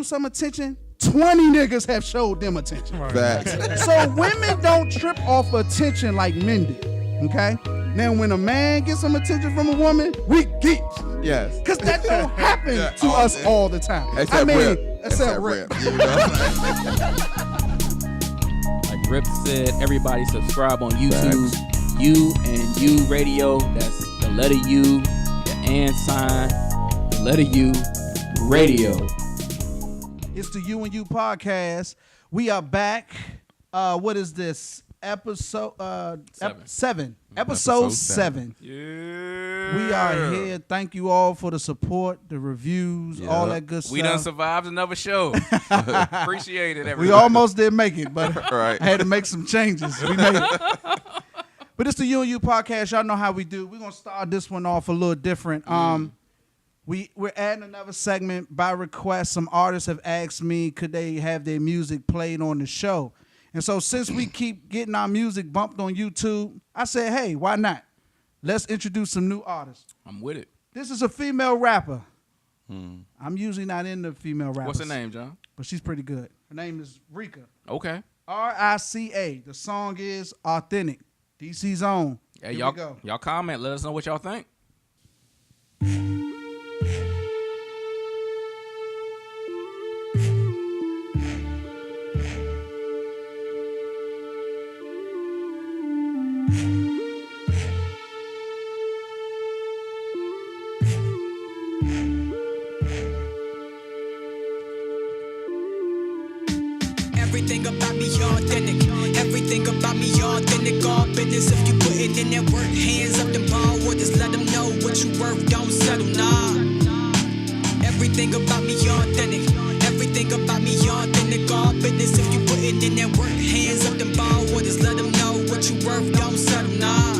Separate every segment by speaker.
Speaker 1: some attention, 20 niggas have showed them attention.
Speaker 2: Facts.
Speaker 1: So women don't trip off attention like men do. Okay? Now when a man gets some attention from a woman, we geek.
Speaker 2: Yes.
Speaker 1: Because that don't happen to us all the time.
Speaker 2: Except Rip.
Speaker 1: Except Rip.
Speaker 2: You know?
Speaker 3: Like Rip said, everybody subscribe on YouTube. Facts. U and U Radio. That's the letter U, the and sign, the letter U, radio.
Speaker 1: It's the U and U podcast. We are back. What is this? Episode seven. Episode 7.
Speaker 4: Yeah.
Speaker 1: We are here. Thank you all for the support, the reviews, all that good stuff.
Speaker 4: We done survived another show. Appreciate it, everybody.
Speaker 1: We almost did make it, but
Speaker 2: Right.
Speaker 1: I had to make some changes. We made it. But it's the U and U podcast. Y'all know how we do. We're gonna start this one off a little different. We're adding another segment by request. Some artists have asked me could they have their music played on the show. And so since we keep getting our music bumped on YouTube, I said, hey, why not? Let's introduce some new artists.
Speaker 4: I'm with it.
Speaker 1: This is a female rapper. I'm usually not into female rappers.
Speaker 4: What's her name, John?
Speaker 1: But she's pretty good. Her name is Rika.
Speaker 4: Okay.
Speaker 1: Rica. The song is Authentic. DC's own.
Speaker 4: Hey,
Speaker 1: Here we go.
Speaker 4: y'all comment. Let us know what y'all think.
Speaker 5: Everything about me authentic. Everything about me authentic. All business. If you put it in that work, hands up them ball waters. Let them know what you worth. Don't settle, nah. Everything about me authentic. Everything about me authentic. All business. If you put it in that work, hands up them ball waters. Let them know what you worth. Don't settle, nah.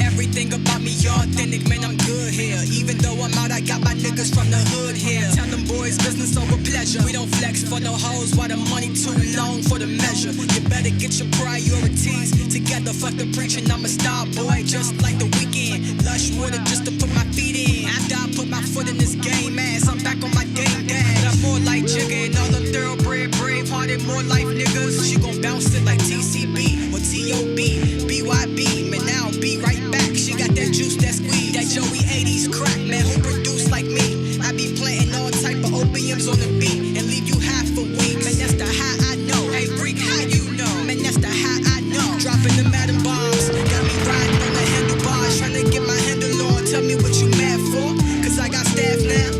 Speaker 5: Everything about me authentic, man, I'm good here. Even though I'm out, I got my niggas from the hood here. Tell them boys business over pleasure. We don't flex for no hoes while the money too long for the measure. You better get your priorities together. Fuck the preaching, I'm a star boy, just like the weekend. Lush water just to put my feet in. After I put my foot in this game, ass, I'm back on my game dash. I'm more like Jigga and all them thoroughbred, brave-hearted, more life niggas. She gon' bounce it like TCB or TOB, BYB, man, now I'll be right back. She got that juice, that squeeze, that Joey 80s crack, man, who produce like me? I be planting all type of opiums on the beat and leave you half a week, man, that's the high I know. Hey, freak, how you know? Man, that's the high I know. Dropping the Madden bombs, got me riding on the handlebars, trying to get my handle on. Tell me what you mad for, cause I got staff now.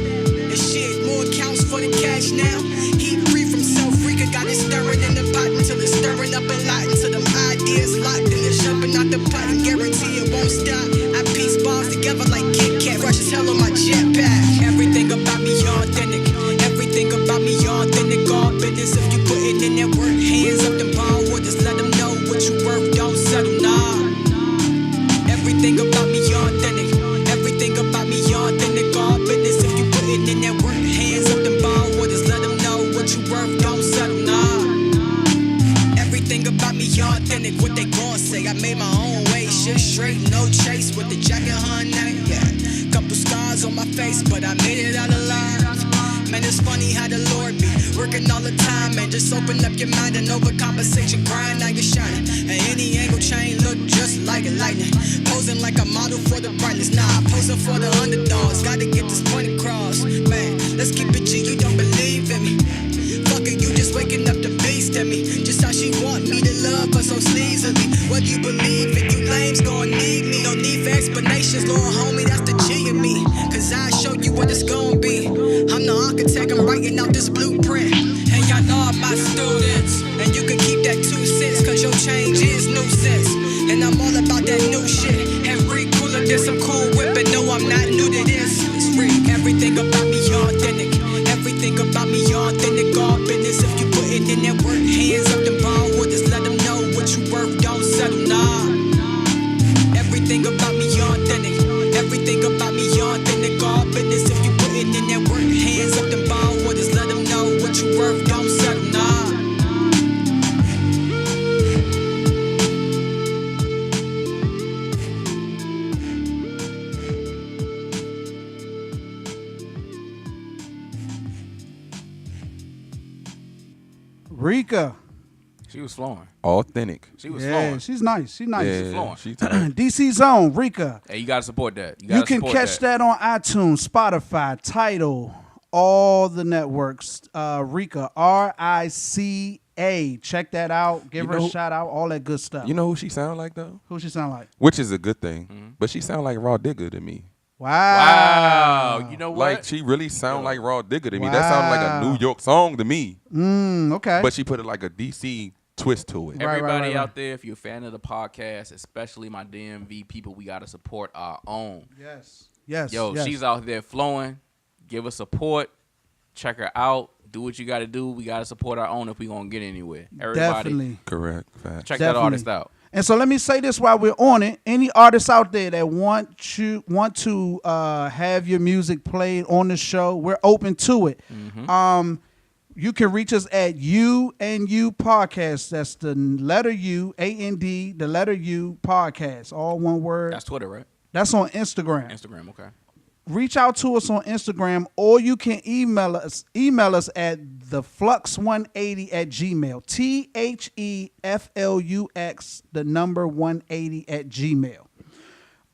Speaker 5: And shit, more accounts for the cash now. He free from self-freaker, got it stirring in the pot until it's stirring up a lot, until them ideas locked in the jumping out the pot and guarantee it won't stop. I piece bombs together like Kit Kat, rush as hell on my jetpack. Everything about me authentic. Everything about me authentic. All business. If you put it in that work, hands up them ball waters. Let them know what you worth. Don't settle, nah. Everything about me authentic. Everything about me authentic. All business. If you put it in that work, hands up them ball waters. Let them know what you worth. Don't settle, nah. Everything about me authentic. What they gon' say? I made my own way. Shit straight, no chase with the jacket, honey. Yeah, couple scars on my face, but I made it out alive. Man, it's funny how the Lord be working all the time, man. Just open up your mind and overcompensate your grind. Now you're shining, and any angle chain look just like a lightning. Posing like a model for the brightness, nah, posing for the underdogs. Gotta get this point across, man. Let's keep it G. You don't believe in me? Fuck it, you just waking up the beast in me. Just how she want me to love her so sleazily. What you believe in? You lames gon' need me. No need for explanations, Lord homie, that's the G in me. Cause I show you what it's gon' be. I'm the architect, I'm writing out this blueprint. And y'all know I'm my students. And you can keep that 2 cents, cause your change is nuisance. And I'm all about that new shit. And Rick cooler than some cool whip. And no, I'm not new to this. It's Rick. Everything about me authentic. Everything about me authentic. All business. If you put it in that work, hands up them ball waters. Let them know what you worth. Don't settle, nah. Everything about me authentic. Everything about me authentic. All business. If you put it in that work, hands up them ball waters. Let them know what you worth. Don't settle, nah.
Speaker 1: Rika.
Speaker 4: She was flowing.
Speaker 2: Authentic.
Speaker 4: She was
Speaker 1: Yeah,
Speaker 4: flowing.
Speaker 1: she's nice. She's nice.
Speaker 2: Yeah,
Speaker 4: flowing.
Speaker 2: she tight.
Speaker 1: DC Zone, Rika.
Speaker 4: Hey, you gotta support that.
Speaker 1: You can catch that on iTunes, Spotify, Tidal, all the networks. Rika, RICA. Check that out. Give her a shout out. All that good stuff.
Speaker 2: You know who she sound like though?
Speaker 1: Who she sound like?
Speaker 2: Which is a good thing. But she sound like Raw Digger to me.
Speaker 1: Wow.
Speaker 4: You know what?
Speaker 2: Like she really sound like Raw Digger to me. That sounded like a New York song to me.
Speaker 1: Okay.
Speaker 2: But she put it like a DC twist to it.
Speaker 4: Everybody
Speaker 1: right.
Speaker 4: out there, if you're a fan of the podcast, especially my DMV people, we gotta support our own.
Speaker 1: Yes. Yes.
Speaker 4: Yo,
Speaker 1: yes.
Speaker 4: she's out there flowing. Give her support. Check her out. Do what you gotta do. We gotta support our own if we gonna get anywhere. Everybody,
Speaker 1: Definitely.
Speaker 2: Correct. Fact.
Speaker 4: check
Speaker 1: Definitely.
Speaker 4: that artist out.
Speaker 1: And so let me say this while we're on it. Any artists out there that want to have your music played on the show, we're open to it. You can reach us at U and U Podcast. That's the letter U, AND, the letter U Podcast. All one word.
Speaker 4: That's Twitter, right?
Speaker 1: That's on Instagram.
Speaker 4: Instagram, okay.
Speaker 1: Reach out to us on Instagram, or you can email us at theflux180@gmail. THEFLUX, the number 180@gmail.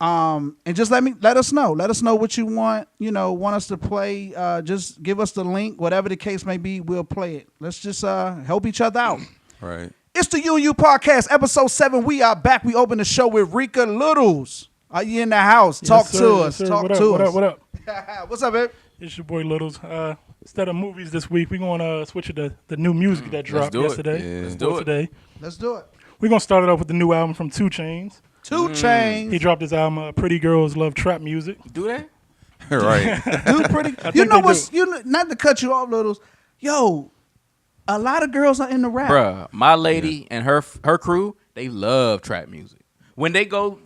Speaker 1: And just let us know. Let us know what you want. Want us to play. Just give us the link, whatever the case may be. We'll play it. Let's just help each other out.
Speaker 2: Right.
Speaker 1: It's the U Podcast, episode 7. We are back. We open the show with Rika Littles. Are you in the house? Talk
Speaker 6: Yes, sir.
Speaker 1: to
Speaker 6: Yes,
Speaker 1: us.
Speaker 6: sir.
Speaker 1: Talk
Speaker 6: What up,
Speaker 1: to
Speaker 6: what
Speaker 1: us.
Speaker 6: up? What up?
Speaker 1: What's up, babe?
Speaker 6: It's your boy Littles. Instead of movies this week, we're going to switch to the new music that dropped
Speaker 4: do it.
Speaker 6: yesterday.
Speaker 2: Yeah.
Speaker 4: Let's do it.
Speaker 6: Today.
Speaker 1: Let's do it.
Speaker 6: We're going to start it off with the new album from 2 Chainz.
Speaker 1: 2 Chainz.
Speaker 6: He dropped his album, Pretty Girls Love Trap Music.
Speaker 4: Do that?
Speaker 2: Right.
Speaker 1: Dude, pretty. You
Speaker 6: think
Speaker 1: know
Speaker 6: they
Speaker 1: what's?
Speaker 6: do.
Speaker 1: Not to cut you off, Littles. Yo, a lot of girls are in the rap.
Speaker 4: Bruh, my lady and her crew, they love trap music. When they go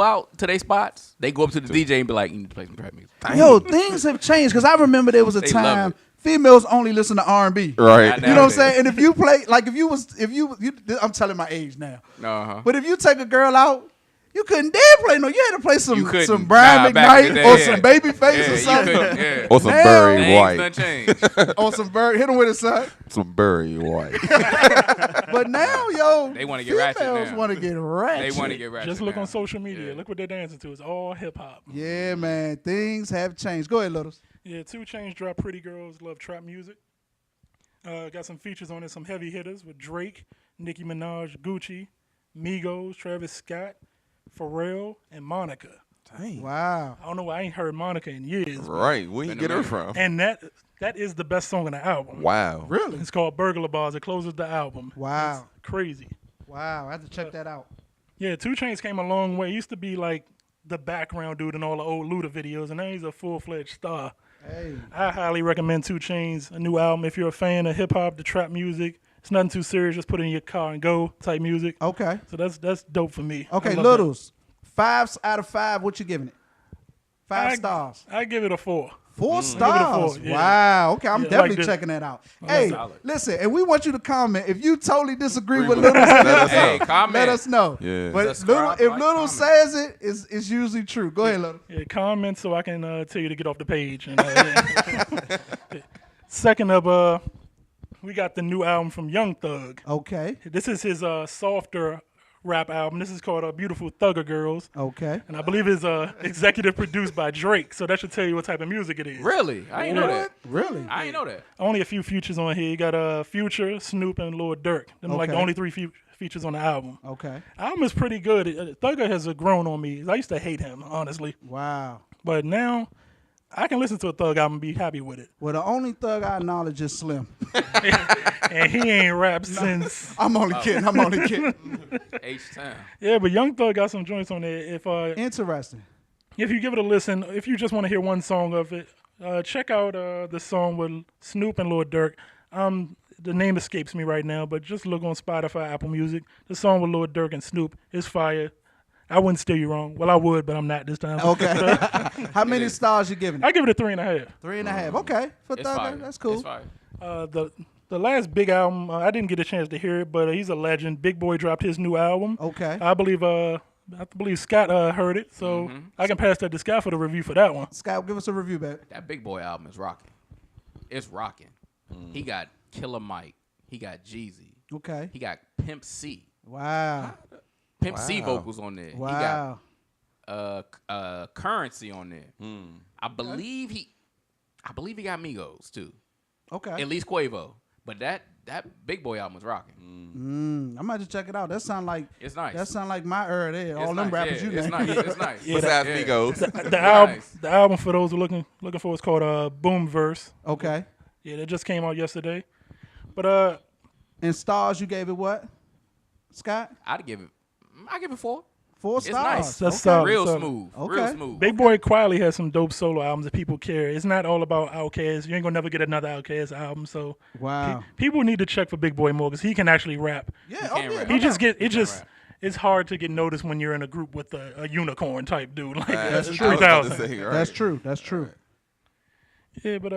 Speaker 4: out to their spots, they go up to the DJ and be like, "You need to play some trap music."
Speaker 1: Yo, things have changed because I remember there was a
Speaker 4: They love
Speaker 1: time
Speaker 4: it.
Speaker 1: females only listen to R&B.
Speaker 2: Right.
Speaker 1: You know what I'm saying? And if you play, like if you, I'm telling my age now.
Speaker 4: Uh-huh.
Speaker 1: But if you take a girl out, you couldn't dare play no. You had to play
Speaker 4: You
Speaker 1: some
Speaker 4: couldn't.
Speaker 1: Brian
Speaker 4: Nah, back in the
Speaker 1: McKnight
Speaker 4: day,
Speaker 1: or
Speaker 4: yeah.
Speaker 1: some Babyface
Speaker 4: Yeah,
Speaker 1: or
Speaker 4: you
Speaker 1: something.
Speaker 4: couldn't, yeah.
Speaker 2: Or some
Speaker 1: Now-
Speaker 2: Barry
Speaker 4: Things done
Speaker 2: White.
Speaker 4: changed.
Speaker 1: Or some bird. Hit him with it, son.
Speaker 2: Some Barry White.
Speaker 1: But now, yo,
Speaker 4: They wanna get ratchet
Speaker 1: females
Speaker 4: now.
Speaker 1: want to get ratchet.
Speaker 4: They want to get ratchet.
Speaker 6: Just look
Speaker 4: now.
Speaker 6: on social media.
Speaker 4: Yeah.
Speaker 6: Look what they're dancing to. It's all hip-hop.
Speaker 1: Yeah, man. Things have changed. Go ahead, Littles.
Speaker 6: Yeah, 2 Chainz dropped Pretty Girls Love Trap Music. Got some features on it, some heavy hitters with Drake, Nicki Minaj, Gucci, Migos, Travis Scott, Pharrell, and Monica.
Speaker 1: Wow.
Speaker 6: I don't know why I ain't heard Monica in years.
Speaker 2: Right. Where you
Speaker 4: Been a
Speaker 2: get her
Speaker 4: minute.
Speaker 2: from?
Speaker 6: And that is the best song on the album.
Speaker 2: Wow.
Speaker 1: Really?
Speaker 6: It's called Burglar Bars. It closes the album.
Speaker 1: Wow.
Speaker 6: It's crazy.
Speaker 1: Wow. I have to check that out.
Speaker 6: Yeah, 2 Chainz came a long way. He used to be like the background dude in all the old Luda videos, and now he's a full-fledged star.
Speaker 1: Hey.
Speaker 6: I highly recommend 2 Chainz, a new album. If you're a fan of hip-hop, the trap music, it's nothing too serious. Just put it in your car and go type music.
Speaker 1: Okay.
Speaker 6: So that's dope for me.
Speaker 1: Okay,
Speaker 6: I love
Speaker 1: Littles. 5 out of 5. What you giving it? 5
Speaker 6: I-
Speaker 1: stars.
Speaker 6: that. I give it a 4.
Speaker 1: 4 stars.
Speaker 6: 4, yeah.
Speaker 1: Wow. Okay, I'm
Speaker 6: Yeah,
Speaker 1: definitely
Speaker 6: like the-
Speaker 1: checking that out. Hey,
Speaker 4: solid.
Speaker 1: listen, and we want you to comment. If you totally disagree with
Speaker 2: with
Speaker 1: Littles,
Speaker 4: Hey, comment.
Speaker 1: let us know.
Speaker 2: Yeah.
Speaker 1: But
Speaker 4: Subscribe,
Speaker 1: if
Speaker 4: like,
Speaker 1: Little
Speaker 4: comment.
Speaker 1: says it, it's usually true. Go ahead, Little.
Speaker 6: Yeah, comment so I can tell you to get off the page. And, yeah. Second up, we got the new album from Young Thug.
Speaker 1: Okay.
Speaker 6: This is his softer rap album. This is called Beautiful Thugger Girls.
Speaker 1: Okay.
Speaker 6: And I believe it's executive produced by Drake, so that should tell you what type of music it is.
Speaker 4: Really? I ain't know that.
Speaker 1: Really?
Speaker 4: I ain't know that.
Speaker 6: Only a few features on here. You got Future, Snoop, and Lord Durk. Them are like the
Speaker 1: Okay.
Speaker 6: only 3 features on the album.
Speaker 1: Okay.
Speaker 6: Album is pretty good. Thugger has grown on me. I used to hate him, honestly.
Speaker 1: Wow.
Speaker 6: But now I can listen to a Thug album and be happy with it.
Speaker 1: Well, the only thug I acknowledge is Slim.
Speaker 6: And he ain't rapped since.
Speaker 1: I'm only kidding. I'm only kidding.
Speaker 4: H-Town.
Speaker 6: Yeah, but Young Thug got some joints on there.
Speaker 1: Interesting.
Speaker 6: If you give it a listen, if you just want to hear one song of it, check out the song with Snoop and Lord Durk. The name escapes me right now, but just look on Spotify, Apple Music. The song with Lord Durk and Snoop is fire. I wouldn't steer you wrong. Well, I would, but I'm not this time.
Speaker 1: Okay. How many stars you giving it?
Speaker 6: I give it a 3.5.
Speaker 1: 3.5. Okay. For
Speaker 4: It's fire.
Speaker 1: Thugger, that's cool.
Speaker 4: It's fire.
Speaker 6: The last big album, I didn't get a chance to hear it, but he's a legend. Big Boy dropped his new album.
Speaker 1: Okay.
Speaker 6: I believe Scott heard it, so I can pass that to Scott for the review for that one.
Speaker 1: Scott, give us a review, babe.
Speaker 4: That Big Boy album is rocking. It's rocking. He got Killer Mike. He got Jeezy.
Speaker 1: Okay.
Speaker 4: He got Pimp C.
Speaker 1: Wow.
Speaker 4: Pimp C
Speaker 2: Wow.
Speaker 4: vocals on there.
Speaker 1: Wow.
Speaker 4: He got Currency on there. I believe he got Migos too.
Speaker 1: Okay.
Speaker 4: At least Quavo. But that Big Boy album was rocking.
Speaker 1: I'm about to check it out. That sound like
Speaker 4: It's nice.
Speaker 1: That sound like my era there. All them
Speaker 4: nice,
Speaker 1: rappers
Speaker 4: yeah,
Speaker 1: you
Speaker 4: it's
Speaker 1: named.
Speaker 4: nice. It's nice.
Speaker 2: Besides Migos.
Speaker 6: The album for those who looking for is called Boom Verse.
Speaker 1: Okay.
Speaker 6: Yeah, that just came out yesterday. But
Speaker 1: And stars, you gave it what? Scott?
Speaker 4: I give it 4.
Speaker 1: 4
Speaker 4: It's
Speaker 1: stars.
Speaker 4: nice.
Speaker 6: That's
Speaker 1: okay.
Speaker 6: solid.
Speaker 4: Real
Speaker 6: So-
Speaker 4: smooth.
Speaker 1: Okay.
Speaker 4: Real smooth.
Speaker 6: Big Boy quietly has some dope solo albums that people care. It's not all about Outkast. You ain't gonna never get another Outkast album. So
Speaker 1: Wow.
Speaker 6: people need to check for Big Boy more because he can actually rap.
Speaker 1: Yeah.
Speaker 4: can
Speaker 1: Okay.
Speaker 4: rap.
Speaker 6: He just get
Speaker 4: He
Speaker 6: it
Speaker 4: can
Speaker 6: just
Speaker 4: rap.
Speaker 6: it's hard to get noticed when you're in a group with a unicorn type dude like
Speaker 2: That's
Speaker 6: that's
Speaker 2: true. I was about to
Speaker 6: 3000.
Speaker 2: say, right.
Speaker 1: That's true. That's true.
Speaker 6: Yeah, but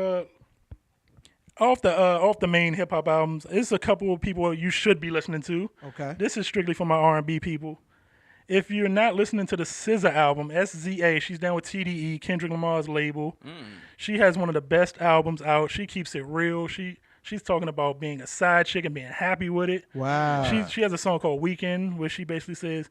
Speaker 6: off the main hip hop albums, there's a couple of people you should be listening to.
Speaker 1: Okay.
Speaker 6: This is strictly for my R&B people. If you're not listening to the SZA album, SZA, she's down with TDE, Kendrick Lamar's label. She has one of the best albums out. She keeps it real. She's talking about being a side chick and being happy with it.
Speaker 1: Wow.
Speaker 6: She has a song called Weekend where she basically says,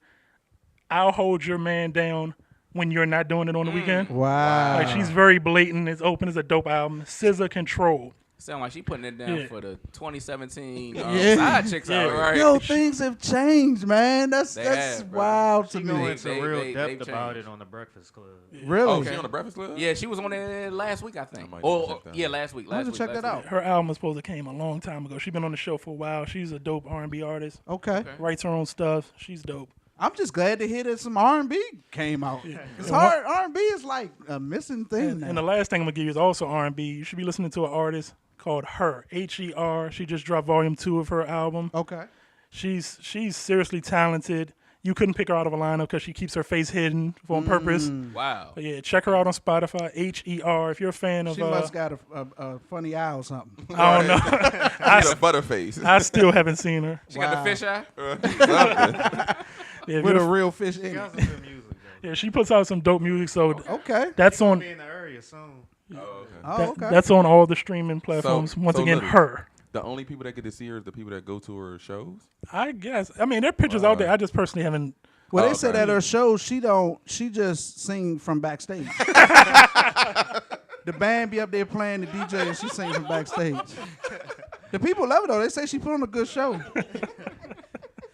Speaker 6: "I'll hold your man down when you're not doing it on the weekend."
Speaker 1: Wow.
Speaker 6: Like she's very blatant. It's open. It's a dope album. SZA Control.
Speaker 4: Sound like she putting it down
Speaker 6: Yeah.
Speaker 4: for the 2017
Speaker 1: Yeah.
Speaker 4: side chicks out, right?
Speaker 1: Yo, things have changed, man. That's
Speaker 4: They
Speaker 1: that's
Speaker 4: have, bro.
Speaker 1: wild to
Speaker 7: She go
Speaker 1: me.
Speaker 7: into
Speaker 4: They-
Speaker 7: real
Speaker 4: they've
Speaker 7: depth about
Speaker 4: changed.
Speaker 7: it on the Breakfast Club.
Speaker 1: Really?
Speaker 2: Oh, she on the Breakfast Club?
Speaker 4: Yeah, she was on there last week, I think.
Speaker 2: might
Speaker 4: Or
Speaker 2: check that
Speaker 4: yeah,
Speaker 2: out.
Speaker 4: last week.
Speaker 1: I'm
Speaker 4: Last
Speaker 1: gonna
Speaker 4: week.
Speaker 1: check that
Speaker 4: last
Speaker 1: out.
Speaker 4: week.
Speaker 6: Her album was supposed to came a long time ago. She's been on the show for a while. She's a dope R&B artist.
Speaker 1: Okay.
Speaker 6: Writes her own stuff. She's dope.
Speaker 1: I'm just glad to hear that some R&B came out. It's hard. R&B is like a missing thing now.
Speaker 6: And the last thing I'm gonna give you is also R&B. You should be listening to an artist called Her, Her. She just dropped volume 2 of her album.
Speaker 1: Okay.
Speaker 6: She's seriously talented. You couldn't pick her out of a lineup because she keeps her face hidden on purpose.
Speaker 4: Wow.
Speaker 6: But yeah, check her out on Spotify. Her. If you're a fan of,
Speaker 1: She must got a funny eye or something.
Speaker 6: I don't know.
Speaker 2: She's a butterface.
Speaker 6: I still haven't seen her.
Speaker 4: She got the fish eye.
Speaker 6: Yeah, if
Speaker 1: With
Speaker 6: you're
Speaker 1: a
Speaker 6: a-
Speaker 1: real fish in
Speaker 7: She
Speaker 1: it.
Speaker 7: got some good music, though.
Speaker 6: yeah, she puts out some dope music. So
Speaker 1: Okay.
Speaker 6: that's
Speaker 7: She'll
Speaker 6: on.
Speaker 7: be in the area soon.
Speaker 1: Oh, okay.
Speaker 6: That's on all the streaming platforms. Once
Speaker 2: so
Speaker 6: again,
Speaker 2: Little.
Speaker 6: Her.
Speaker 2: The only people that get to see her is the people that go to her shows.
Speaker 6: I guess. I mean, there are pictures out there. I just personally haven't.
Speaker 1: Well,
Speaker 2: Oh,
Speaker 1: they said
Speaker 2: okay.
Speaker 1: at her show she just sing from backstage. The band be up there playing the DJ and she sing from backstage. The people love it though. They say she put on a good show.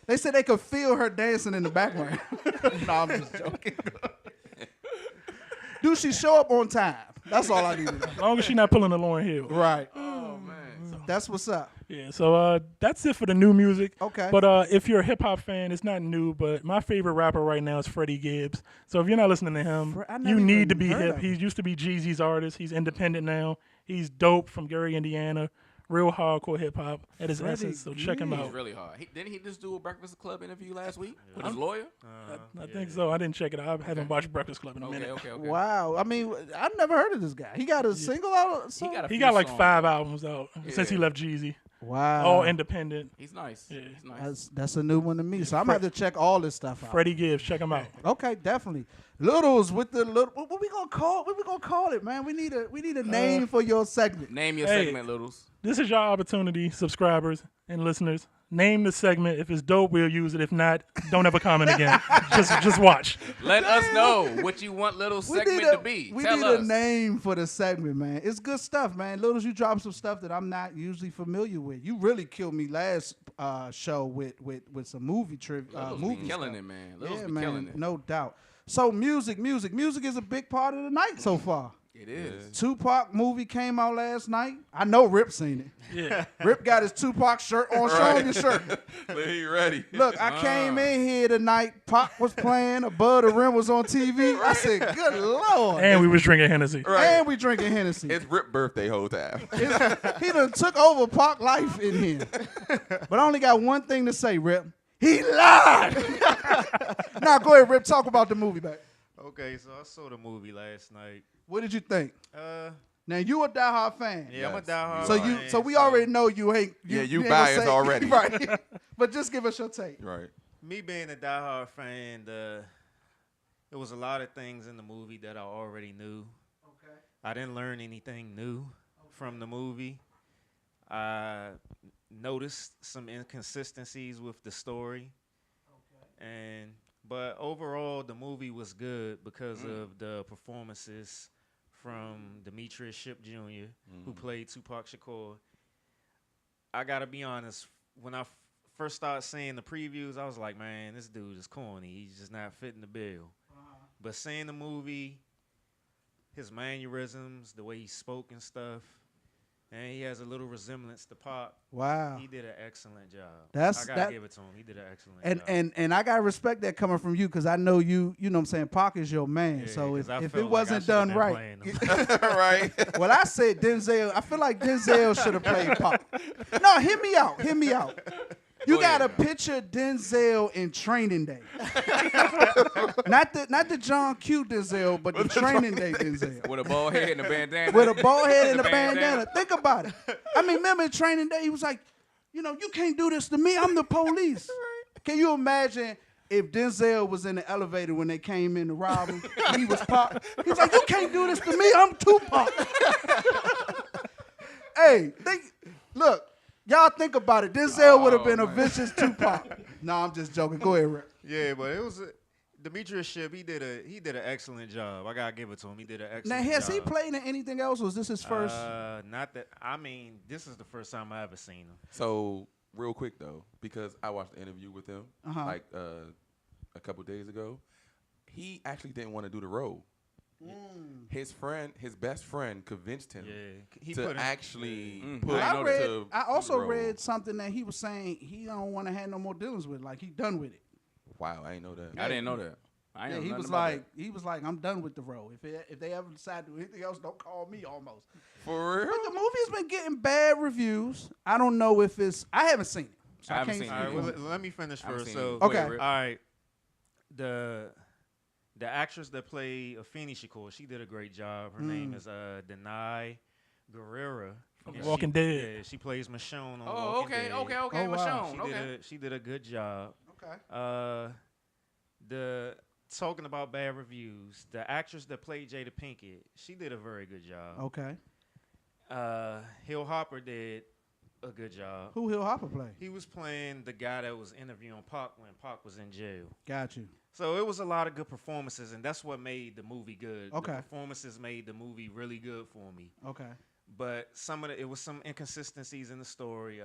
Speaker 1: They said they could feel her dancing in the background. No, I'm just joking. Do she show up on time? That's all I need to know.
Speaker 6: As long as she's not pulling the Lauryn Hill.
Speaker 1: Right. Oh man. That's what's up.
Speaker 6: Yeah, so that's it for the new music.
Speaker 1: Okay.
Speaker 6: But if you're a hip hop fan, it's not new, but my favorite rapper right now is Freddie Gibbs. So if you're not listening to him,
Speaker 1: I never
Speaker 6: you need
Speaker 1: even
Speaker 6: to be
Speaker 1: heard
Speaker 6: hip.
Speaker 1: of
Speaker 6: He
Speaker 1: him.
Speaker 6: used to be Jeezy's artist. He's independent now. He's dope from Gary, Indiana. Real hardcore hip hop at his
Speaker 1: Freddie
Speaker 6: essence. So check him
Speaker 4: It's
Speaker 6: out.
Speaker 4: really hard. Didn't he just do a Breakfast Club interview last week with his lawyer?
Speaker 6: I think so. I didn't check it out. I haven't watched Breakfast Club in a minute.
Speaker 4: Okay.
Speaker 1: Wow. I mean, I've never heard of this guy. He got a single out.
Speaker 4: He
Speaker 1: Song?
Speaker 4: got a
Speaker 6: He
Speaker 4: few
Speaker 6: got like
Speaker 4: songs.
Speaker 6: 5 albums out since he left Jeezy.
Speaker 1: Wow.
Speaker 6: All independent.
Speaker 4: He's nice.
Speaker 6: Yeah.
Speaker 4: He's nice.
Speaker 1: That's a new one to me. So I'm gonna have to check all this stuff out.
Speaker 6: Freddie Gibbs, check him out.
Speaker 1: Okay, definitely. Littles with the little. What we gonna call it, man? We need a name for your segment.
Speaker 4: Name your
Speaker 6: Hey.
Speaker 4: segment, Littles.
Speaker 6: This is your opportunity, subscribers and listeners. Name the segment. If it's dope, we'll use it. If not, don't ever comment again. just watch.
Speaker 4: Let us know what you want Little's segment to be.
Speaker 1: We
Speaker 4: Tell
Speaker 1: need
Speaker 4: us.
Speaker 1: a name for the segment, man. It's good stuff, man. Littles, you dropped some stuff that I'm not usually familiar with. You really killed me last show with some movie trivia.
Speaker 4: Little's be killing it, man. Little's
Speaker 1: Yeah,
Speaker 4: be
Speaker 1: man.
Speaker 4: killing it.
Speaker 1: No doubt. So music is a big part of the night so far.
Speaker 4: It is.
Speaker 1: Tupac movie came out last night. I know Rip seen it.
Speaker 6: Yeah.
Speaker 1: Rip got his Tupac shirt on. Show him your shirt.
Speaker 2: He ready.
Speaker 1: Look, I came in here tonight. Pac was playing. Above the Rim was on TV. I said, good Lord.
Speaker 6: And we was drinking Hennessy.
Speaker 1: And we drinking Hennessy.
Speaker 2: It's Rip birthday whole time.
Speaker 1: He done took over Pac life in here. But I only got one thing to say, Rip. He lied. Now go ahead, Rip. Talk about the movie, back.
Speaker 7: Okay, so I saw the movie last night.
Speaker 1: What did you think?
Speaker 7: Uh,
Speaker 1: Now you a diehard fan.
Speaker 7: yeah, I'm a
Speaker 2: Yes.
Speaker 7: diehard
Speaker 1: So
Speaker 7: fan,
Speaker 1: so we already know you ain't.
Speaker 2: Yeah, you
Speaker 1: ain't gonna
Speaker 2: biased already.
Speaker 1: right? But just give us your take.
Speaker 2: Right.
Speaker 7: Me being a diehard fan, there was a lot of things in the movie that I already knew. I didn't learn anything new from the movie. noticed some inconsistencies with the story. But overall, the movie was good because of the performances from Demetrius Shipp Jr., who played Tupac Shakur. I gotta be honest, when I first started seeing the previews, I was like, man, this dude is corny. He's just not fitting the bill. But seeing the movie, his mannerisms, the way he spoke and stuff, and he has a little resemblance to Pac.
Speaker 1: Wow.
Speaker 7: He did an excellent job.
Speaker 1: That's-
Speaker 7: I gotta
Speaker 1: that-
Speaker 7: give it to him. He did an excellent
Speaker 1: And
Speaker 7: job.
Speaker 1: and I gotta respect that coming from you because I know you know what I'm saying, Pac is your man.
Speaker 7: Yeah,
Speaker 1: so
Speaker 7: 'cause I
Speaker 1: if
Speaker 7: felt
Speaker 1: it
Speaker 7: like I
Speaker 1: wasn't
Speaker 7: should've
Speaker 1: done
Speaker 7: been
Speaker 1: right.
Speaker 7: playing him.
Speaker 2: Right.
Speaker 1: Well, I said Denzel. I feel like Denzel should have played Pac. No, hear me out. Hear me out. You
Speaker 4: Go
Speaker 1: gotta
Speaker 4: ahead,
Speaker 1: picture Denzel in Training Day. not the John Q Denzel, but the Training Day Denzel.
Speaker 4: With a bald head and a bandana.
Speaker 1: With a bald head and a
Speaker 4: The
Speaker 1: bandana. Think about it. I mean, remember in Training Day, he was like, you know, you can't do this to me. I'm the police. Can you imagine if Denzel was in the elevator when they came in to rob him and he was Pac? He was like, you can't do this to me. I'm Tupac. Hey, look, y'all think about it. Denzel would have been a vicious Tupac. No, I'm just joking. Go ahead, Rick.
Speaker 7: Yeah, but it was Demetrius Shipp. He did an excellent job. I gotta give it to him. He did an
Speaker 1: Now,
Speaker 7: excellent
Speaker 1: has
Speaker 7: job.
Speaker 1: he played in anything else, or was this his first?
Speaker 7: Not that. I mean, this is the first time I ever seen him.
Speaker 2: So real quick though, because I watched the interview with him like a couple days ago, he actually didn't want to do the role. His best friend, convinced him
Speaker 7: He
Speaker 2: to
Speaker 7: put him-
Speaker 2: actually
Speaker 4: Mm.
Speaker 2: put
Speaker 4: I
Speaker 2: him
Speaker 1: I
Speaker 2: to
Speaker 1: also
Speaker 2: the role.
Speaker 1: read something that he was saying he don't want to have no more dealings with. Like he done with it.
Speaker 2: Wow, I didn't know that.
Speaker 4: I didn't know that. I
Speaker 1: Yeah,
Speaker 4: ain't
Speaker 1: he
Speaker 4: know
Speaker 1: was
Speaker 4: nothing about
Speaker 1: like, I'm done with the role. If they ever decide to do anything else, don't call me. Almost.
Speaker 2: For real?
Speaker 1: But the movie's been getting bad reviews. I don't know if it's. I haven't seen it. So
Speaker 4: I
Speaker 1: I
Speaker 4: haven't
Speaker 1: can't
Speaker 4: seen
Speaker 7: All
Speaker 4: it
Speaker 7: right,
Speaker 1: speak
Speaker 7: well,
Speaker 1: on it.
Speaker 7: let me finish
Speaker 4: I haven't
Speaker 7: first.
Speaker 4: seen
Speaker 7: So,
Speaker 4: it.
Speaker 1: Okay.
Speaker 4: Wait, Rick.
Speaker 7: all right, the actress that played Afeni Shakur, she did a great job. Her name is Denai Guerrera.
Speaker 6: From
Speaker 7: And
Speaker 6: Walking
Speaker 7: she,
Speaker 6: Dead.
Speaker 7: Yeah, she plays Michonne on
Speaker 4: Oh,
Speaker 7: Walking Dead.
Speaker 4: okay,
Speaker 1: Oh, wow.
Speaker 4: Michonne. Okay.
Speaker 7: She did a good job.
Speaker 1: Okay.
Speaker 7: The talking about bad reviews, the actress that played Jada Pinkett, she did a very good job.
Speaker 1: Okay.
Speaker 7: Hill Hopper did a good job.
Speaker 1: Who Hill Hopper play?
Speaker 7: He was playing the guy that was interviewing Pac when Pac was in jail.
Speaker 1: Got you.
Speaker 7: So it was a lot of good performances, and that's what made the movie good.
Speaker 1: Okay.
Speaker 7: The performances made the movie really good for me.
Speaker 1: Okay.
Speaker 7: But it was some inconsistencies in the story.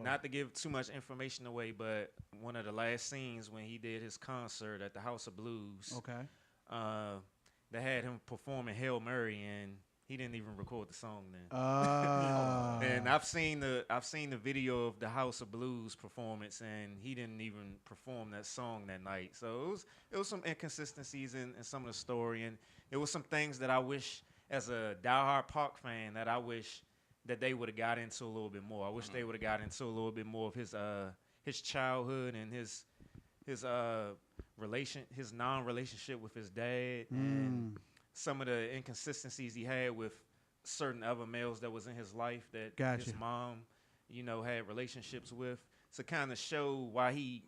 Speaker 7: Not to give too much information away, but one of the last scenes when he did his concert at the House of Blues,
Speaker 1: Okay.
Speaker 7: they had him performing Hail Mary, and he didn't even record the song then. And I've seen the video of the House of Blues performance, and he didn't even perform that song that night. So it was some inconsistencies in some of the story, and it was some things that I wish, as a diehard Pac fan, that I wish that they would have got into a little bit more. I wish they would have got into a little bit more of his childhood and his non-relationship with his dad, and some of the inconsistencies he had with certain other males that was in his life that
Speaker 1: Gotcha.
Speaker 7: his mom, had relationships with, to kind of show why he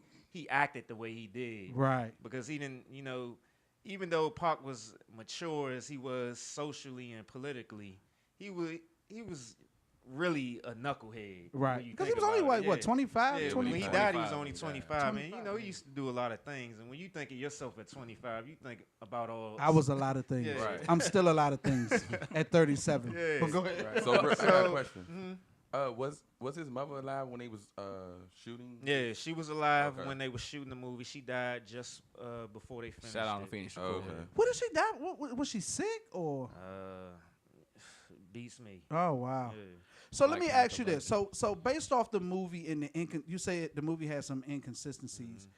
Speaker 7: acted the way he did.
Speaker 1: Right.
Speaker 7: Because he didn't, even though Pac was mature as he was socially and politically, he was really a knucklehead.
Speaker 1: Right.
Speaker 7: when you
Speaker 1: Because he
Speaker 7: think
Speaker 1: was only
Speaker 7: about it.
Speaker 1: what,
Speaker 7: Yeah.
Speaker 1: 25,
Speaker 7: Yeah,
Speaker 1: 20?
Speaker 7: when he
Speaker 4: 25,
Speaker 7: died, he was only
Speaker 4: when he
Speaker 7: 25.
Speaker 4: died.
Speaker 7: And he used to do a lot of things. And when you think of yourself at 25, you think about all.
Speaker 1: I was a lot of things.
Speaker 7: Yeah.
Speaker 4: Right.
Speaker 1: I'm still a lot of things at 37.
Speaker 7: Yeah.
Speaker 1: But go ahead.
Speaker 4: Right.
Speaker 2: So, Rick, I got a
Speaker 7: So-
Speaker 2: question. Was his mother alive when they was shooting?
Speaker 7: Yeah, she was alive
Speaker 2: Okay.
Speaker 7: when they were shooting the movie. She died just before they finished.
Speaker 4: Shout out to
Speaker 7: it.
Speaker 4: Phoenix.
Speaker 2: Oh, okay.
Speaker 1: What did she die? Was she sick or?
Speaker 7: Beats me.
Speaker 1: Oh wow.
Speaker 7: Yeah.
Speaker 1: So let
Speaker 4: Like
Speaker 1: me
Speaker 4: Michael
Speaker 1: ask you this. So based off the movie and you say the movie has some inconsistencies.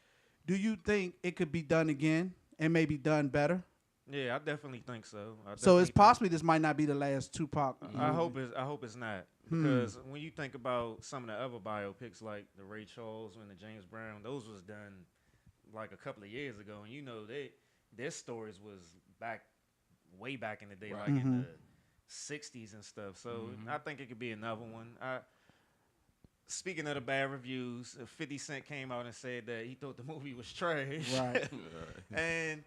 Speaker 1: Do you think it could be done again and maybe done better?
Speaker 7: Yeah, I definitely think so.
Speaker 1: So it's possibly this might not be the last Tupac.
Speaker 7: I hope it's not, because when you think about some of the other biopics like the Ray Charles and the James Brown, those was done like a couple of years ago, and their stories was way back in the day, like in the 60s and stuff. So I think it could be another one. Speaking of the bad reviews, 50 Cent came out and said that he thought the movie was trash.
Speaker 1: Right.
Speaker 7: And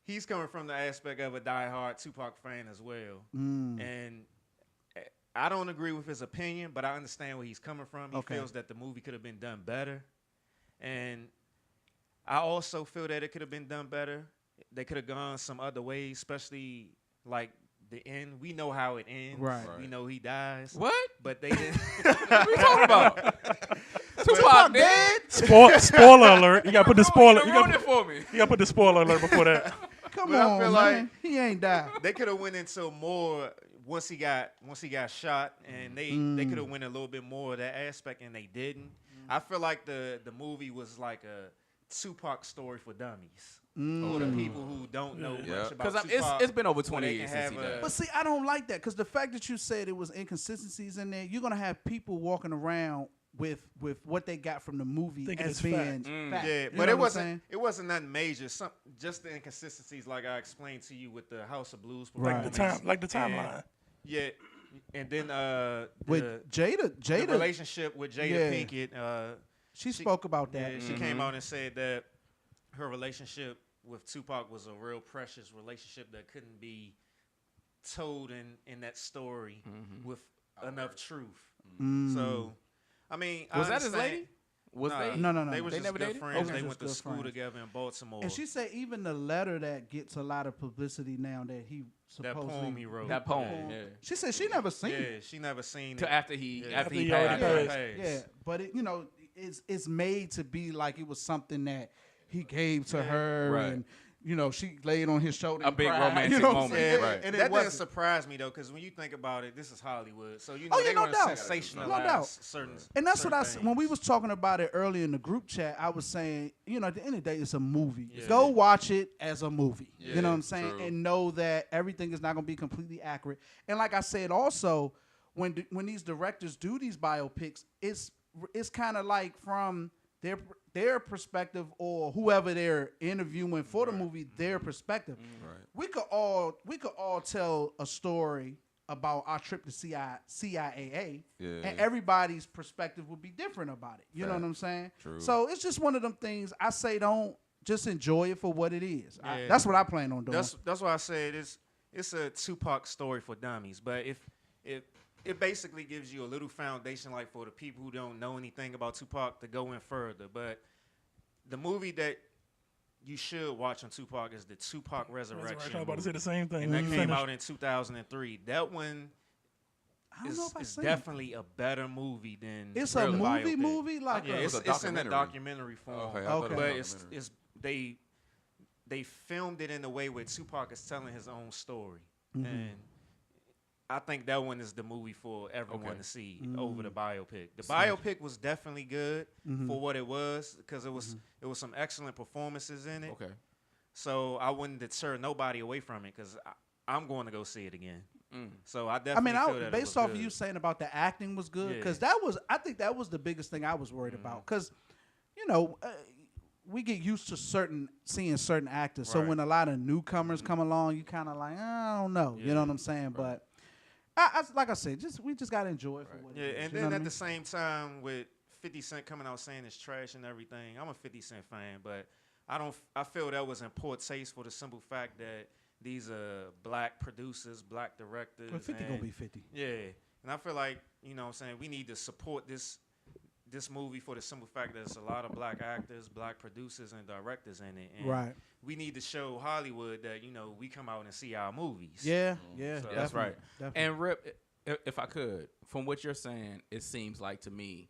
Speaker 7: he's coming from the aspect of a diehard Tupac fan as well. And I don't agree with his opinion, but I understand where he's coming from. He feels that the movie could have been done better. And I also feel that it could have been done better. They could have gone some other ways, especially like the end. We know how it ends.
Speaker 1: Right.
Speaker 7: We know he dies.
Speaker 4: What?
Speaker 7: But they didn't.
Speaker 4: What are we talking about?
Speaker 1: Tupac dead?
Speaker 6: Spoiler alert! You gotta put the spoiler.
Speaker 4: You ruined it for me.
Speaker 6: You gotta put the spoiler alert before that.
Speaker 1: Come
Speaker 7: But I
Speaker 1: on,
Speaker 7: feel
Speaker 1: man. He ain't died.
Speaker 7: They could have went into more once he got shot, and they could have went a little bit more of that aspect, and they didn't. I feel like the movie was like a Tupac story for dummies. For the people who don't know much about Tupac.
Speaker 4: Because it's been over 20 years since he died.
Speaker 1: But see, I don't like that because the fact that you said it was inconsistencies in there, you're gonna have people walking around with what they got from the movie
Speaker 6: Thinking
Speaker 1: as
Speaker 6: it's
Speaker 1: being
Speaker 6: fact.
Speaker 1: fact.
Speaker 7: Yeah,
Speaker 1: You
Speaker 7: but
Speaker 1: know
Speaker 7: it
Speaker 1: what I'm
Speaker 7: wasn't nothing major. Just the inconsistencies, like I explained to you with the House of Blues
Speaker 1: Right.
Speaker 7: performance.
Speaker 6: Like the timeline.
Speaker 7: Yeah, and then
Speaker 1: With Jada,
Speaker 7: the relationship with Jada Pinkett.
Speaker 1: she spoke about that.
Speaker 7: Yeah, she came out and said that her relationship with Tupac was a real precious relationship that couldn't be told in that story with enough truth. So, I mean,
Speaker 4: Was
Speaker 7: I
Speaker 4: that his
Speaker 7: understand-
Speaker 4: lady? Was
Speaker 7: Nah,
Speaker 4: they?
Speaker 1: No.
Speaker 7: They were
Speaker 4: They
Speaker 7: just
Speaker 4: never
Speaker 7: good
Speaker 4: dated?
Speaker 7: friends.
Speaker 1: Okay.
Speaker 7: They
Speaker 1: Just
Speaker 7: went to
Speaker 1: good
Speaker 7: school
Speaker 1: friends.
Speaker 7: together in Baltimore.
Speaker 1: And she said even the letter that gets a lot of publicity now that he
Speaker 7: that
Speaker 1: supposedly
Speaker 7: poem he wrote.
Speaker 4: That poem. Yeah.
Speaker 1: She said she never seen
Speaker 7: Yeah,
Speaker 1: it.
Speaker 7: she never seen
Speaker 4: Till
Speaker 7: it.
Speaker 4: after he
Speaker 7: Yeah.
Speaker 4: after he
Speaker 6: After he
Speaker 4: passed.
Speaker 6: already
Speaker 7: After he
Speaker 6: passed.
Speaker 7: passed.
Speaker 1: Yeah, but it's made to be like it was something that he gave to her,
Speaker 4: Right.
Speaker 1: and she laid on his shoulder.
Speaker 4: A
Speaker 1: and
Speaker 4: big
Speaker 1: cried,
Speaker 4: romantic
Speaker 1: what I'm
Speaker 4: moment,
Speaker 1: saying?
Speaker 4: right.
Speaker 1: And
Speaker 7: that
Speaker 1: it
Speaker 7: doesn't
Speaker 1: wasn't.
Speaker 7: surprise me though, because when you think about it, this is Hollywood, so
Speaker 1: Oh,
Speaker 7: they
Speaker 1: yeah, no
Speaker 7: want to
Speaker 1: doubt.
Speaker 7: sensationalize
Speaker 1: No doubt.
Speaker 7: certain.
Speaker 1: And that's what
Speaker 7: certain
Speaker 1: when we
Speaker 7: things.
Speaker 1: was talking about it earlier in the group chat, I was saying, at the end of the day, it's a movie.
Speaker 7: Yeah.
Speaker 1: Go watch it as a movie.
Speaker 2: Yeah,
Speaker 1: you know what I'm saying?
Speaker 2: true.
Speaker 1: And know that everything is not going to be completely accurate. And like I said, also, when these directors do these biopics, it's kind of like from their perspective or whoever they're interviewing for the movie, their perspective.
Speaker 2: Right.
Speaker 1: We could all tell a story about our trip to CIAA,
Speaker 2: Yeah.
Speaker 1: and everybody's perspective would be different about it. You know what I'm saying?
Speaker 2: True.
Speaker 1: So it's just one of them things. I say don't just enjoy it for what it is.
Speaker 7: Yeah.
Speaker 1: That's what I plan on doing.
Speaker 7: That's why I said it's a Tupac story for dummies. But if it basically gives you a little foundation, like for the people who don't know anything about Tupac, to go in further. But the movie that you should watch on Tupac is the Tupac Resurrection.
Speaker 6: I was about to say the same thing.
Speaker 7: And that
Speaker 6: You
Speaker 7: came
Speaker 6: finished.
Speaker 7: out in 2003. That one
Speaker 1: I don't know if I've
Speaker 7: is
Speaker 1: seen it.
Speaker 7: definitely a better movie than
Speaker 1: It's
Speaker 7: the
Speaker 1: a
Speaker 7: biopic.
Speaker 1: movie like
Speaker 7: Yeah,
Speaker 1: a,
Speaker 7: it's
Speaker 2: a
Speaker 7: in a
Speaker 2: documentary.
Speaker 7: documentary form.
Speaker 2: Okay, I thought it was a
Speaker 7: But
Speaker 2: documentary.
Speaker 7: they filmed it in a way where Tupac is telling his own story,
Speaker 1: Mm-hmm.
Speaker 7: and I think that one is the movie for everyone
Speaker 2: Okay.
Speaker 7: to see
Speaker 1: Mm.
Speaker 7: over the biopic. The biopic was definitely good
Speaker 1: Mm-hmm.
Speaker 7: for what it was, because it was some excellent performances in it.
Speaker 4: Okay.
Speaker 7: So I wouldn't deter nobody away from it, because I'm going to go see it again.
Speaker 4: Mm.
Speaker 7: So I
Speaker 1: I
Speaker 7: definitely
Speaker 1: mean,
Speaker 7: feel that it
Speaker 1: based
Speaker 7: was
Speaker 1: off
Speaker 7: good.
Speaker 1: of you saying about the acting was good,
Speaker 7: Yeah.
Speaker 1: because I think that was the biggest thing I was worried about, because we get used to seeing certain actors. So
Speaker 7: Right.
Speaker 1: when a lot of newcomers come along, you kind of like, I don't know, you
Speaker 7: Yeah.
Speaker 1: know what I'm saying? But like I said, we just gotta enjoy it for what
Speaker 7: Yeah,
Speaker 1: it is.
Speaker 7: and
Speaker 1: you know
Speaker 7: then
Speaker 1: what I
Speaker 7: at the
Speaker 1: mean?
Speaker 7: same time, with 50 Cent coming out saying it's trash and everything, I'm a 50 Cent fan, but I feel that was in poor taste for the simple fact that these are black producers, black directors.
Speaker 1: Well, 50
Speaker 7: and,
Speaker 1: gonna be 50.
Speaker 7: Yeah, and I feel like, what I'm saying, we need to support this movie for the simple fact that there's a lot of black actors, black producers, and directors in it. And
Speaker 1: Right.
Speaker 7: we need to show Hollywood that, we come out and see our movies.
Speaker 1: Yeah,
Speaker 7: So
Speaker 1: definitely,
Speaker 4: That's right.
Speaker 1: definitely.
Speaker 4: And Rip, if I could, from what you're saying, it seems like to me,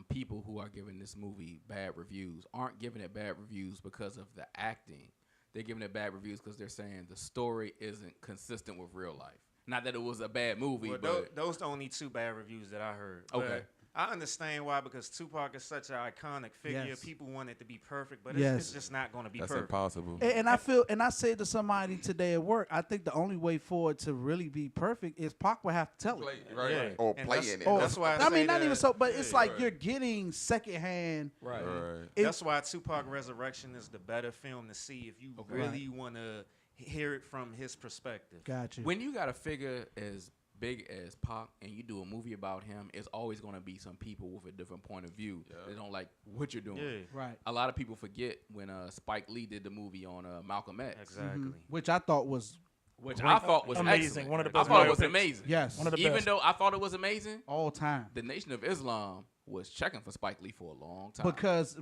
Speaker 4: people who are giving this movie bad reviews aren't giving it bad reviews because of the acting. They're giving it bad reviews because they're saying the story isn't consistent with real life. Not that it was a bad movie,
Speaker 7: Well,
Speaker 4: but
Speaker 7: those the only two bad reviews that I heard.
Speaker 4: Okay.
Speaker 7: But I understand why, because Tupac is such an iconic figure.
Speaker 1: Yes.
Speaker 7: People want it to be perfect, but
Speaker 1: Yes.
Speaker 7: it's just not going to be
Speaker 2: That's
Speaker 7: perfect.
Speaker 2: impossible.
Speaker 1: And I said to somebody today at work, I think the only way for it to really be perfect is Pac would have to tell
Speaker 2: Play,
Speaker 1: it.
Speaker 2: right,
Speaker 7: Yeah.
Speaker 2: right. Or
Speaker 7: And
Speaker 2: play
Speaker 7: that's-
Speaker 2: in it.
Speaker 1: Or-
Speaker 7: That's why
Speaker 1: I
Speaker 7: say
Speaker 1: mean, not
Speaker 7: that-
Speaker 1: even so, but it's like
Speaker 2: right.
Speaker 1: you're getting secondhand.
Speaker 4: right.
Speaker 2: Right.
Speaker 7: That's why Tupac Resurrection is the better film to see if you
Speaker 4: Okay.
Speaker 7: really want to hear it from his perspective.
Speaker 1: Got you.
Speaker 4: When you got a figure as big as Pac and you do a movie about him, it's always going to be some people with a different point of view.
Speaker 2: Yeah.
Speaker 4: They don't like what you're doing.
Speaker 7: Yeah,
Speaker 1: Right.
Speaker 4: A lot of people forget when Spike Lee did the movie on Malcolm X.
Speaker 7: exactly.
Speaker 1: Which I thought was
Speaker 4: which I thought was
Speaker 6: amazing.
Speaker 4: excellent.
Speaker 6: One of the
Speaker 4: I
Speaker 6: best
Speaker 4: thought it was
Speaker 6: biopics.
Speaker 4: amazing.
Speaker 1: Yes.
Speaker 6: One of the
Speaker 4: Even
Speaker 6: best.
Speaker 4: though I thought it was amazing,
Speaker 1: all time.
Speaker 4: the Nation of Islam was checking for Spike Lee for a long time.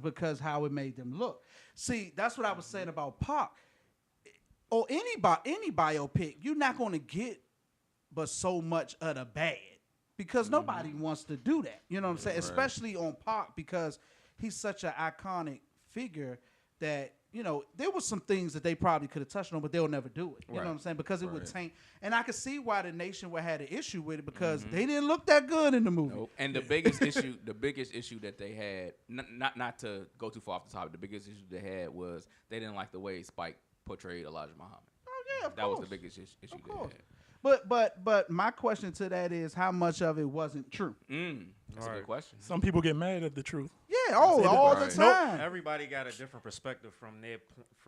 Speaker 1: Because how it made them look. See, that's what I was saying about Pac. Or any biopic, you're not going to get but so much of the bad because nobody wants to do that. You know what I'm saying?
Speaker 2: Right.
Speaker 1: Especially on Pac because he's such an iconic figure that, you know, there was some things that they probably could have touched on, but they'll never do it. You know what I'm saying? Because it would taint. And I could see why the nation would have an issue with it because they didn't look that good in the movie.
Speaker 4: Nope. And the biggest issue that they had, not to go too far off the topic, the biggest issue they had was they didn't like the way Spike portrayed Elijah Muhammad.
Speaker 1: Oh yeah, of
Speaker 4: That
Speaker 1: course.
Speaker 4: was the biggest issue they had.
Speaker 1: But my question to that is how much of it wasn't true?
Speaker 4: That's a good question.
Speaker 6: Some people get mad at the truth.
Speaker 1: Yeah, all the
Speaker 2: Right.
Speaker 1: time.
Speaker 7: Everybody got a different perspective from their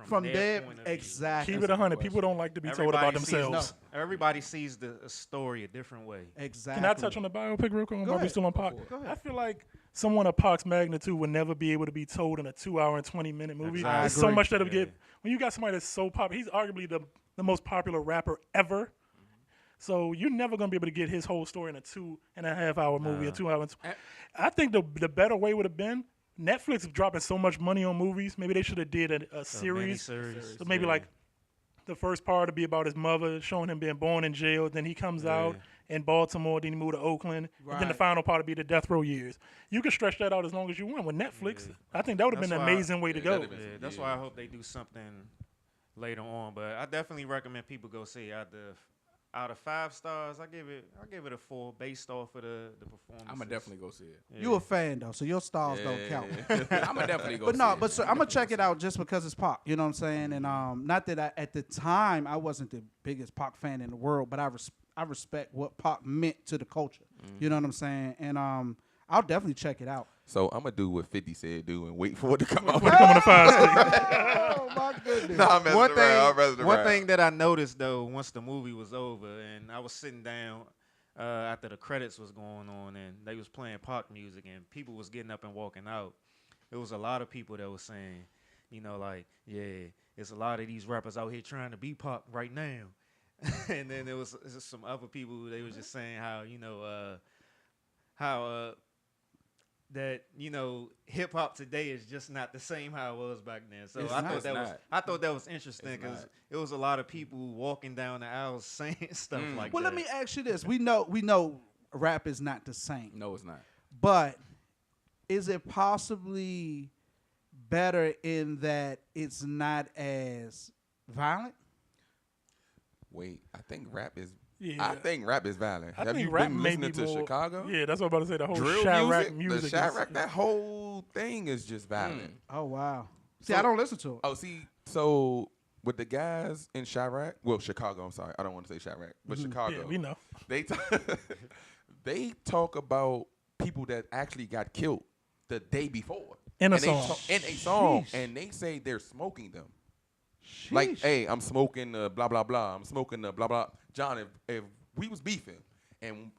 Speaker 1: From
Speaker 7: their
Speaker 1: their
Speaker 7: point of view.
Speaker 1: exactly.
Speaker 6: Keep it 100. People don't like to be told about
Speaker 7: Sees,
Speaker 6: themselves.
Speaker 7: everybody sees the story a different way.
Speaker 1: Exactly.
Speaker 6: Can I touch on the biopic real quick?
Speaker 1: Go
Speaker 6: While we
Speaker 1: ahead.
Speaker 6: still on Pac?
Speaker 1: Go ahead.
Speaker 6: I feel like someone of Pac's magnitude would never be able to be told in a 2-hour and 20-minute movie.
Speaker 7: Exactly.
Speaker 6: There's so
Speaker 1: agree.
Speaker 6: much that'll get. When you got somebody that's so popular, he's arguably the most popular rapper ever. So you're never gonna be able to get his whole story in a 2.5-hour movie, a 2 hour. I think the better way would have been Netflix is dropping so much money on movies. Maybe they should have did a series.
Speaker 7: Miniseries.
Speaker 6: So maybe like the first part would be about his mother, showing him being born in jail. Then he comes out in Baltimore. Then he moved to Oakland. And then the
Speaker 1: Right.
Speaker 6: final part would be the death row years. You can stretch that out as long as you want. With Netflix, I think that would have been
Speaker 7: That's
Speaker 6: an
Speaker 7: why-
Speaker 6: amazing way to go.
Speaker 2: that'd have been
Speaker 7: Yeah, that's why I hope they do something later on. But I definitely recommend people go see it. Out of 5 stars, I give it a 4 based off of the performance.
Speaker 4: I'm gonna definitely go see it.
Speaker 1: You a fan though, so your stars don't count.
Speaker 4: I'm gonna definitely go.
Speaker 1: But
Speaker 4: see
Speaker 1: no,
Speaker 4: it.
Speaker 1: but sir, I'm gonna check it out just because it's Pac. You know what I'm saying? And not that at the time I wasn't the biggest Pac fan in the world, but I respect what Pac meant to the culture. You know what I'm saying? And I'll definitely check it out.
Speaker 2: So I'm gonna do what 50 said do and wait for it to come out.
Speaker 6: Come on the 5 stick.
Speaker 1: Oh my goodness!
Speaker 2: Nah, I'm messing around. I'm messing
Speaker 7: One
Speaker 2: around.
Speaker 7: thing that I noticed though, once the movie was over and I was sitting down after the credits was going on and they was playing Pac music and people was getting up and walking out, there was a lot of people that was saying, you know, like, yeah, there's a lot of these rappers out here trying to be Pac right now. And then there was some other people who they was just saying how, you know, that, you know, hip hop today is just not the same how it was back then. So
Speaker 1: It's
Speaker 7: I
Speaker 1: not.
Speaker 7: thought that was interesting
Speaker 4: It's
Speaker 7: because
Speaker 4: not.
Speaker 7: it was a lot of people walking down the aisles saying stuff like
Speaker 1: Well,
Speaker 7: that.
Speaker 1: let me ask you this: we know rap is not the same,
Speaker 4: no, it's not.
Speaker 1: but is it possibly better in that it's not as violent?
Speaker 2: Wait, I think rap is.
Speaker 6: Yeah.
Speaker 2: I think rap is violent.
Speaker 6: I
Speaker 2: Have
Speaker 6: think
Speaker 2: you
Speaker 6: rap
Speaker 2: been
Speaker 6: may
Speaker 2: listening
Speaker 6: be
Speaker 2: to
Speaker 6: more,
Speaker 2: Chicago?
Speaker 6: Yeah, that's what I'm about to say. The whole
Speaker 2: Drill
Speaker 6: Chirac
Speaker 2: music,
Speaker 6: music.
Speaker 2: the
Speaker 6: is-
Speaker 2: Chirac, that whole thing is just violent.
Speaker 1: Oh wow! See,
Speaker 2: So-
Speaker 1: I don't listen to it.
Speaker 2: Oh, see, so with the guys in Chirac, well, Chicago. I'm sorry, I don't want to say Chirac, but Chicago.
Speaker 6: Yeah, we know.
Speaker 2: They they talk about people that actually got killed the day before
Speaker 6: In a
Speaker 2: And they
Speaker 6: song.
Speaker 2: in a song,
Speaker 1: Sheesh.
Speaker 2: and they say they're smoking them. Like,
Speaker 1: Sheesh.
Speaker 2: hey, I'm smoking blah blah blah. I'm smoking blah blah. John, if we was beefing, and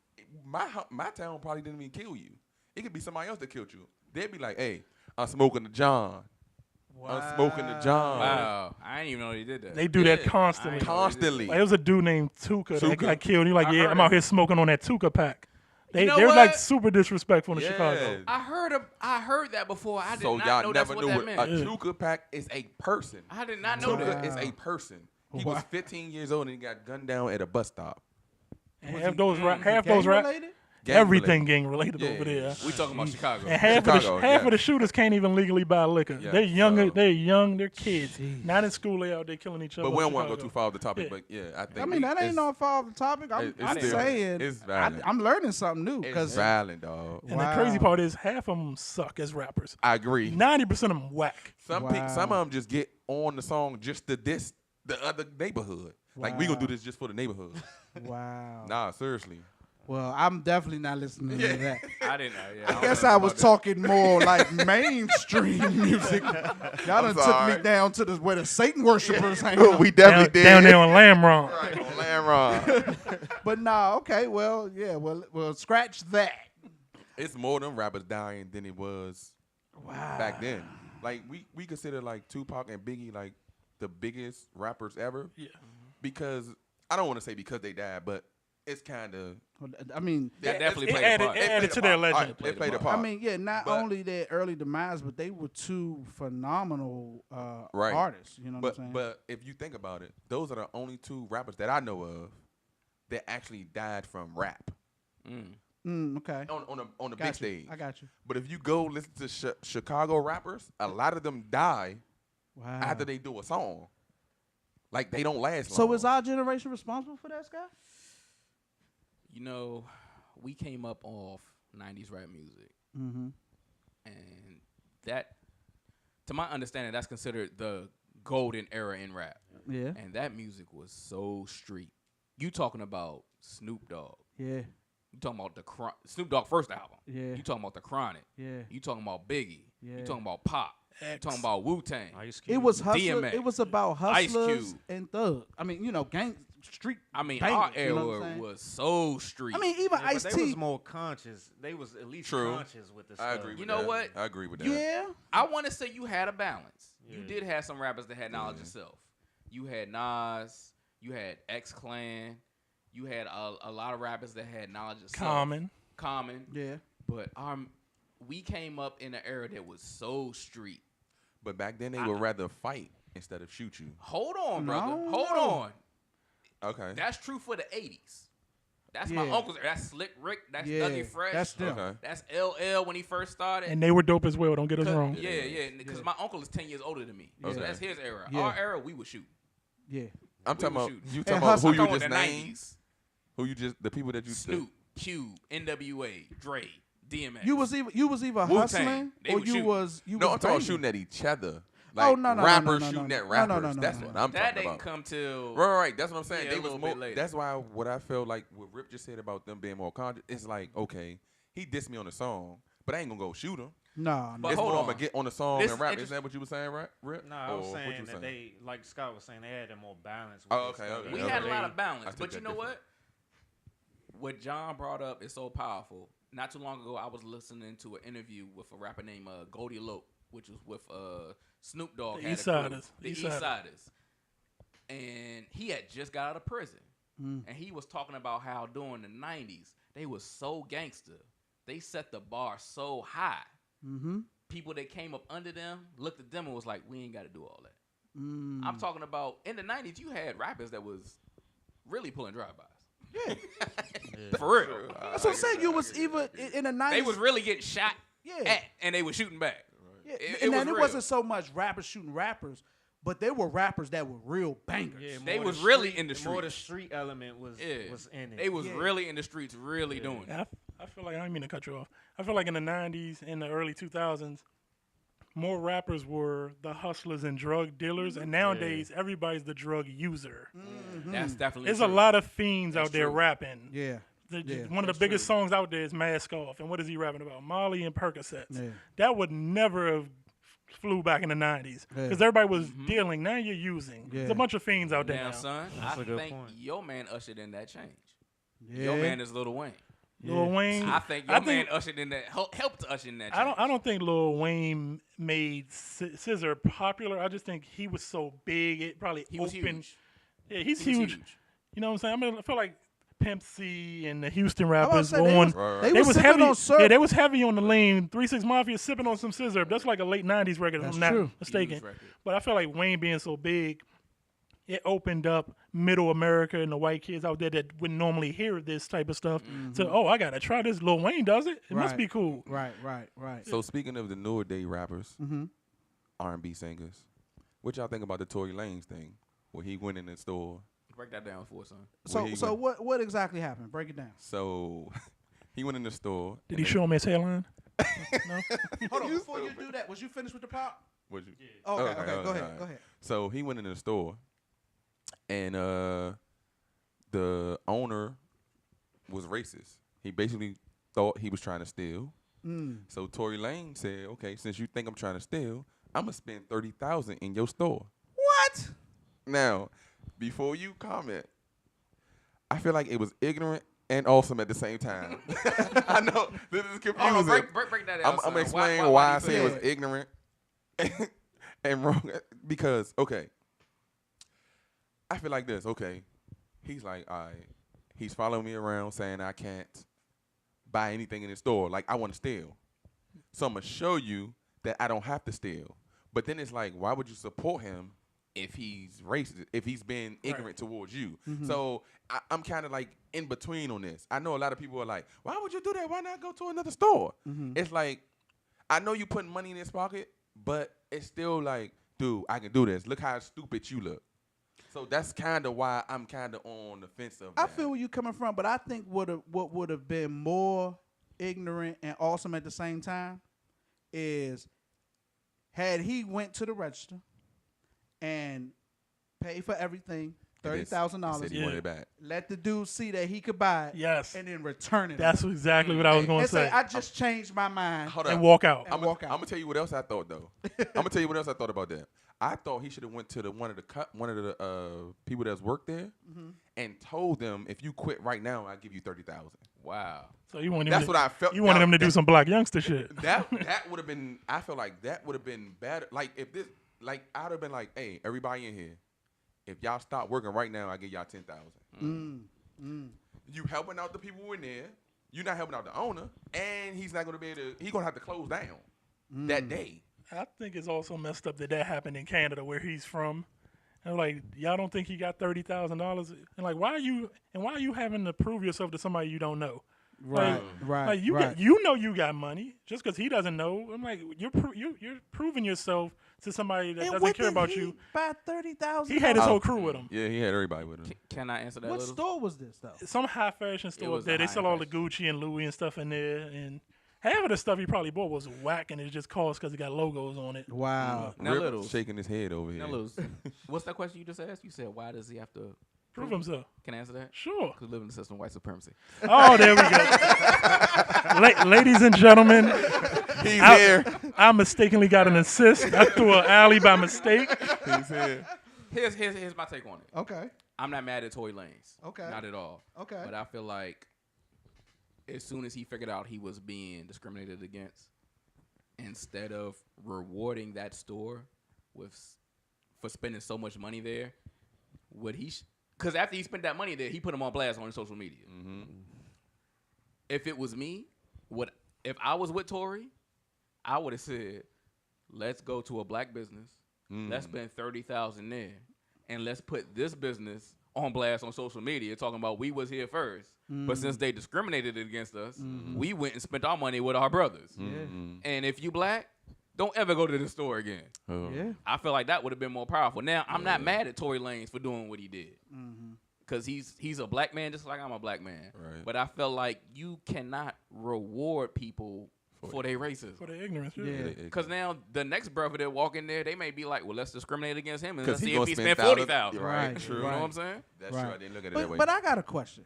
Speaker 2: my town probably didn't even kill you. It could be somebody else that killed you. They'd be like, hey, I'm smoking the John. I'm smoking the John.
Speaker 4: Wow, I didn't even know they did that.
Speaker 6: They do that
Speaker 2: Yeah.
Speaker 6: constantly.
Speaker 2: Constantly.
Speaker 6: Like, there was a dude named Tuka that
Speaker 2: Tuka.
Speaker 6: got killed. He's like,
Speaker 4: I
Speaker 6: yeah,
Speaker 4: heard
Speaker 6: I'm out
Speaker 4: it.
Speaker 6: here smoking on that Tuka pack.
Speaker 4: You know
Speaker 6: They're like
Speaker 4: what?
Speaker 6: super disrespectful in
Speaker 2: Yeah.
Speaker 6: Chicago.
Speaker 4: I heard that before. I did
Speaker 2: So
Speaker 4: not
Speaker 2: y'all
Speaker 4: know
Speaker 2: never
Speaker 4: that's
Speaker 2: knew
Speaker 4: what
Speaker 2: what
Speaker 4: that
Speaker 2: a
Speaker 4: meant.
Speaker 2: Chuka pack is a person.
Speaker 4: I did not know
Speaker 2: Chuka
Speaker 4: that.
Speaker 2: is a person. He
Speaker 1: Wow.
Speaker 2: was 15 years old and he got gunned down at a bus stop.
Speaker 6: And half those rap,
Speaker 1: Gang related?
Speaker 2: Gang
Speaker 6: everything
Speaker 2: related.
Speaker 6: gang related
Speaker 2: Yeah.
Speaker 6: over there.
Speaker 4: We talking about Chicago.
Speaker 6: And half
Speaker 2: Chicago,
Speaker 6: of the
Speaker 2: yeah.
Speaker 6: shooters can't even legally buy liquor.
Speaker 2: Yeah,
Speaker 6: They're younger.
Speaker 2: so-
Speaker 6: They're young. They're kids. Not in school. They out there killing each other.
Speaker 2: But we
Speaker 6: in
Speaker 2: don't want to go
Speaker 6: Chicago.
Speaker 2: too far off the topic.
Speaker 6: Yeah.
Speaker 2: But yeah, I think
Speaker 1: I mean, that ain't
Speaker 2: it's-
Speaker 1: no far off the topic. I'm
Speaker 2: it's still-
Speaker 1: saying
Speaker 2: it's violent.
Speaker 1: I'm learning something new
Speaker 2: It's
Speaker 1: because
Speaker 2: violent, dog.
Speaker 6: And the crazy part is half of them suck as rappers.
Speaker 2: I agree.
Speaker 6: 90% of them whack.
Speaker 2: Some of them just get on the song just to diss the other neighborhood. Like, we gonna do this just for the neighborhood.
Speaker 1: wow.
Speaker 2: Nah, seriously.
Speaker 1: Well, I'm definitely not listening to that.
Speaker 4: I didn't know. Yeah,
Speaker 1: I guess I was talking more like mainstream music. Y'all done took
Speaker 2: sorry.
Speaker 1: me down to where the Satan worshipers hang out.
Speaker 2: we
Speaker 6: Down there on Lamron.
Speaker 2: Right, on Land Run.
Speaker 1: But nah, okay, well, yeah, well, scratch that.
Speaker 2: It's more than rappers dying than it was back then. Like, we consider like Tupac and Biggie like the biggest rappers ever.
Speaker 6: Yeah.
Speaker 2: Because I don't want to say because they died, but it's kind of.
Speaker 1: I mean,
Speaker 4: That definitely
Speaker 6: It
Speaker 4: played a
Speaker 6: added,
Speaker 4: part.
Speaker 6: it added to their legend.
Speaker 2: It played a part.
Speaker 1: I mean, yeah, not
Speaker 2: But-
Speaker 1: only their early demise, but they were two phenomenal
Speaker 2: Right.
Speaker 1: artists. You know what I'm saying?
Speaker 2: But if you think about it, those are the only two rappers that I know of that actually died from rap
Speaker 1: Okay.
Speaker 2: on the big
Speaker 1: Got you.
Speaker 2: stage.
Speaker 1: I got you.
Speaker 2: But if you go listen to Chicago rappers, a lot of them die
Speaker 1: Wow.
Speaker 2: after they do a song. Like they don't last long.
Speaker 1: So is our generation responsible for that, Scott?
Speaker 4: You know, we came up off 90s rap music.
Speaker 1: Mm-hmm.
Speaker 4: And that, to my understanding, that's considered the golden era in rap.
Speaker 1: Yeah.
Speaker 4: And that music was so street. You talking about Snoop Dogg.
Speaker 1: Yeah.
Speaker 4: You talking about Snoop Dogg first album.
Speaker 1: Yeah.
Speaker 4: You talking about The Chronic.
Speaker 1: Yeah.
Speaker 4: You talking about Biggie.
Speaker 1: Yeah.
Speaker 4: You talking about Pop. You
Speaker 6: X.
Speaker 4: talking about Wu-Tang.
Speaker 7: Ice Cube.
Speaker 1: It was hustler.
Speaker 4: DMX.
Speaker 1: It was about
Speaker 4: Ice
Speaker 1: hustlers
Speaker 4: Cube.
Speaker 1: and thugs. I mean, you know, gang street.
Speaker 4: I mean,
Speaker 1: bangers,
Speaker 4: our
Speaker 1: you know what I'm
Speaker 4: era
Speaker 1: saying?
Speaker 4: was so street.
Speaker 1: I mean, even
Speaker 7: Yeah, but
Speaker 1: Ice
Speaker 7: they
Speaker 1: T.
Speaker 7: was more conscious. They was at least
Speaker 2: True.
Speaker 7: conscious with the
Speaker 2: I
Speaker 7: stuff.
Speaker 2: agree with
Speaker 4: You know
Speaker 2: that.
Speaker 4: what?
Speaker 2: I agree with that.
Speaker 1: Yeah.
Speaker 4: I want to say you had a balance. You
Speaker 7: Yeah.
Speaker 4: did have some rappers that had knowledge of self. You had Nas. You had X-Clan. You had a lot of rappers that had knowledge of self. Common.
Speaker 1: Yeah.
Speaker 4: But we came up in an era that was so street.
Speaker 2: But back then they would rather fight instead of shoot you.
Speaker 4: Hold on,
Speaker 1: No,
Speaker 4: brother. Hold
Speaker 1: no.
Speaker 4: on.
Speaker 2: Okay.
Speaker 4: That's true for the 80s. That's my
Speaker 1: Yeah.
Speaker 4: uncle's. That's Slick Rick. That's
Speaker 1: Yeah.
Speaker 4: Dougie Fresh.
Speaker 1: That's them.
Speaker 2: Okay.
Speaker 4: That's LL when he first started.
Speaker 6: And they were dope as well. Don't get us
Speaker 4: 'Cause-
Speaker 6: wrong.
Speaker 4: Yeah. Because my uncle is 10 years older than me. So
Speaker 2: Okay.
Speaker 4: that's his era.
Speaker 1: Yeah.
Speaker 4: Our era, we would shoot.
Speaker 1: Yeah.
Speaker 2: I'm talking
Speaker 4: were
Speaker 2: about
Speaker 4: shooting.
Speaker 2: you
Speaker 1: And
Speaker 2: talking about
Speaker 1: hustle.
Speaker 2: who you
Speaker 4: I'm
Speaker 2: just
Speaker 4: talking about the
Speaker 2: named.
Speaker 4: 90s.
Speaker 2: Who you just the people that you
Speaker 4: Snoop, Cube, NWA, Dre, DMX.
Speaker 1: You was either
Speaker 4: Wu-Tang.
Speaker 1: hustling
Speaker 4: They
Speaker 1: or
Speaker 4: was
Speaker 1: you
Speaker 4: shooting.
Speaker 1: was
Speaker 2: No,
Speaker 1: was
Speaker 2: I'm talking about
Speaker 1: banging.
Speaker 2: shooting at each other.
Speaker 1: Oh,
Speaker 2: Like
Speaker 1: no, no,
Speaker 2: rappers
Speaker 1: no, no,
Speaker 2: shooting
Speaker 1: no,
Speaker 2: at
Speaker 1: no,
Speaker 2: rappers.
Speaker 1: no, no, no,
Speaker 2: That's
Speaker 1: no,
Speaker 2: what
Speaker 1: no.
Speaker 2: I'm
Speaker 4: that
Speaker 2: talking
Speaker 4: didn't
Speaker 2: about.
Speaker 4: come till
Speaker 2: Right. That's what I'm saying.
Speaker 4: Yeah,
Speaker 2: They
Speaker 4: a
Speaker 2: was
Speaker 4: little
Speaker 2: more.
Speaker 4: bit later.
Speaker 2: That's why what I feel like what Rip just said about them being more conscious. It's like okay, he dissed me on the song, but I ain't gonna go shoot him.
Speaker 1: No,
Speaker 4: But
Speaker 2: It's
Speaker 4: hold
Speaker 2: more
Speaker 4: on.
Speaker 2: I'm gonna get on the song
Speaker 4: This
Speaker 2: and rap.
Speaker 4: interest-
Speaker 2: Isn't that what you were saying, right, Rip?
Speaker 7: No, I was
Speaker 2: Or what
Speaker 7: saying
Speaker 2: you
Speaker 7: that
Speaker 2: saying?
Speaker 7: they, like Scott was saying, they had a more balance. With
Speaker 2: Oh,
Speaker 7: their
Speaker 2: okay,
Speaker 7: stuff.
Speaker 2: okay,
Speaker 4: we
Speaker 2: okay.
Speaker 4: had a lot
Speaker 2: I
Speaker 4: of balance.
Speaker 2: took
Speaker 4: But
Speaker 2: that
Speaker 4: you know
Speaker 2: different.
Speaker 4: what John brought up is so powerful. Not too long ago, I was listening to an interview with a rapper named Goldie Loke, which was with Snoop Dogg.
Speaker 6: The
Speaker 4: had a
Speaker 6: East
Speaker 4: group,
Speaker 6: Siders.
Speaker 4: The
Speaker 6: East
Speaker 4: East
Speaker 6: Siders.
Speaker 4: Siders. And he had just got out of prison. And he was talking about how during the 90s, they was so gangster. They set the bar so high.
Speaker 1: Mm-hmm.
Speaker 4: People that came up under them looked at them and was like, we ain't got to do all that.
Speaker 1: Mm.
Speaker 4: I'm talking about in the 90s, you had rappers that was really pulling drive-bys.
Speaker 1: Yeah.
Speaker 4: For real.
Speaker 1: That's what I'm saying. You was either in the 90s.
Speaker 4: They was really getting shot
Speaker 1: Yeah.
Speaker 4: at, and they was shooting back.
Speaker 1: Yeah.
Speaker 4: It
Speaker 1: and
Speaker 4: was
Speaker 1: then it
Speaker 4: real.
Speaker 1: wasn't so much rappers shooting rappers, but they were rappers that were real bangers.
Speaker 7: Yeah,
Speaker 4: They
Speaker 7: more
Speaker 4: was
Speaker 7: the
Speaker 4: really
Speaker 7: street-
Speaker 4: in the
Speaker 7: More the
Speaker 4: streets.
Speaker 7: street element was
Speaker 4: Yeah.
Speaker 7: was in it.
Speaker 4: They was
Speaker 1: Yeah.
Speaker 4: really in the streets, really doing it.
Speaker 6: Yeah, I feel like I didn't mean to cut you off. I feel like in the '90s and the early 2000s, more rappers were the hustlers and drug dealers, and nowadays everybody's the drug user.
Speaker 4: That's definitely
Speaker 6: There's
Speaker 4: true.
Speaker 6: a lot of fiends
Speaker 4: That's
Speaker 6: out there
Speaker 4: true.
Speaker 6: rapping.
Speaker 1: Yeah. Yeah.
Speaker 6: One of the biggest songs out there is Mask Off. And what is he rapping about? Molly and Percocets.
Speaker 1: Yeah.
Speaker 6: That would never have flew back in the 90s.
Speaker 1: Yeah.
Speaker 6: Because everybody was dealing. Now you're using.
Speaker 1: Yeah.
Speaker 6: There's a bunch of fiends out there
Speaker 4: Now,
Speaker 6: now.
Speaker 4: son,
Speaker 7: That's
Speaker 4: I
Speaker 7: a good
Speaker 4: think
Speaker 7: point.
Speaker 4: your man ushered in that change.
Speaker 1: Yeah.
Speaker 4: Your man is Lil Wayne.
Speaker 6: Lil Wayne.
Speaker 4: I think your man ushered in that, helped to usher in that change.
Speaker 6: I don't think Lil Wayne made Scissor popular. I just think he was so big. It probably
Speaker 4: He was
Speaker 6: opened.
Speaker 4: huge.
Speaker 6: Yeah, he's
Speaker 4: He was
Speaker 6: huge.
Speaker 4: huge.
Speaker 6: You know what I'm saying? I mean, I feel like Pimp C and the Houston
Speaker 1: I was
Speaker 6: rappers
Speaker 1: saying,
Speaker 6: were
Speaker 1: they
Speaker 6: on.
Speaker 1: was,
Speaker 2: Right,
Speaker 1: they
Speaker 6: They
Speaker 1: was
Speaker 6: was
Speaker 1: sipping
Speaker 6: heavy.
Speaker 1: on syrup.
Speaker 6: Yeah, they was heavy on the lane. 3 6 Mafia sipping on some scissor. That's like a late '90s record. If
Speaker 1: That's
Speaker 6: I'm not
Speaker 1: true.
Speaker 6: mistaken.
Speaker 4: Huge record.
Speaker 6: But I feel like Wayne being so big, it opened up Middle America and the white kids out there that wouldn't normally hear this type of stuff. So, oh, I gotta try this. Lil Wayne does it. It must
Speaker 1: Right.
Speaker 6: be cool.
Speaker 1: Right.
Speaker 2: So speaking of the newer day rappers,
Speaker 1: Mm-hmm.
Speaker 2: R&B singers, what y'all think about the Torey Lanez thing, where he went in the store?
Speaker 4: Break that down for us, son.
Speaker 2: Where he
Speaker 1: So
Speaker 2: went-
Speaker 1: what exactly happened? Break it down.
Speaker 2: So he went in the store.
Speaker 6: Did he show him his hairline? No.
Speaker 1: Hold on. Before you do that, was you finished with the pop?
Speaker 2: Would you?
Speaker 1: Okay.
Speaker 2: Okay,
Speaker 1: Okay. Go
Speaker 2: okay,
Speaker 1: ahead.
Speaker 2: alright.
Speaker 1: Go ahead.
Speaker 2: So he went in the store, and the owner was racist. He basically thought he was trying to steal. So Tory Lanez said, "Okay, since you think I'm trying to steal, I'm gonna spend $30,000 in your store."
Speaker 1: What?
Speaker 2: Now, before you comment, I feel like it was ignorant and awesome at the same time. I know this is confusing.
Speaker 4: Oh, break that
Speaker 2: I'm
Speaker 4: out.
Speaker 2: gonna
Speaker 4: son.
Speaker 2: explain why I
Speaker 4: do
Speaker 2: say
Speaker 4: you
Speaker 2: it
Speaker 4: feel
Speaker 2: was
Speaker 4: that?
Speaker 2: ignorant and wrong because okay, I feel like this. Okay, He's like, all right. He's following me around saying I can't buy anything in the store. Like, I want to steal. So I'm going to show you that I don't have to steal. But then it's like, why would you support him if he's racist, if he's being ignorant towards you? So I'm kind of like in between on this. I know a lot of people are like, why would you do that? Why not go to another store? It's like, I know you putting money in his pocket, but it's still like, dude, I can do this. Look how stupid you look. So that's kind of why I'm kind of on the fence of that.
Speaker 1: I feel where you're coming from, but I think what would have been more ignorant and awesome at the same time is had he went to the register and paid for everything, $30,000.
Speaker 2: Said he wanted it back.
Speaker 1: Let the dude see that he could buy it.
Speaker 6: Yes.
Speaker 1: And then return it.
Speaker 6: That's exactly what I was going to
Speaker 1: and
Speaker 6: say.
Speaker 1: I just changed my mind.
Speaker 2: Hold
Speaker 6: And
Speaker 2: up.
Speaker 6: walk out.
Speaker 2: I'm going to tell you what else I thought, though. I'm going to tell you what else I thought about that. I thought he should have went to one of the people that's worked there and told them, if you quit right now, I'll give you $30,000.
Speaker 4: Wow.
Speaker 6: So you want him
Speaker 2: That's
Speaker 6: to,
Speaker 2: what I felt.
Speaker 6: You wanted him to do some black youngster shit.
Speaker 2: That would have been. I feel like that would have been better. Like if this, like I'd have been like, hey, everybody in here, if y'all stop working right now, I give y'all $10,000. You helping out the people in there. You're not helping out the owner, and he's not gonna be able to. He's gonna have to close down that day.
Speaker 6: I think it's also messed up that happened in Canada where he's from. And like, y'all don't think he got $30,000? And like, why are you having to prove yourself to somebody you don't know?
Speaker 1: Right,
Speaker 6: Like you you got money just because he doesn't know. I'm like, you're proving yourself to somebody that doesn't care about you.
Speaker 1: By $30,000.
Speaker 6: He had his whole crew with him.
Speaker 2: Yeah, he had everybody with him.
Speaker 4: Can I answer that?
Speaker 1: What
Speaker 4: little?
Speaker 1: store was this though?
Speaker 6: Some high fashion store
Speaker 4: was
Speaker 6: up there.
Speaker 4: a
Speaker 6: They
Speaker 4: high
Speaker 6: sell all the
Speaker 4: fashion.
Speaker 6: Gucci and Louis and stuff in there. And half of the stuff he probably bought was whack and it just cost because it got logos on it.
Speaker 1: Wow.
Speaker 4: Now,
Speaker 2: Rip
Speaker 4: Littles.
Speaker 2: shaking his head over here.
Speaker 4: Now, Littles, what's that question you just asked? You said, why does he have to
Speaker 6: Prove himself.
Speaker 4: Can I answer that?
Speaker 6: Sure.
Speaker 4: Because live in the system, white supremacy.
Speaker 6: Oh, there we go. Ladies and gentlemen,
Speaker 2: He's here.
Speaker 6: I mistakenly got an assist. I threw an alley by mistake.
Speaker 2: He's here.
Speaker 4: Here's my take on it.
Speaker 1: Okay.
Speaker 4: I'm not mad at Torey Lanez.
Speaker 1: Okay.
Speaker 4: Not at all.
Speaker 1: Okay.
Speaker 4: But I feel like as soon as he figured out he was being discriminated against, instead of rewarding that store for spending so much money there, because after he spent that money there, he put him on blast on his social media.
Speaker 2: Mm-hmm.
Speaker 4: If it was me, if I was with Torey, I would have said, let's go to a black business, let's spend $30,000 there, and let's put this business on blast on social media, talking about we was here first. But since they discriminated against us, we went and spent our money with our brothers. And if you black, don't ever go to the store again.
Speaker 2: Oh.
Speaker 1: Yeah.
Speaker 4: I feel like that would have been more powerful. Now, I'm not mad at Torey Lanez for doing what he did. Because he's a black man just like I'm a black man.
Speaker 2: Right.
Speaker 4: But I felt like you cannot reward people for their racism.
Speaker 6: For the ignorance.
Speaker 1: Yeah.
Speaker 4: Because now the next brother that walk in there, they may be like, well, let's discriminate against him and let's
Speaker 2: he
Speaker 4: see
Speaker 2: gonna
Speaker 4: if he
Speaker 2: spend
Speaker 4: spent $40,000.
Speaker 1: Right,
Speaker 2: True.
Speaker 4: You know what I'm saying?
Speaker 2: That's
Speaker 1: Right.
Speaker 2: true. I didn't look at it that way.
Speaker 1: But I got a question.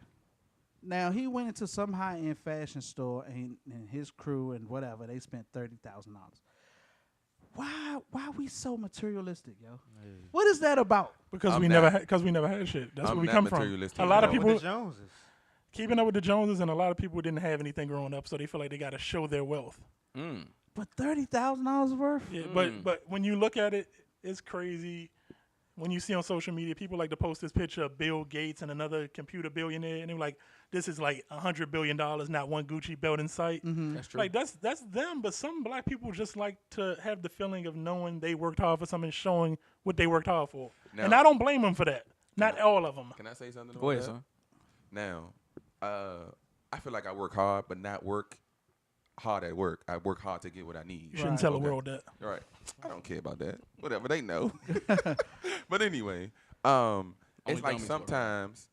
Speaker 1: Now he went into some high-end fashion store and his crew and whatever they spent $30,000. Why we so materialistic, yo? What is that about?
Speaker 6: Because
Speaker 2: I'm
Speaker 6: we
Speaker 2: not-
Speaker 6: never had shit. That's
Speaker 2: I'm
Speaker 6: where we
Speaker 2: not
Speaker 6: come from.
Speaker 2: materialistic
Speaker 6: A lot of
Speaker 2: at all.
Speaker 6: people
Speaker 7: The Joneses.
Speaker 6: keeping up with the Joneses, and a lot of people didn't have anything growing up, so they feel like they got to show their wealth.
Speaker 1: But $30,000 worth?
Speaker 6: Yeah, but when you look at it, it's crazy. When you see on social media, people like to post this picture of Bill Gates and another computer billionaire, and they're like, "This is like $100 billion, not one Gucci belt in sight."
Speaker 4: That's true.
Speaker 6: Like that's them. But some black people just like to have the feeling of knowing they worked hard for something, showing what they worked hard for.
Speaker 2: Now-
Speaker 6: And I don't blame them for that. Not all of them.
Speaker 2: Can I say something about
Speaker 4: Go ahead,
Speaker 2: that?
Speaker 4: son.
Speaker 2: Now, I feel like I work hard, but not work hard at work. I work hard to get what I need.
Speaker 6: You shouldn't tell the world that.
Speaker 2: All right. I don't care about that. Whatever, they know. But anyway, it's
Speaker 4: Only
Speaker 2: like
Speaker 4: dummies go
Speaker 2: sometimes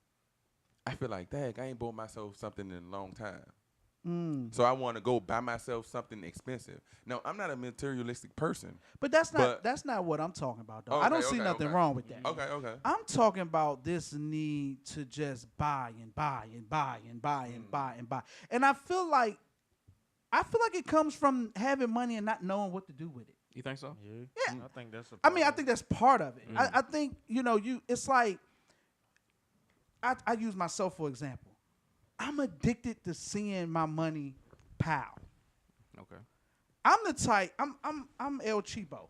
Speaker 2: I feel like, dang, I ain't bought myself something in a long time. So I want to go buy myself something expensive. Now, I'm not a materialistic person.
Speaker 1: But that's not what I'm talking about, though. I don't see nothing wrong with that.
Speaker 2: Okay.
Speaker 1: I'm talking about this need to just buy and buy and buy and buy and buy and buy. And I feel like it comes from having money and not knowing what to do with it.
Speaker 4: You think so?
Speaker 1: Yeah.
Speaker 7: I think that's.
Speaker 1: I think that's part of it. I think, it's like, I use myself for example. I'm addicted to seeing my money pile.
Speaker 4: Okay.
Speaker 1: I'm the type, I'm El Cheapo.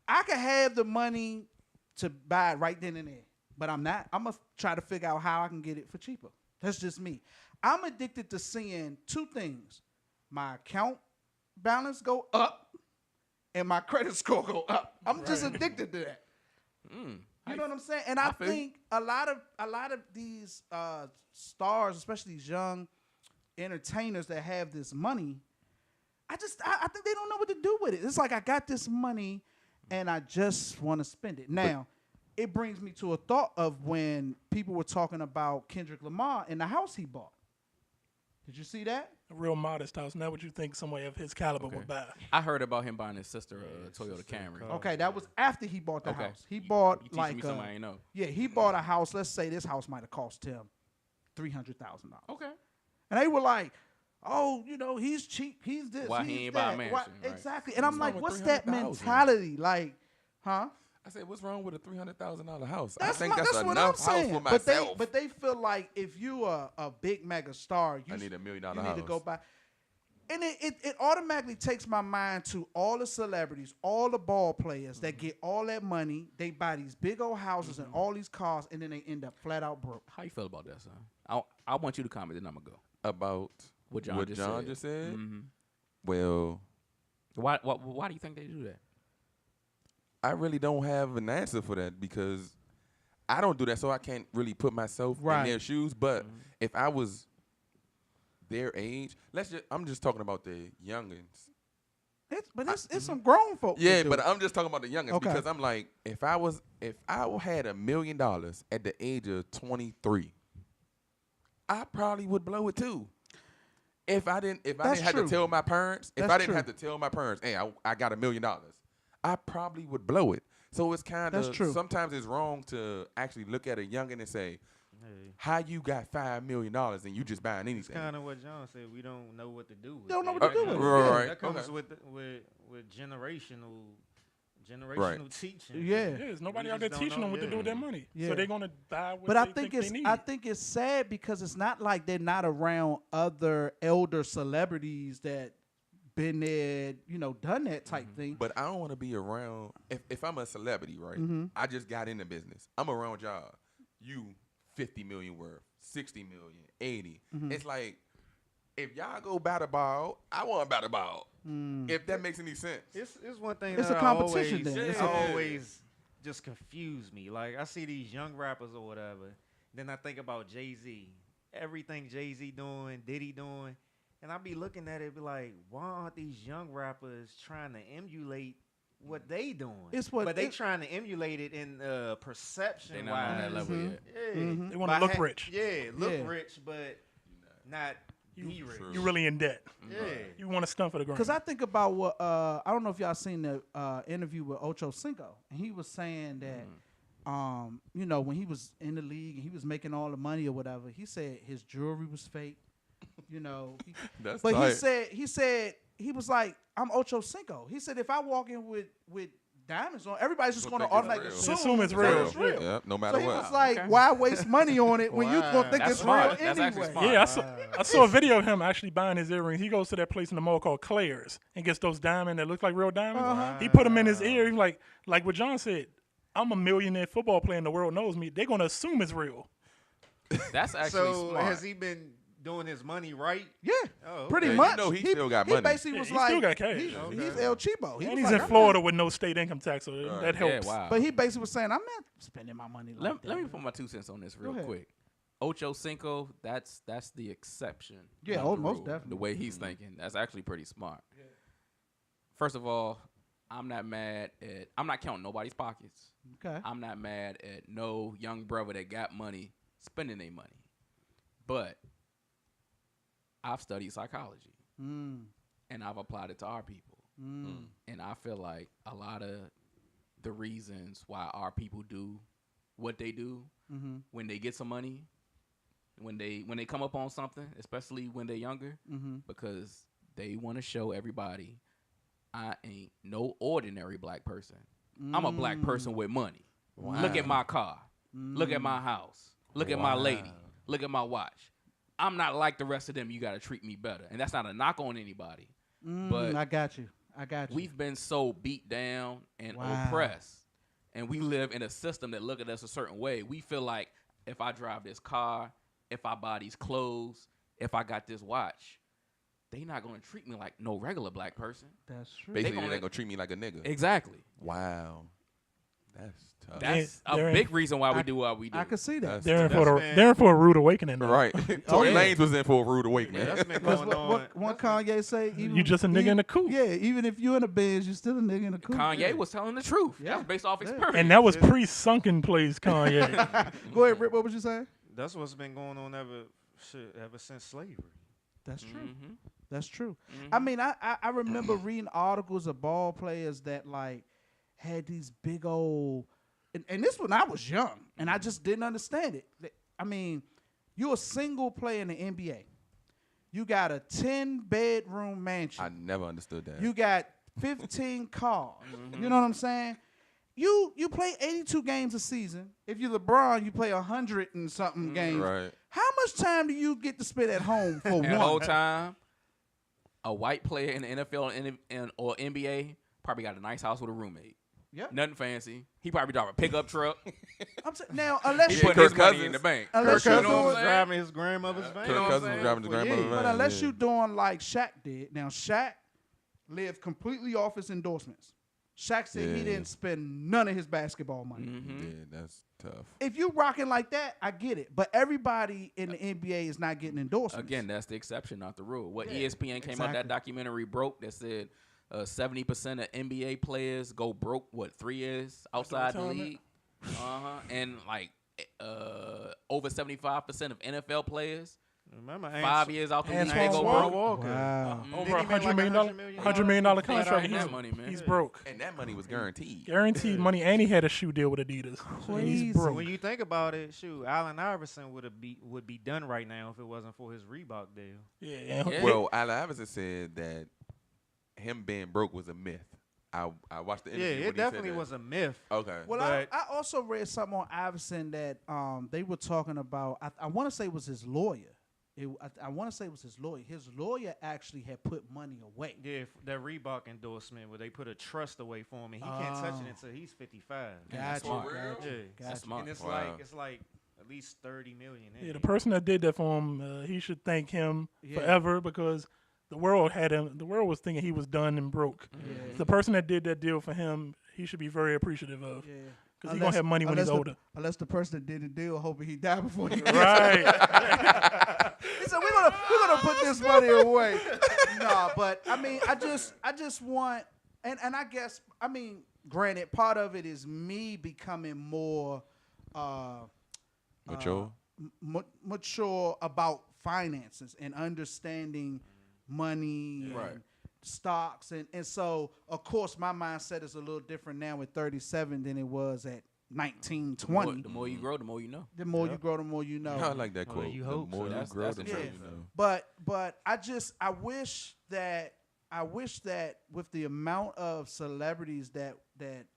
Speaker 1: I can have the money to buy it right then and there. but I'm not. I'm gonna try to figure out how I can get it for cheaper. That's just me. I'm addicted to seeing two things: my account balance go up and my credit score go up. I'm just addicted to that. You know what I'm saying? And I think a lot of these stars, especially these young entertainers that have this money, I think they don't know what to do with it. It's like I got this money and I just want to spend it. Now, it brings me to a thought of when people were talking about Kendrick Lamar and the house he bought. Did you see that?
Speaker 6: A real modest house. Not what you think somebody of his caliber would buy.
Speaker 4: I heard about him buying his sister a Toyota Camry.
Speaker 1: Okay, that was after he bought the house. He bought
Speaker 4: you
Speaker 1: like
Speaker 4: me something I ain't know.
Speaker 1: Yeah, he bought a house. Let's say this house might have cost him $300,000.
Speaker 4: Okay.
Speaker 1: And they were like, "Oh, you know, he's cheap. He's this.
Speaker 4: Why
Speaker 1: he's
Speaker 4: he ain't
Speaker 1: that.
Speaker 4: buy a mansion,
Speaker 1: Why-"
Speaker 4: right?
Speaker 1: Exactly. And I'm
Speaker 2: What's
Speaker 1: like,
Speaker 2: wrong
Speaker 1: what's
Speaker 2: with
Speaker 1: that
Speaker 2: $300,000?
Speaker 1: mentality? Like, huh?
Speaker 2: I said, what's wrong with a $300,000 house?
Speaker 1: That's
Speaker 2: I think that's
Speaker 1: what I'm
Speaker 2: enough house
Speaker 1: saying.
Speaker 2: for myself.
Speaker 1: But they feel like if you are a big mega star,
Speaker 2: I need $1 million
Speaker 1: you
Speaker 2: house.
Speaker 1: need to go buy. And it automatically takes my mind to all the celebrities, all the ball players that get all that money. They buy these big old houses and all these cars, and then they end up flat out broke.
Speaker 4: How you feel about that, son? I want you to comment, then I'm gonna go.
Speaker 2: About
Speaker 4: What John
Speaker 2: just said?
Speaker 4: Mm-hmm.
Speaker 2: Well,
Speaker 4: Why do you think they do that?
Speaker 2: I really don't have an answer for that because I don't do that, so I can't really put myself in their shoes. But if I was their age, I'm just talking about the youngins.
Speaker 1: It's some grown folks.
Speaker 2: Yeah,
Speaker 1: that do
Speaker 2: but
Speaker 1: it.
Speaker 2: I'm just talking about the youngins
Speaker 1: Okay.
Speaker 2: because I'm like, if I had $1 million at the age of 23, I probably would blow it too. If I didn't have to tell my parents, hey, I got $1 million, I probably would blow it. So it's kind of sometimes it's wrong to actually look at a youngin and say, how you got $5 million and you just buying anything?
Speaker 7: It's kind of what John said. We don't know what to do with it.
Speaker 1: Don't know what to do with it.
Speaker 2: Right.
Speaker 7: That comes with generational teaching.
Speaker 1: Yeah.
Speaker 6: There's nobody
Speaker 7: We
Speaker 6: out there
Speaker 7: just don't
Speaker 6: teaching
Speaker 7: know,
Speaker 6: them what to do with their money.
Speaker 1: Yeah.
Speaker 6: So they're gonna buy what
Speaker 1: But
Speaker 6: they think they need.
Speaker 1: I think it's sad because it's not like they're not around other elder celebrities that been there, done that type thing.
Speaker 2: But I don't want to be around. If I'm a celebrity, right? I just got in the business. I'm around y'all. You 50 million worth, 60 million, 80. It's like, if y'all go bat a ball, I want to bat a ball. If that makes any sense.
Speaker 7: It's one thing
Speaker 1: It's
Speaker 7: that
Speaker 1: a competition
Speaker 7: always,
Speaker 1: then. It's
Speaker 7: always just confuse me. Like, I see these young rappers or whatever, then I think about Jay-Z. Everything Jay-Z doing, Diddy doing, and I be looking at it be like, why aren't these young rappers trying to emulate what they doing? But they trying to emulate it in perception.
Speaker 4: They not on that level yet.
Speaker 7: Yeah.
Speaker 6: They want to look rich.
Speaker 7: Yeah, look rich, but not be rich.
Speaker 6: You're really in debt.
Speaker 7: Yeah.
Speaker 6: You want to stunt for the ground.
Speaker 1: Because I think about what I don't know if y'all seen the interview with Ocho Cinco, and he was saying that when he was in the league and he was making all the money or whatever, he said his jewelry was fake.
Speaker 2: That's
Speaker 1: But
Speaker 2: tight.
Speaker 1: he said he was like, I'm Ocho Cinco. He said if I walk in with diamonds on, everybody's just going to automatically
Speaker 6: assume it's real.
Speaker 2: Yeah, no
Speaker 1: So
Speaker 2: matter
Speaker 1: he
Speaker 2: what.
Speaker 1: was like, why waste money on it when you gonna think
Speaker 4: That's
Speaker 1: it's
Speaker 4: smart.
Speaker 1: real
Speaker 4: That's actually
Speaker 1: anyway?
Speaker 4: smart.
Speaker 6: Yeah, I saw a video of him actually buying his earrings. He goes to that place in the mall called Claire's and gets those diamonds that look like real diamonds. He put them in his ear. He's like what John said, I'm a millionaire football player and the world knows me. They're going to assume it's real.
Speaker 4: That's actually
Speaker 7: So
Speaker 4: smart.
Speaker 7: has he been doing his money right?
Speaker 1: Yeah,
Speaker 7: Oh,
Speaker 1: pretty
Speaker 7: okay.
Speaker 1: much.
Speaker 2: He still got money.
Speaker 1: He basically
Speaker 6: Yeah,
Speaker 1: was
Speaker 6: he
Speaker 1: like,
Speaker 6: still got cash.
Speaker 1: He's
Speaker 7: Okay.
Speaker 1: El Cheapo. He
Speaker 6: And
Speaker 1: was
Speaker 6: he's
Speaker 1: like,
Speaker 6: in
Speaker 1: I'm
Speaker 6: Florida
Speaker 1: not-
Speaker 6: with no state income tax, so that helps.
Speaker 4: wow.
Speaker 1: But he basically was saying, I'm not spending my money like that.
Speaker 4: Let me put my 2 cents on this real
Speaker 1: ahead.
Speaker 4: quick. Ocho Cinco, that's the exception.
Speaker 1: Yeah,
Speaker 4: not the
Speaker 1: most
Speaker 4: rule.
Speaker 1: definitely.
Speaker 4: The way he's thinking, that's actually pretty smart. First of all, I'm not counting nobody's pockets.
Speaker 1: Okay.
Speaker 4: I'm not mad at no young brother that got money spending their money. But I've studied psychology and I've applied it to our people. And I feel like a lot of the reasons why our people do what they do when they get some money, when they come up on something, especially when they're younger, because they want to show everybody I ain't no ordinary black person. I'm a black person with money.
Speaker 2: Wow.
Speaker 4: Look at my car. Look at my house. Look at my lady. Look at my watch. I'm not like the rest of them. You got to treat me better. And that's not a knock on anybody. But
Speaker 1: I got you.
Speaker 4: we've been so beat down and oppressed. and we live in a system that look at us a certain way. We feel like if I drive this car, if I buy these clothes, if I got this watch, they not gonna treat me like no regular black person.
Speaker 1: That's true.
Speaker 2: Basically, they're gonna treat me like a nigga.
Speaker 4: Exactly.
Speaker 2: Wow, that's tough.
Speaker 4: That's
Speaker 6: They're
Speaker 4: a big reason why we do what we do.
Speaker 1: I can see that.
Speaker 6: They're in for a rude awakening. Though.
Speaker 2: Right. Tory
Speaker 1: yeah.
Speaker 2: Lanez was in for a rude awakening.
Speaker 7: Yeah, that's been
Speaker 1: That's
Speaker 7: going on.
Speaker 1: what Kanye say?
Speaker 6: You just a nigga in a coupe.
Speaker 1: Yeah, even if you in a Benz, you still a nigga in a coupe.
Speaker 4: Kanye was telling the truth.
Speaker 1: Yeah.
Speaker 4: That's based off
Speaker 1: Yeah.
Speaker 4: experience.
Speaker 6: And that was pre-sunken place Kanye.
Speaker 1: Go ahead, Rip. What was you saying?
Speaker 7: That's what's been going on ever since slavery.
Speaker 1: That's true.
Speaker 4: Mm-hmm.
Speaker 1: That's true. I mean, I remember reading articles of ball players that like had these big old, and this when I was young, and I just didn't understand it. I mean, you're a single player in the NBA. You got a 10-bedroom mansion.
Speaker 2: I never understood that.
Speaker 1: You got 15 cars. You know what I'm saying? You play 82 games a season. If you're LeBron, you play 100 and something games.
Speaker 2: Right.
Speaker 1: How much time do you get to spend at home for
Speaker 4: And the
Speaker 1: one?
Speaker 4: whole time, a white player in the NFL or NBA probably got a nice house with a roommate.
Speaker 1: Yep.
Speaker 4: Nothing fancy. He probably drive a pickup truck.
Speaker 1: I'm saying, now, unless
Speaker 4: He
Speaker 1: you
Speaker 4: put
Speaker 2: Kirk
Speaker 4: his money
Speaker 2: Cousins.
Speaker 4: in the bank.
Speaker 1: Unless
Speaker 2: Kirk
Speaker 1: you're
Speaker 2: Cousins
Speaker 1: doing,
Speaker 2: was
Speaker 7: Driving his grandmother's van.
Speaker 4: You know
Speaker 2: Kirk
Speaker 4: what I'm
Speaker 2: Cousins was
Speaker 4: saying?
Speaker 2: driving his grandmother's van.
Speaker 1: but unless
Speaker 2: yeah.
Speaker 1: you're doing like Shaq did. Now, Shaq lived completely off his endorsements. Shaq said he
Speaker 2: Yeah.
Speaker 1: didn't spend none of his basketball money.
Speaker 2: Yeah, that's tough.
Speaker 1: If you rocking like that, I get it. But everybody in the NBA is not getting endorsements.
Speaker 4: Again, that's the exception, not the rule. What
Speaker 1: Yeah,
Speaker 4: ESPN came out
Speaker 1: exactly.
Speaker 4: that documentary broke that said 70% of NBA players go broke 3 years outside the
Speaker 6: retirement?
Speaker 4: league. And like over 75% of NFL players
Speaker 7: Remember,
Speaker 4: 5 years out the league
Speaker 6: Antoine
Speaker 4: they go
Speaker 6: Walker.
Speaker 4: broke.
Speaker 7: Walker.
Speaker 1: Wow.
Speaker 6: Over
Speaker 7: Didn't he make
Speaker 6: $100
Speaker 7: like
Speaker 6: million,
Speaker 7: $100 million?
Speaker 6: $100 million
Speaker 4: Flat out
Speaker 6: contract.
Speaker 4: that money, man.
Speaker 6: He's broke.
Speaker 2: And that money was guaranteed.
Speaker 6: Guaranteed money, and he had a shoe deal with Adidas. So
Speaker 1: Crazy.
Speaker 6: he's broke.
Speaker 7: When you think about it, shoot, Allen Iverson would be done right now if it wasn't for his Reebok deal.
Speaker 6: Yeah.
Speaker 4: Yeah.
Speaker 2: Well, Allen Iverson said that him being broke was a myth. I watched the
Speaker 7: Yeah,
Speaker 2: interview. when
Speaker 7: it
Speaker 2: he said
Speaker 7: definitely
Speaker 2: that.
Speaker 7: was a myth.
Speaker 2: Okay.
Speaker 1: Well,
Speaker 7: But-
Speaker 1: I also read something on Iverson that they were talking about. I want to say it was his lawyer. I want to say it was his lawyer. His lawyer actually had put money away.
Speaker 7: Yeah, that Reebok endorsement where they put a trust away for him, and he can't touch it until he's 55.
Speaker 1: Gotcha.
Speaker 4: smart.
Speaker 7: Yeah,
Speaker 4: That's smart.
Speaker 7: and it's
Speaker 2: Wow.
Speaker 7: like at least 30 million. In
Speaker 6: Yeah, the
Speaker 7: it.
Speaker 6: person that did that for him, he should thank him
Speaker 1: Yeah.
Speaker 6: forever because the world had him. The world was thinking he was done and broke.
Speaker 1: Yeah.
Speaker 6: The person that did that deal for him, he should be very appreciative of
Speaker 1: Yeah.
Speaker 6: because he's gonna have money when he's older.
Speaker 1: Unless the person that did the deal hoping he died before he
Speaker 6: Right.
Speaker 1: He said, we're gonna put this money away. No, but I mean, I just want, and I guess, I mean, granted, part of it is me becoming more
Speaker 2: Mature.
Speaker 1: mature about finances and understanding money
Speaker 4: Right.
Speaker 1: and stocks, and so of course my mindset is a little different now at 37 than it was at 19, 20.
Speaker 4: The more you grow, the more you know.
Speaker 1: The more you grow, the more you know.
Speaker 2: I like that quote.
Speaker 7: you
Speaker 2: the
Speaker 7: hope
Speaker 2: more
Speaker 7: so.
Speaker 2: you
Speaker 4: That's-
Speaker 2: grow,
Speaker 4: that's
Speaker 2: the
Speaker 4: the
Speaker 2: more
Speaker 4: truth.
Speaker 2: you know.
Speaker 1: But I wish that with the amount of celebrities that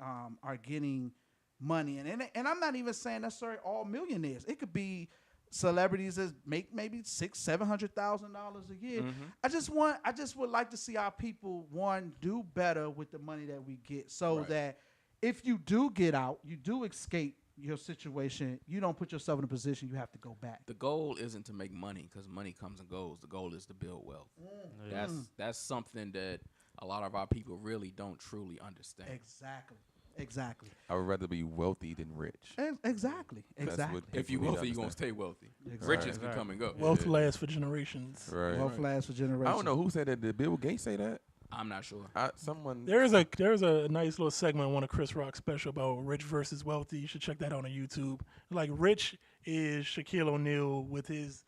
Speaker 1: are getting money, and I'm not even saying necessarily all millionaires. It could be celebrities that make maybe $600,000-$700,000 a year. I just would like to see our people do better with the money that we get, so that if you do get out, you do escape your situation, you don't put yourself in a position you have to go back.
Speaker 4: The goal isn't to make money because money comes and goes. The goal is to build wealth. That's something that a lot of our people really don't truly understand.
Speaker 1: Exactly.
Speaker 2: I would rather be wealthy than rich.
Speaker 1: Exactly.
Speaker 2: That's what
Speaker 4: If you
Speaker 2: people need
Speaker 4: wealthy,
Speaker 2: to
Speaker 4: you're gonna
Speaker 2: understand.
Speaker 4: stay wealthy.
Speaker 1: Exactly.
Speaker 4: Riches can come and go.
Speaker 6: Wealth lasts for generations.
Speaker 2: Right.
Speaker 1: Wealth lasts for generations.
Speaker 2: I don't know who said that. Did Bill Gates say that?
Speaker 4: I'm not sure.
Speaker 2: Someone.
Speaker 6: There's a nice little segment on one of Chris Rock's special about rich versus wealthy. You should check that out on YouTube. Like rich is Shaquille O'Neal with his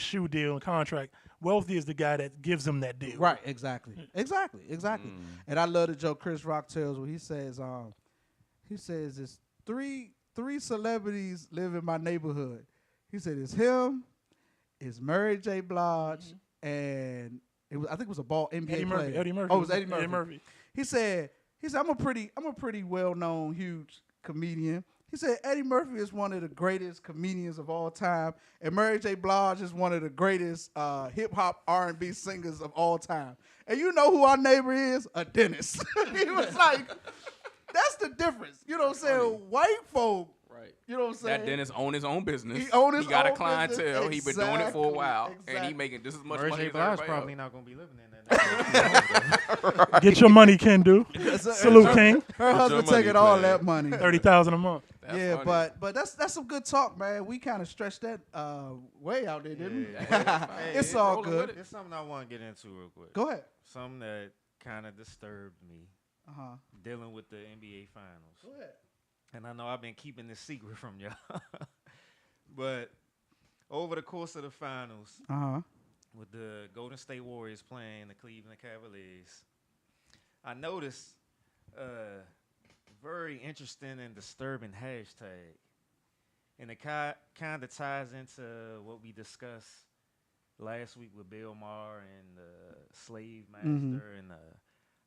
Speaker 6: shoe deal and contract. Wealthy is the guy that gives him that deal.
Speaker 1: Right, exactly. And I love the joke Chris Rock tells when he says it's three celebrities live in my neighborhood. He said it's him, it's Mary J. Blige, and I think it was a NBA player.
Speaker 6: Eddie Murphy.
Speaker 1: Oh, it was Eddie Murphy.
Speaker 6: Eddie Murphy.
Speaker 1: He said I'm a pretty well-known huge comedian. He said Eddie Murphy is one of the greatest comedians of all time, and Mary J. Blige is one of the greatest hip hop R&B singers of all time. And you know who our neighbor is? A dentist. He was like, that's the difference. You know what I'm saying?
Speaker 4: Funny.
Speaker 1: White folk,
Speaker 4: Right.
Speaker 1: you know what I'm saying?
Speaker 4: That dentist own his own business.
Speaker 1: He own his
Speaker 4: got a
Speaker 1: own
Speaker 4: clientele.
Speaker 1: business.
Speaker 4: He been doing it for a while, and
Speaker 1: Exactly.
Speaker 4: he making just as much
Speaker 7: Mary
Speaker 4: money
Speaker 7: J.
Speaker 4: as
Speaker 7: Blige
Speaker 4: everybody
Speaker 7: probably
Speaker 4: else.
Speaker 7: not gonna be living in that.
Speaker 6: Get your money, Ken. Do salute, King.
Speaker 1: Her husband
Speaker 2: money,
Speaker 1: taking all
Speaker 2: man.
Speaker 1: that money.
Speaker 6: 30,000 a month.
Speaker 4: That's
Speaker 1: Yeah,
Speaker 4: funny.
Speaker 1: but that's some good talk, man. We kind of stretched that way out there, didn't we?
Speaker 7: Hey,
Speaker 1: It's all
Speaker 4: rolling
Speaker 1: good.
Speaker 4: with
Speaker 7: There's something I want to get into real quick.
Speaker 1: Go ahead.
Speaker 7: Something that kind of disturbed me dealing with the NBA Finals.
Speaker 1: Go ahead.
Speaker 7: And I know I've been keeping this secret from y'all. But over the course of the finals, with the Golden State Warriors playing the Cleveland Cavaliers, I noticed a very interesting and disturbing hashtag. And it kind of ties into what we discussed last week with Bill Maher and the slave master and the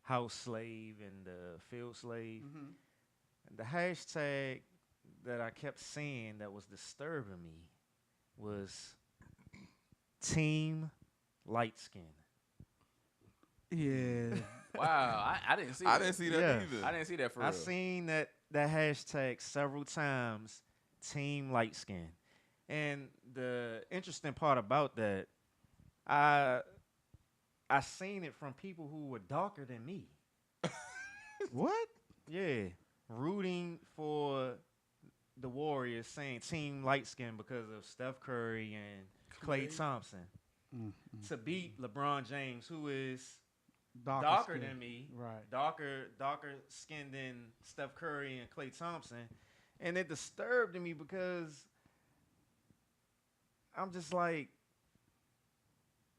Speaker 7: house slave and the field slave. And the hashtag that I kept seeing that was disturbing me was Team Light Skin.
Speaker 1: Yeah.
Speaker 4: Wow, I didn't see.
Speaker 2: I
Speaker 4: that.
Speaker 2: didn't see that
Speaker 7: Yeah.
Speaker 2: either.
Speaker 4: I didn't see that for
Speaker 7: I
Speaker 4: real.
Speaker 7: seen that hashtag several times, Team Light Skin. And the interesting part about that, I seen it from people who were darker than me.
Speaker 1: What?
Speaker 7: Yeah, rooting for the Warriors, saying Team Light Skin because of Steph Curry and Klay Thompson to beat LeBron James, who is darker
Speaker 1: skin.
Speaker 7: than me,
Speaker 1: Right.
Speaker 7: darker skinned than Steph Curry and Klay Thompson, and it disturbed me because I'm just like,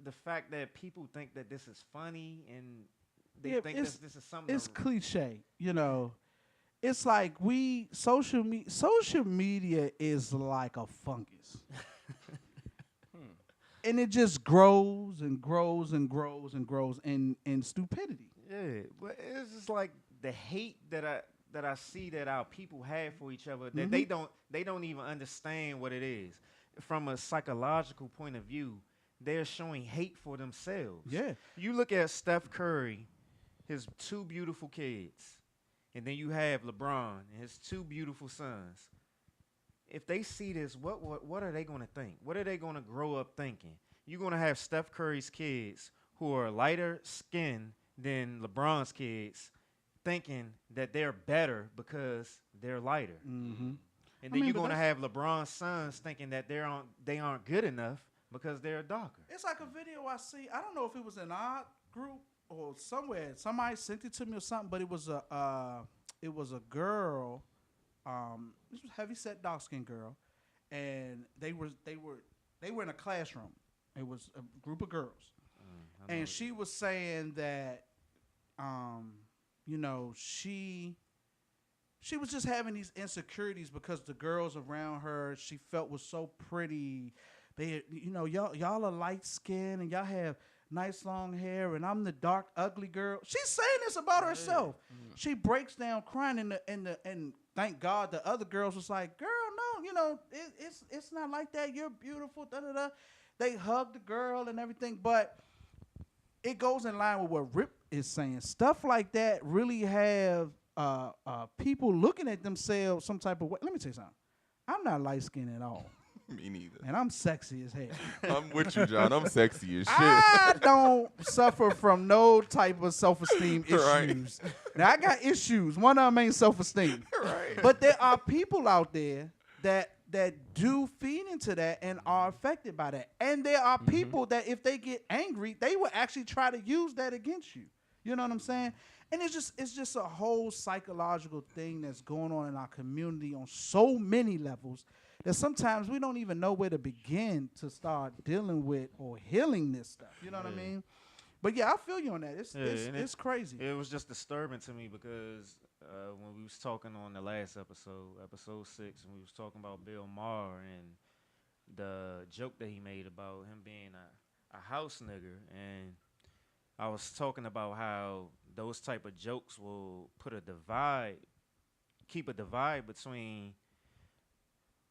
Speaker 7: the fact that people think that this is funny and they think that this is something.
Speaker 1: It's cliche, you know. It's like social media is like a fungus. And it just grows and grows and grows and grows in stupidity.
Speaker 7: Yeah, but it's just like the hate that I see that our people have for each other, that they don't even understand what it is. From a psychological point of view, they're showing hate for themselves.
Speaker 1: Yeah.
Speaker 7: You look at Steph Curry, his two beautiful kids, and then you have LeBron and his two beautiful sons. If they see this, what are they going to think? What are they going to grow up thinking? You're going to have Steph Curry's kids who are lighter skinned than LeBron's kids thinking that they're better because they're lighter.
Speaker 1: Mm-hmm.
Speaker 7: And then you're going to have LeBron's sons thinking that they aren't good enough because they're darker.
Speaker 1: It's like a video I see. I don't know if it was in our group or somewhere. Somebody sent it to me or something, but it was a girl. This was heavy set, dark skinned girl, and they were in a classroom. It was a group of girls, and she was saying that, you know, she was just having these insecurities because the girls around her she felt was so pretty. They, you know, y'all are light skinned and y'all have nice long hair, and I'm the dark, ugly girl. She's saying this about herself. She breaks down crying and thank God the other girls was like, girl, no, you know, it's not like that. You're beautiful. Da da da. They hug the girl and everything, but it goes in line with what Rip is saying. Stuff like that really have people looking at themselves some type of way. Let me tell you something. I'm not light skinned at all.
Speaker 2: Me neither.
Speaker 1: And I'm sexy as hell.
Speaker 2: I'm with you, John. I'm sexy as shit.
Speaker 1: I don't suffer from no type of self-esteem issues.
Speaker 2: Right.
Speaker 1: Now, I got issues. One of them ain't self-esteem.
Speaker 2: Right.
Speaker 1: But there are people out there that do feed into that and are affected by that. And there are people that if they get angry, they will actually try to use that against you. You know what I'm saying? And it's just a whole psychological thing that's going on in our community on so many levels that sometimes we don't even know where to begin to start dealing with or healing this stuff. You know what I mean? But yeah, I feel you on that. It's crazy.
Speaker 7: It was just disturbing to me because when we was talking on the last episode 6, and we was talking about Bill Maher and the joke that he made about him being a house nigger, and I was talking about how those type of jokes will keep a divide between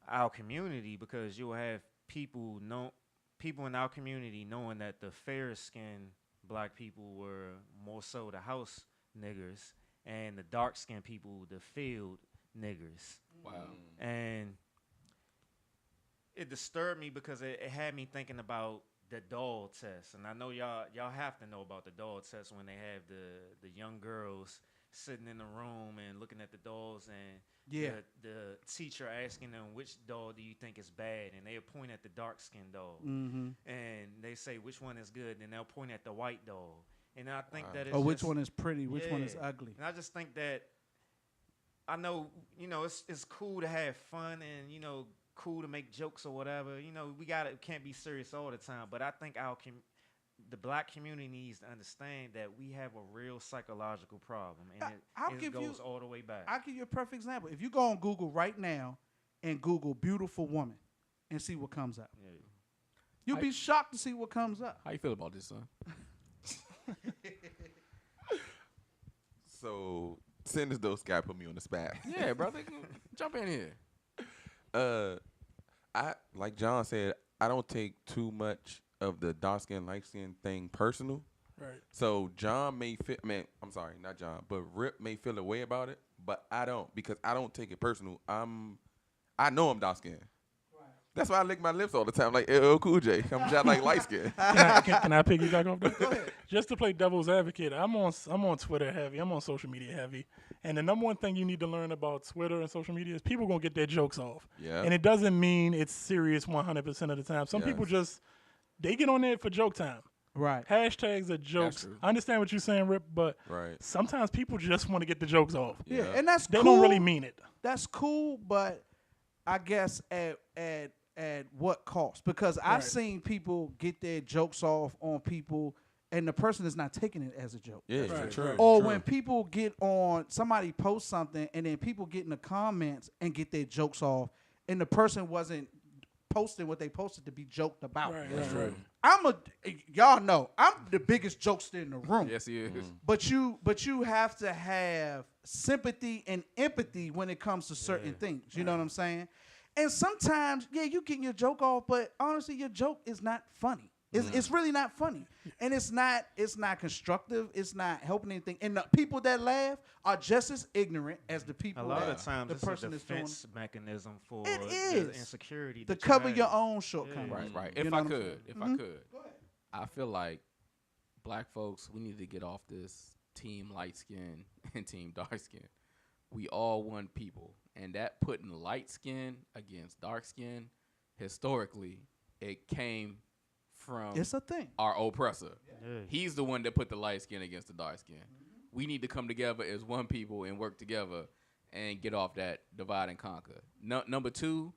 Speaker 7: our community, because you'll have people in our community knowing that the fair skinned black people were more so the house niggers, and the dark skinned people, the field niggers.
Speaker 4: Wow.
Speaker 7: And it disturbed me because it had me thinking about the doll test. And I know y'all have to know about the doll test when they have the young girls sitting in the room and looking at the dolls, and the teacher asking them which doll do you think is bad, and they'll point at the dark skinned doll, and they say which one is good, and they'll point at the white doll. And I think that it's
Speaker 1: which one is pretty, which one is ugly.
Speaker 7: And I just think that, I know, it's cool to have fun and, cool to make jokes or whatever. We can't be serious all the time. But I think the black community needs to understand that we have a real psychological problem, and it goes all the way back.
Speaker 1: I'll give you a perfect example. If you go on Google right now and Google beautiful woman and see what comes up, you'll be shocked to see what comes up.
Speaker 4: How you feel about this, son?
Speaker 2: So, send us those guy put me on the spot.
Speaker 4: Yeah, brother, jump in here.
Speaker 2: I like John said, I don't take too much of the dark skin, light skin thing personal.
Speaker 6: Right.
Speaker 2: So John may feel, I'm sorry, not John, but Rip may feel a way about it, but I don't, because I don't take it personal. I know I'm dark skinned. That's why I lick my lips all the time, like LL Cool J. I'm just like light skin.
Speaker 6: Can I piggyback off that? Go ahead. Just to play devil's advocate, I'm on Twitter heavy. I'm on social media heavy. And the number one thing you need to learn about Twitter and social media is people gonna get their jokes off.
Speaker 2: Yeah.
Speaker 6: And it doesn't mean it's serious 100% of the time. Some people they get on there for joke time.
Speaker 1: Right.
Speaker 6: Hashtags are jokes. I understand what you're saying, Rip, but sometimes people just want to get the jokes off.
Speaker 1: Yeah, and that's
Speaker 6: they
Speaker 1: cool.
Speaker 6: don't really mean it.
Speaker 1: That's cool, but I guess at what cost? Because I've seen people get their jokes off on people, and the person is not taking it as a joke.
Speaker 2: Yeah, true.
Speaker 1: Or when people get on, somebody posts something, and then people get in the comments and get their jokes off, and the person wasn't posting what they posted to be joked about.
Speaker 6: Right, that's right.
Speaker 1: Y'all know I'm the biggest jokester in the room.
Speaker 4: Yes, he is.
Speaker 1: But you have to have sympathy and empathy when it comes to certain things. You know what I'm saying? And sometimes, you getting your joke off, but honestly, your joke is not funny. It's really not funny, and it's not constructive. It's not helping anything. And the people that laugh are just as ignorant as the people.
Speaker 7: A lot
Speaker 1: that
Speaker 7: of times,
Speaker 1: the
Speaker 7: it's
Speaker 1: person
Speaker 7: a
Speaker 1: is doing.
Speaker 7: defense mechanism for
Speaker 1: It
Speaker 7: the
Speaker 1: is
Speaker 7: insecurity
Speaker 1: to
Speaker 7: that
Speaker 1: cover
Speaker 7: you
Speaker 1: your
Speaker 7: have.
Speaker 1: own shortcomings.
Speaker 4: Right.
Speaker 1: You
Speaker 4: If
Speaker 1: know
Speaker 4: I
Speaker 1: what I'm
Speaker 4: could,
Speaker 1: saying?
Speaker 4: Go ahead. I feel like black folks, we need to get off this team light skin and team dark skin. We all one people, and that putting light skin against dark skin, historically, it came from
Speaker 1: It's a thing.
Speaker 4: our oppressor.
Speaker 7: Yeah.
Speaker 4: He's the one that put the light skin against the dark skin. We need to come together as one people and work together and get off that divide and conquer. Number two,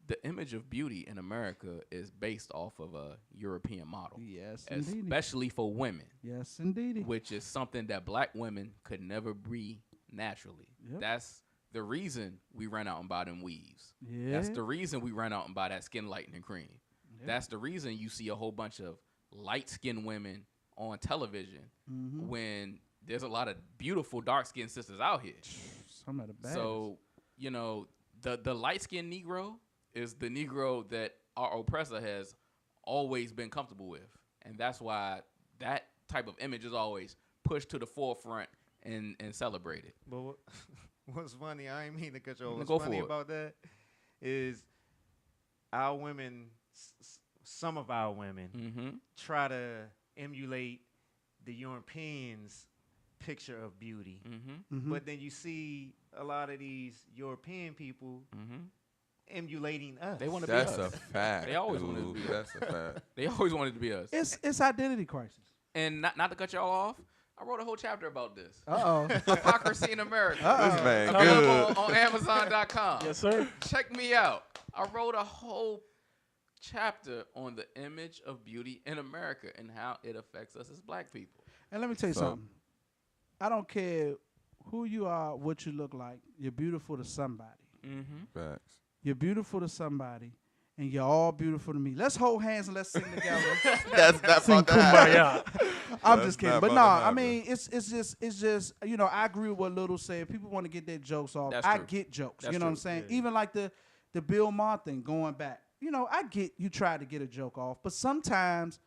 Speaker 4: the image of beauty in America is based off of a European model.
Speaker 1: Yes, indeed.
Speaker 4: Especially for women.
Speaker 1: Yes, indeed.
Speaker 4: Which is something that black women could never be naturally.
Speaker 1: Yep.
Speaker 4: That's the reason we run out and buy them weaves.
Speaker 1: Yeah.
Speaker 4: That's the reason we run out and buy that skin lightening cream. Yep. That's the reason you see a whole bunch of light-skinned women on television when there's a lot of beautiful dark-skinned sisters out here.
Speaker 1: Some of the best.
Speaker 4: So, the light-skinned Negro is the Negro that our oppressor has always been comfortable with. And that's why that type of image is always pushed to the forefront and celebrated.
Speaker 7: But what's funny, I ain't mean to cut you off.
Speaker 4: Go
Speaker 7: What's funny
Speaker 4: for it.
Speaker 7: about that is our women, some of our women, try to emulate the Europeans' picture of beauty. But then you see a lot of these European people emulating us.
Speaker 4: They want to be
Speaker 2: That's
Speaker 4: us.
Speaker 2: a fact.
Speaker 4: They always wanted to be us.
Speaker 2: That's a fact.
Speaker 4: They always wanted to be us.
Speaker 1: It's identity crisis.
Speaker 4: And not to cut y'all off, I wrote a whole chapter about this.
Speaker 1: Uh-oh.
Speaker 4: Hypocrisy in America.
Speaker 2: This man
Speaker 4: Available
Speaker 2: good.
Speaker 4: on Amazon.com.
Speaker 6: Yes, sir.
Speaker 4: Check me out. I wrote a whole chapter on the image of beauty in America and how it affects us as black people.
Speaker 1: And let me tell you something. I don't care who you are, what you look like. You're beautiful to somebody.
Speaker 2: Facts.
Speaker 1: You're beautiful to somebody, and you're all beautiful to me. Let's hold hands and let's sing together.
Speaker 2: That's not
Speaker 6: Sing
Speaker 2: about to happen.
Speaker 6: Kumbaya.
Speaker 1: I'm
Speaker 2: That's
Speaker 1: just kidding.
Speaker 2: not
Speaker 1: But
Speaker 2: about
Speaker 1: no,
Speaker 2: to
Speaker 1: I
Speaker 2: happen.
Speaker 1: mean, it's just I agree with what Little said. People want to get their jokes off.
Speaker 4: That's
Speaker 1: I
Speaker 4: true.
Speaker 1: get jokes.
Speaker 4: That's
Speaker 1: You know what I'm
Speaker 4: true.
Speaker 1: saying? Even like the Bill Maher thing going back. I get you try to get a joke off, but sometimes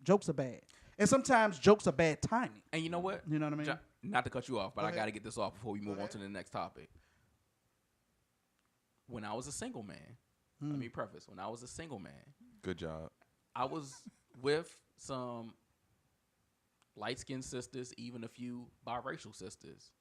Speaker 1: jokes are bad. And sometimes jokes are bad timing.
Speaker 4: And you know what?
Speaker 1: You know what I mean?
Speaker 4: not to cut you off, but
Speaker 1: Go
Speaker 4: I
Speaker 1: ahead.
Speaker 4: got to get this off before we move on
Speaker 1: ahead.
Speaker 4: to the next topic. When I was a single man, let me preface. When I was a single man,
Speaker 2: Good job.
Speaker 4: I was with some light-skinned sisters, even a few biracial sisters.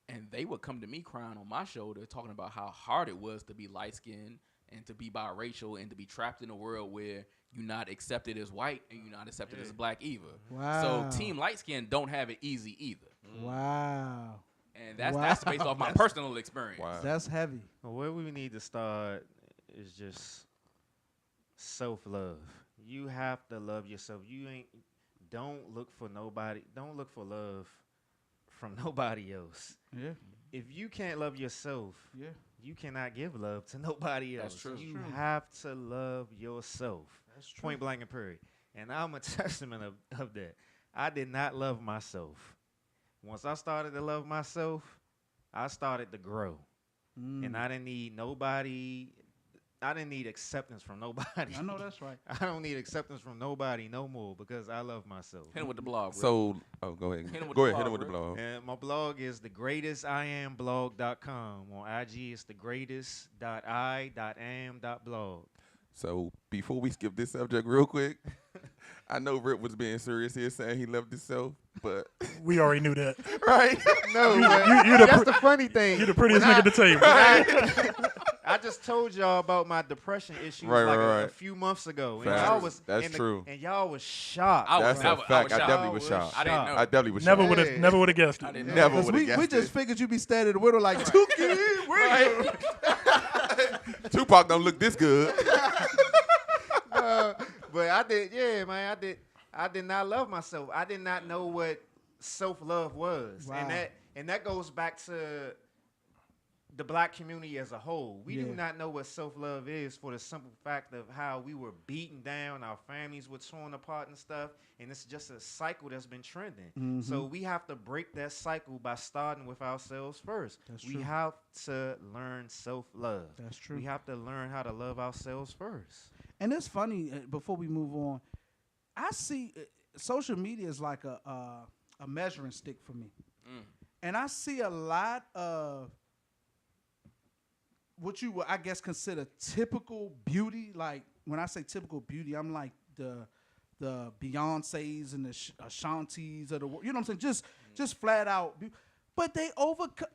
Speaker 4: And they would come to me crying on my shoulder, talking about how hard it was to be light-skinned and to be biracial and to be trapped in a world where you're not accepted as white and you're not accepted as black either.
Speaker 1: Wow.
Speaker 4: So Team Light-Skin don't have it easy either.
Speaker 1: Wow.
Speaker 4: And that's based off my personal experience.
Speaker 2: Wow.
Speaker 1: That's heavy.
Speaker 7: Well, where we need to start is just self-love. You have to love yourself. Don't look for nobody. Don't look for love from nobody else.
Speaker 1: Yeah.
Speaker 7: If you can't love yourself,
Speaker 1: Yeah.
Speaker 7: you cannot give love to nobody else.
Speaker 4: That's true.
Speaker 7: You
Speaker 1: True.
Speaker 7: have to love yourself.
Speaker 1: That's true.
Speaker 7: Point blank and period. And I'm a testament of that. I did not love myself. Once I started to love myself, I started to grow. And I didn't need nobody. I didn't need acceptance from nobody.
Speaker 1: I know that's right.
Speaker 7: I don't need acceptance from nobody no more because I love myself.
Speaker 4: Hit him with the blog. Rick.
Speaker 2: So, go ahead.
Speaker 4: Hit him with
Speaker 2: Go
Speaker 4: the
Speaker 2: ahead. Hit him
Speaker 4: blog,
Speaker 2: with the
Speaker 4: Rick.
Speaker 2: blog.
Speaker 7: And my blog is thegreatestiamblog.com. On IG, it's thegreatest.i.am.blog.
Speaker 2: So before we skip this subject real quick, I know Rip was being serious here, saying he loved himself, but
Speaker 6: We already knew that.
Speaker 2: right?
Speaker 7: No,
Speaker 6: that's
Speaker 7: the funny thing.
Speaker 6: You're the prettiest nigga at the table.
Speaker 7: I just told y'all about my depression issues
Speaker 2: Right,
Speaker 7: like
Speaker 2: right,
Speaker 7: a
Speaker 2: right.
Speaker 7: few months ago.
Speaker 2: Facts.
Speaker 7: Y'all was
Speaker 2: That's
Speaker 7: and
Speaker 2: true.
Speaker 7: And y'all was shocked.
Speaker 2: That's a fact. I definitely was shocked.
Speaker 4: I didn't know.
Speaker 2: I definitely was
Speaker 6: Never
Speaker 2: shocked.
Speaker 6: would have. Never would have guessed
Speaker 4: I
Speaker 6: it.
Speaker 4: didn't know.
Speaker 2: Never
Speaker 1: Because
Speaker 2: would have guessed
Speaker 1: we just
Speaker 2: it.
Speaker 1: figured you'd be standing in the middle like, Tuki, where you?
Speaker 2: Tupac don't look this good.
Speaker 7: But I did, yeah, man. I did not love myself. I did not know what self-love was,
Speaker 1: Wow.
Speaker 7: and that goes back to the black community as a whole. We do
Speaker 1: Yeah.
Speaker 7: not know what self-love is for the simple fact of how we were beaten down, our families were torn apart and stuff, and it's just a cycle that's been trending.
Speaker 1: Mm-hmm.
Speaker 7: So we have to break that cycle by starting with ourselves first.
Speaker 1: That's
Speaker 7: we
Speaker 1: true.
Speaker 7: have to learn self-love.
Speaker 1: That's true.
Speaker 7: We have to learn how to love ourselves first.
Speaker 1: And it's funny, before we move on, I see social media is like a measuring stick for me. And I see a lot of what you would, I guess, consider typical beauty. Like, when I say typical beauty, I'm like the Beyoncés and the Ashantis of the world. You know what I'm saying? Just flat out. But they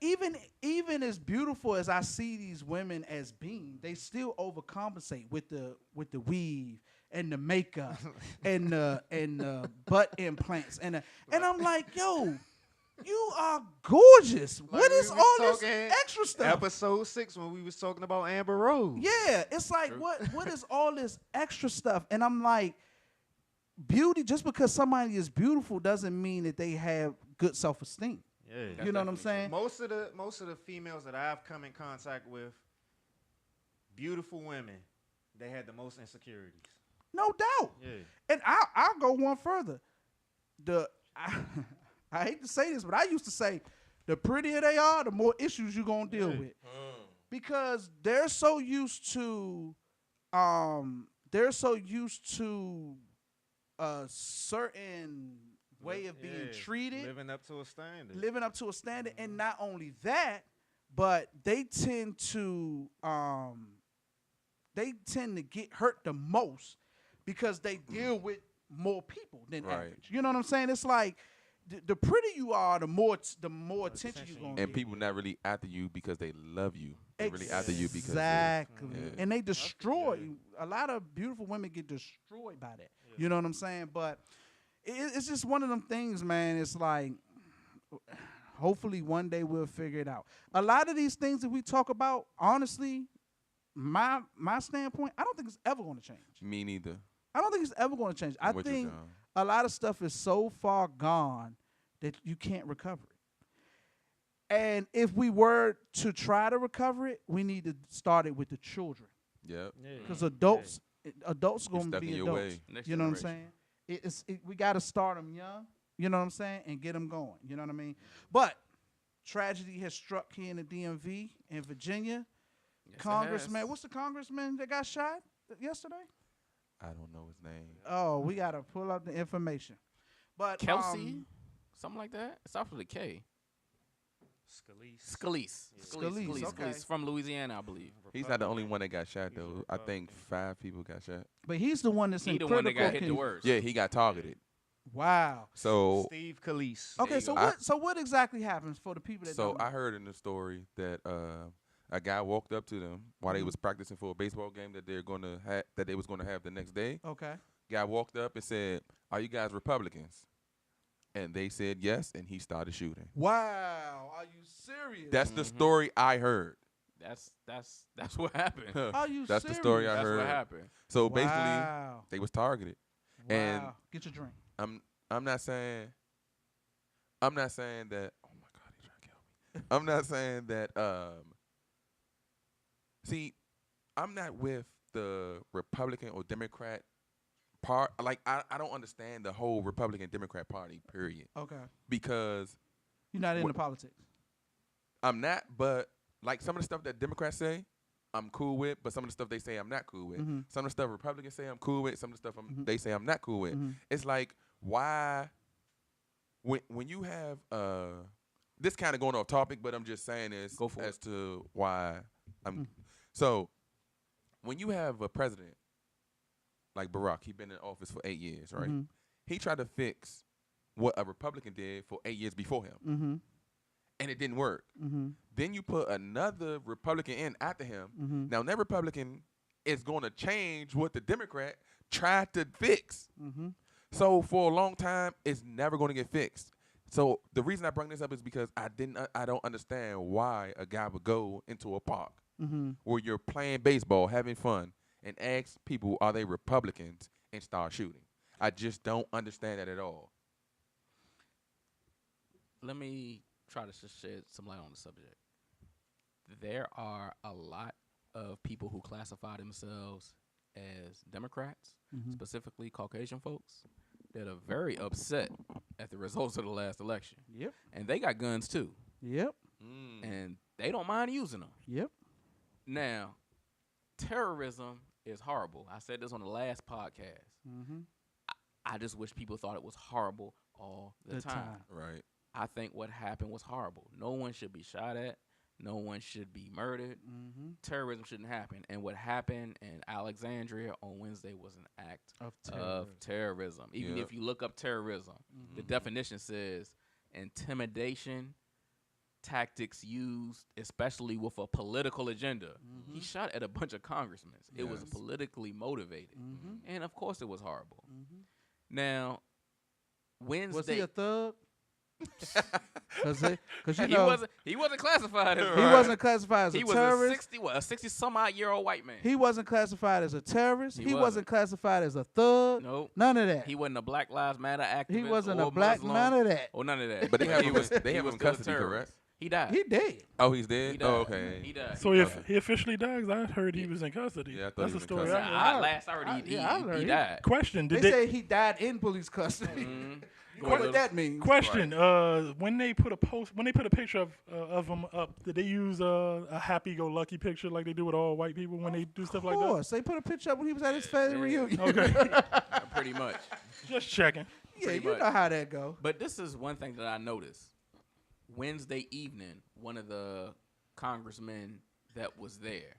Speaker 1: even as beautiful as I see these women as being, they still overcompensate with the weave and the makeup and the butt implants and I'm like, yo, you are gorgeous. What is all this extra stuff?
Speaker 7: Episode 6 when we was talking about Amber Rose.
Speaker 1: Yeah, it's like what is all this extra stuff? And I'm like, beauty, just because somebody is beautiful doesn't mean that they have good self-esteem.
Speaker 7: Yeah.
Speaker 1: You know what I'm saying?
Speaker 7: Most of the females that I've come in contact with, beautiful women, they had the most insecurities.
Speaker 1: No doubt.
Speaker 7: Yeah.
Speaker 1: And I'll go one further. I hate to say this, but I used to say, the prettier they are, the more issues you're gonna deal with, because they're so used to a certain way of being treated,
Speaker 7: living up to a standard.
Speaker 1: and not only that, but they tend to get hurt the most because they deal with more people than average. You know what I'm saying? It's like the prettier you are, the more attention you're gonna get.
Speaker 2: And people not really after you because they love you. They're really after you because
Speaker 1: exactly,
Speaker 2: Yeah.
Speaker 1: and they destroy you. A lot of beautiful women get destroyed by that. You know what I'm saying? But it's just one of them things, man. It's like, hopefully one day we'll figure it out. A lot of these things that we talk about, honestly, my standpoint, I don't think it's ever going to change.
Speaker 2: Me neither.
Speaker 1: I don't think it's ever going to change. I
Speaker 2: with you,
Speaker 1: think
Speaker 2: John.
Speaker 1: a lot of stuff is so far gone that you can't recover it. And if we were to try to recover it, we need to start it with the children.
Speaker 2: Yep.
Speaker 1: Because adults are going to
Speaker 2: stuck
Speaker 1: be
Speaker 2: in your
Speaker 1: adults.
Speaker 2: way.
Speaker 4: Next
Speaker 1: You know what I'm
Speaker 4: generation.
Speaker 1: saying? We got to start them young. You know what I'm saying? And get them going. You know what I mean? But tragedy has struck here in the DMV in Virginia.
Speaker 4: Yes, it
Speaker 1: Congressman,
Speaker 4: has.
Speaker 1: what's the congressman that got shot yesterday?
Speaker 2: I don't know his name.
Speaker 1: Oh, we got to pull up the information. But
Speaker 4: Kelsey? something like that. It starts with a K.
Speaker 7: Scalise.
Speaker 1: Scalise, okay.
Speaker 4: From Louisiana, I believe.
Speaker 2: He's not the only one that got shot,
Speaker 7: He's a
Speaker 2: though. I think 5 people got shot.
Speaker 1: But he's the one that's
Speaker 4: He
Speaker 1: in
Speaker 4: the
Speaker 1: critical.
Speaker 4: one that got hit the worst.
Speaker 2: Yeah, he got targeted.
Speaker 1: Wow.
Speaker 2: So,
Speaker 7: Steve Scalise.
Speaker 1: Okay,
Speaker 2: you
Speaker 1: so
Speaker 2: go.
Speaker 1: what exactly happens for the people that
Speaker 2: so
Speaker 1: don't know?
Speaker 2: I heard in the story that a guy walked up to them while they was practicing for a baseball game that they was gonna have the next day.
Speaker 1: Okay.
Speaker 2: Guy walked up and said, "Are you guys Republicans?" And they said yes, and he started shooting.
Speaker 1: Wow. Are you serious?
Speaker 2: That's the story I heard.
Speaker 4: That's what happened.
Speaker 1: Are you
Speaker 2: That's
Speaker 1: serious?
Speaker 2: the story I
Speaker 4: That's
Speaker 2: heard.
Speaker 4: what happened.
Speaker 2: So basically,
Speaker 1: Wow.
Speaker 2: they was targeted. And
Speaker 1: Wow. Get your drink.
Speaker 2: I'm not saying that. Oh my God, he's trying to kill me. I'm not saying that. See, I'm not with the Republican or Democrat part. Like I don't understand the whole Republican Democrat party. Period.
Speaker 1: Okay.
Speaker 2: Because
Speaker 1: You're not into politics.
Speaker 2: I'm not. But like some of the stuff that Democrats say, I'm cool with. But some of the stuff they say, I'm not cool with.
Speaker 1: Mhm.
Speaker 2: Some of the stuff Republicans say, I'm cool with. Some of the stuff they say, I'm not cool with.
Speaker 1: Mhm.
Speaker 2: It's like, why when you have this kind of going off topic, but I'm just saying this
Speaker 4: Go for
Speaker 2: as to why I'm so when you have a president like Barack, he's been in office for 8 years, right?
Speaker 1: Mhm.
Speaker 2: He tried to fix what a Republican did for 8 years before him,
Speaker 1: Mhm.
Speaker 2: and it didn't work.
Speaker 1: Mhm.
Speaker 2: Then you put another Republican in after him.
Speaker 1: Mhm.
Speaker 2: Now that Republican is going to change what the Democrat tried to fix.
Speaker 1: Mhm.
Speaker 2: So for a long time, it's never going to get fixed. So the reason I bring this up is because I don't understand why a guy would go into a park
Speaker 1: Mhm.
Speaker 2: where you're playing baseball, having fun, and ask people, are they Republicans, and start shooting. I just don't understand that at all.
Speaker 4: Let me try to shed some light on the subject. There are a lot of people who classify themselves as Democrats, specifically Caucasian folks, that are very upset at the results of the last election.
Speaker 1: Yep.
Speaker 4: And they got guns too.
Speaker 1: Yep.
Speaker 4: And they don't mind using them.
Speaker 1: Yep.
Speaker 4: Now, terrorism is horrible. I said this on the last podcast.
Speaker 1: Mhm.
Speaker 4: I just wish people thought it was horrible all the time.
Speaker 2: Right.
Speaker 4: I think what happened was horrible. No one should be shot at. No one should be murdered.
Speaker 1: Mhm.
Speaker 4: Terrorism shouldn't happen. And what happened in Alexandria on Wednesday was an act
Speaker 1: Of
Speaker 4: of terrorism. Even
Speaker 2: Yep.
Speaker 4: if you look up terrorism, the definition says intimidation tactics used, especially with a political agenda. He shot at a bunch of congressmen. It was
Speaker 2: Yes.
Speaker 4: politically motivated. And of course it was horrible.
Speaker 1: Mm-hmm.
Speaker 4: Now, Wednesday.
Speaker 1: Was he a thug? Because you
Speaker 4: he
Speaker 1: know
Speaker 4: wasn't classified as
Speaker 1: he wasn't classified as a
Speaker 4: he was
Speaker 1: terrorist.
Speaker 4: a 60 some odd year old white man.
Speaker 1: He wasn't classified as a terrorist.
Speaker 4: He
Speaker 1: He wasn't
Speaker 4: wasn't.
Speaker 1: classified as a thug.
Speaker 4: Nope.
Speaker 1: None of that.
Speaker 4: He wasn't a Black Lives Matter activist.
Speaker 1: He wasn't
Speaker 4: or
Speaker 1: a black.
Speaker 4: Muslim,
Speaker 1: None of that.
Speaker 4: or none of that.
Speaker 2: But they have
Speaker 4: he
Speaker 2: him
Speaker 4: was
Speaker 2: in- they
Speaker 4: he
Speaker 2: have
Speaker 4: was
Speaker 2: him in
Speaker 4: still a
Speaker 2: custody,
Speaker 4: terrorist.
Speaker 2: correct?
Speaker 4: He died.
Speaker 1: He dead.
Speaker 2: Oh, he's dead?
Speaker 4: He died.
Speaker 2: Oh, okay.
Speaker 4: He died.
Speaker 6: So he officially died? 'Cause I heard he was in custody.
Speaker 2: Yeah, I thought
Speaker 6: That's
Speaker 2: he
Speaker 6: the
Speaker 2: was in
Speaker 6: story.
Speaker 2: custody.
Speaker 4: Last I heard he died.
Speaker 6: Question:
Speaker 1: They
Speaker 6: Did
Speaker 1: say he died in police custody.
Speaker 4: Mhm.
Speaker 1: What would that mean?
Speaker 6: Question: When they put a picture of him up, did they use a happy-go-lucky picture like they do with all white people when they do stuff like
Speaker 1: Of
Speaker 6: that?
Speaker 1: course, they put a picture up when he was at his family reunion.
Speaker 6: Okay,
Speaker 4: Pretty much.
Speaker 6: just checking.
Speaker 1: Yeah,
Speaker 4: Pretty
Speaker 1: you
Speaker 4: much.
Speaker 1: know how that go.
Speaker 4: But this is one thing that I noticed. Wednesday evening, one of the congressmen that was there,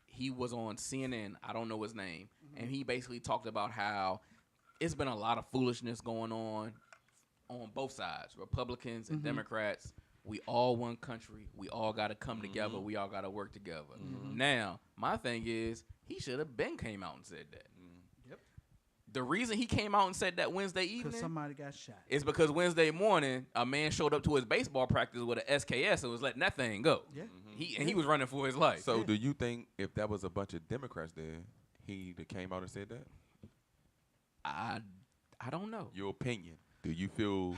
Speaker 4: he was on CNN. I don't know his name. And he basically talked about how it's been a lot of foolishness going on both sides, Republicans and Democrats. We all one country. We all got to come together. We all got to work together. Now, my thing is, he should have came out and said that.
Speaker 1: Yep.
Speaker 4: The reason he came out and said that Wednesday
Speaker 1: Because
Speaker 4: evening
Speaker 1: somebody got shot.
Speaker 4: is because Wednesday morning, a man showed up to his baseball practice with an SKS and was letting that thing go.
Speaker 1: Yeah.
Speaker 4: He was running for his life.
Speaker 2: So do you think if that was a bunch of Democrats there, he came out and said that?
Speaker 4: I don't know.
Speaker 2: Your opinion. Do you feel...